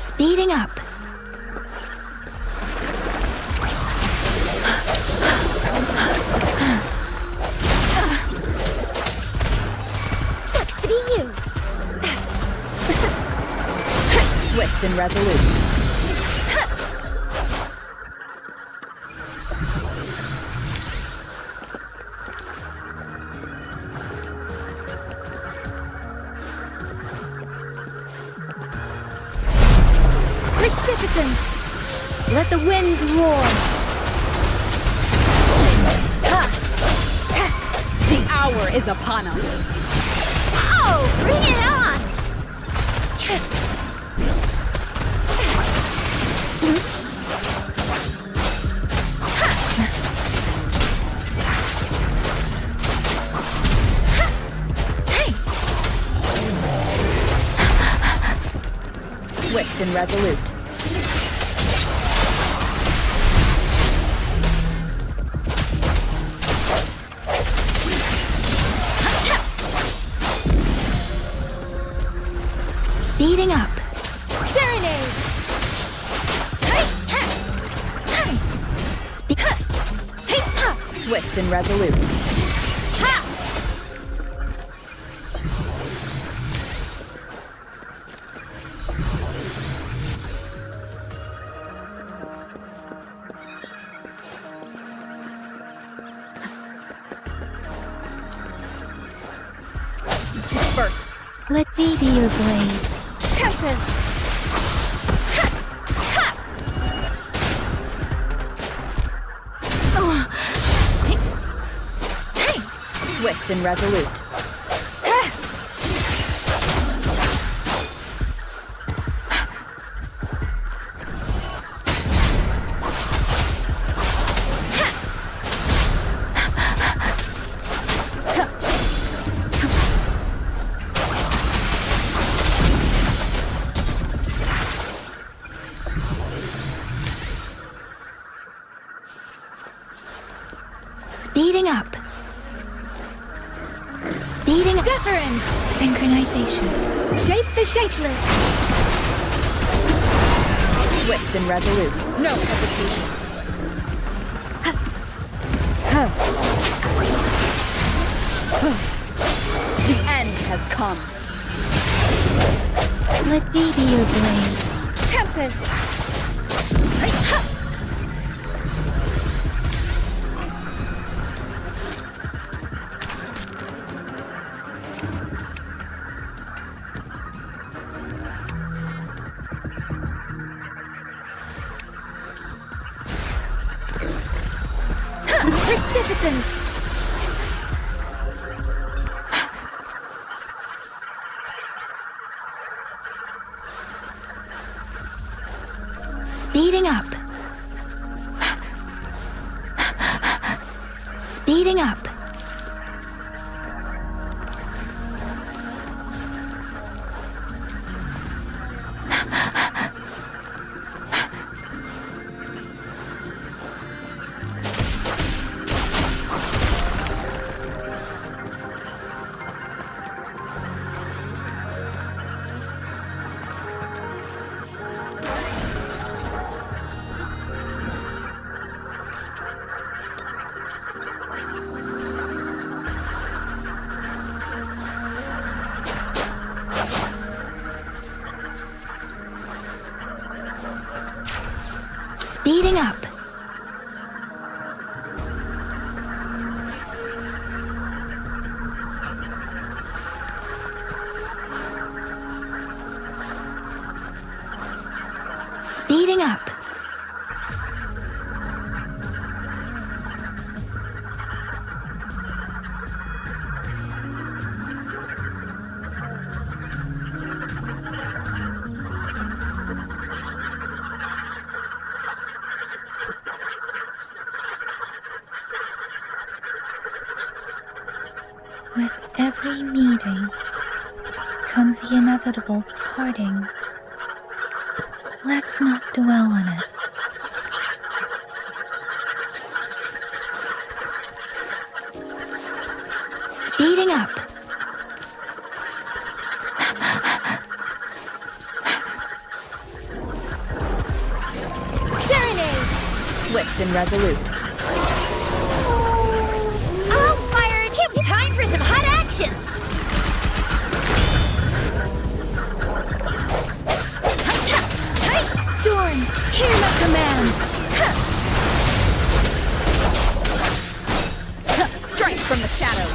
Speeding up. Sucks to be you! Swift and resolute. Precipitant! Let the winds roar! The hour is upon us. Oh, bring it on! Swift and resolute. Speeding up. Serenade! Swift and resolute. Disperse. Let me be your blade. Tempest! Swift and resolute. Speeding up. Speeding up. Deference! Synchronization. Shape the shapeless! Swift and resolute. No hesitation. The end has come. Let me be your blade. Tempest! Precipitant! Speeding up. Speeding up. Speeding up. Speeding up. With every meeting comes the inevitable parting. Let's not dwell on it. Speeding up. Serenade! Swift and resolute. I'll fire a chip! Time for some hot action! Storm, hear my command. Strike from the shadows.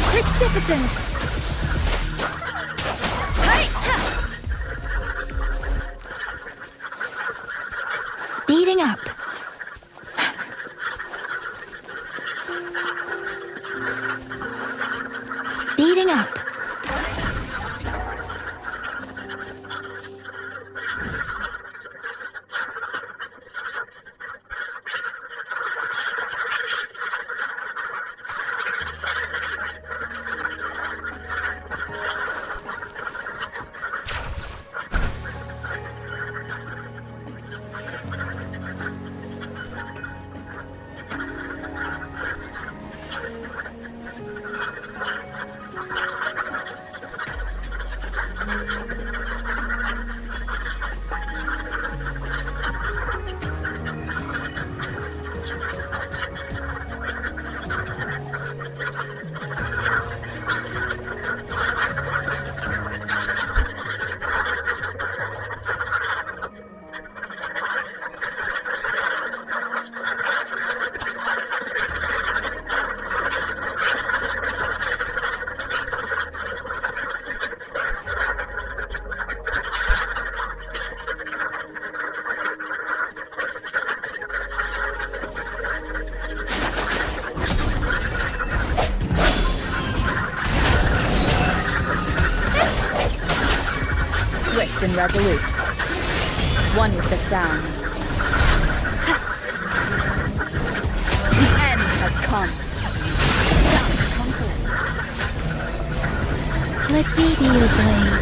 Precipitance. Speeding up. Speeding up. Swift and resolute. One with the sounds. The end has come. Let me be your blade.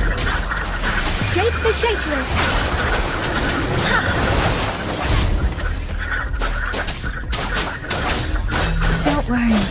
Shape the shapeless. Don't worry.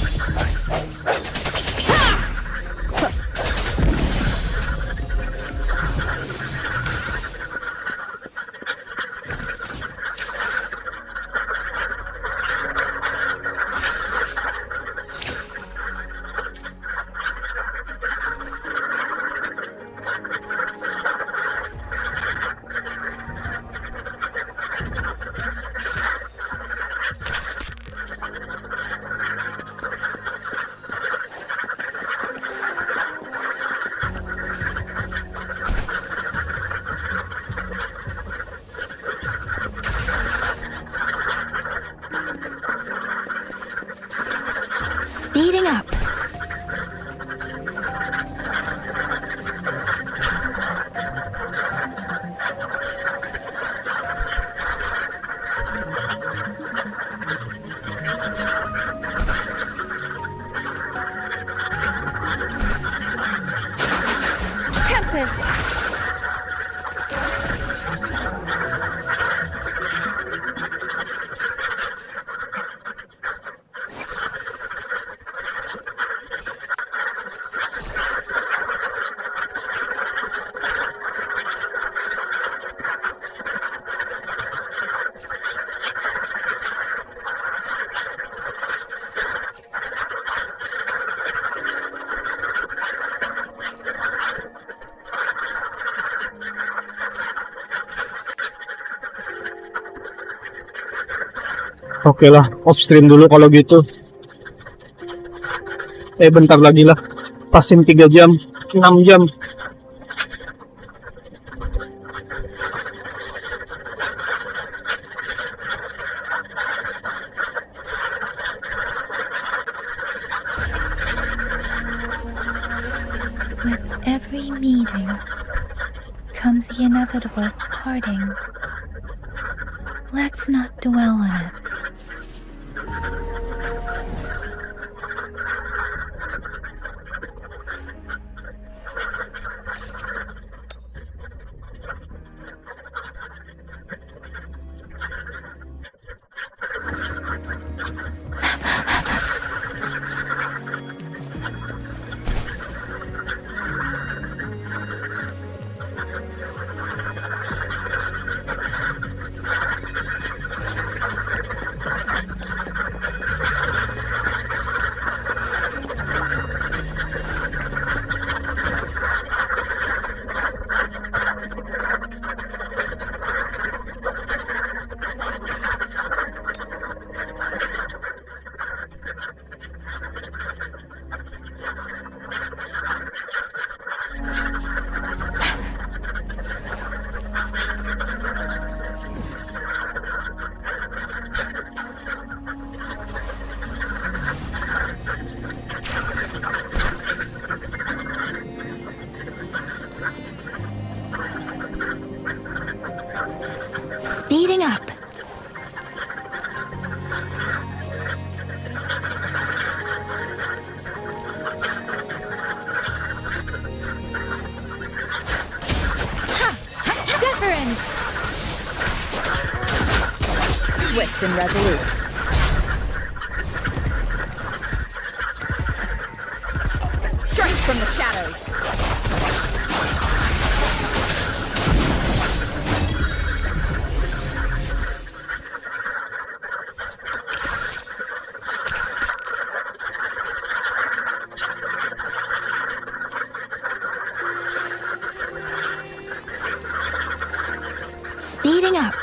Speeding up. Tempest. Oke lah, off stream dulu kalau gitu. Bentar lagi lah. Pasin 3 jam, 6 jam. With every meeting comes the inevitable parting. Let's not dwell on it. Speeding up. Deference! Swift and resolute. Strike from the shadows. Speeding up.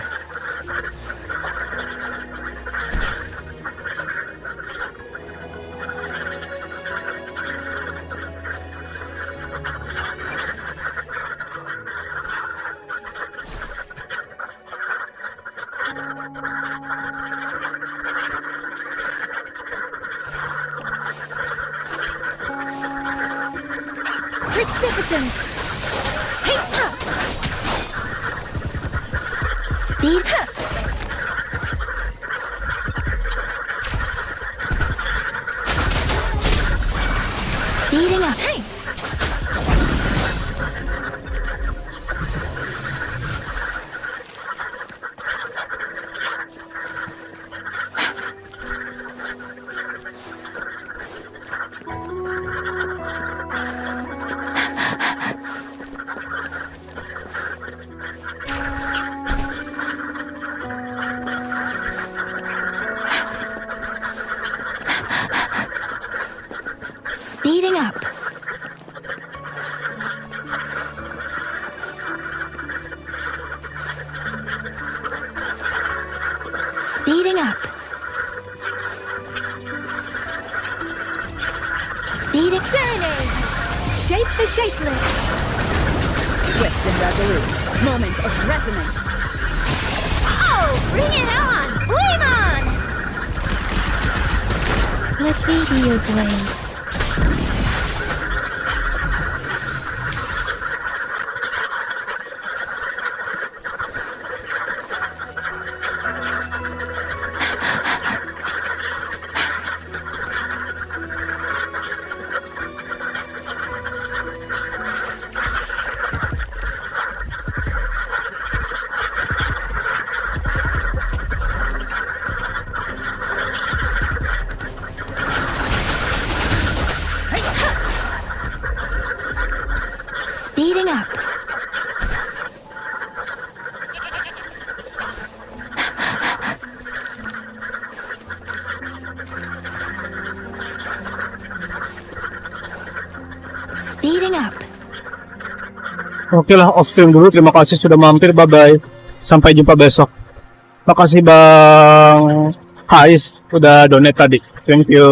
Precipitant! Speed. Speeding up. Hey. Speeding up. Speeding up. Speeding. Serenade! Shape the shapeless. Swift and resolute. Moment of resonance. Oh, bring it on! Flame on! Let me be your blade. Speeding up. Speeding up. Oke lah, off stream dulu. Terima kasih sudah mampir. Bye-bye. Sampai jumpa besok. Makasih Bang Hais udah donate tadi. Thank you.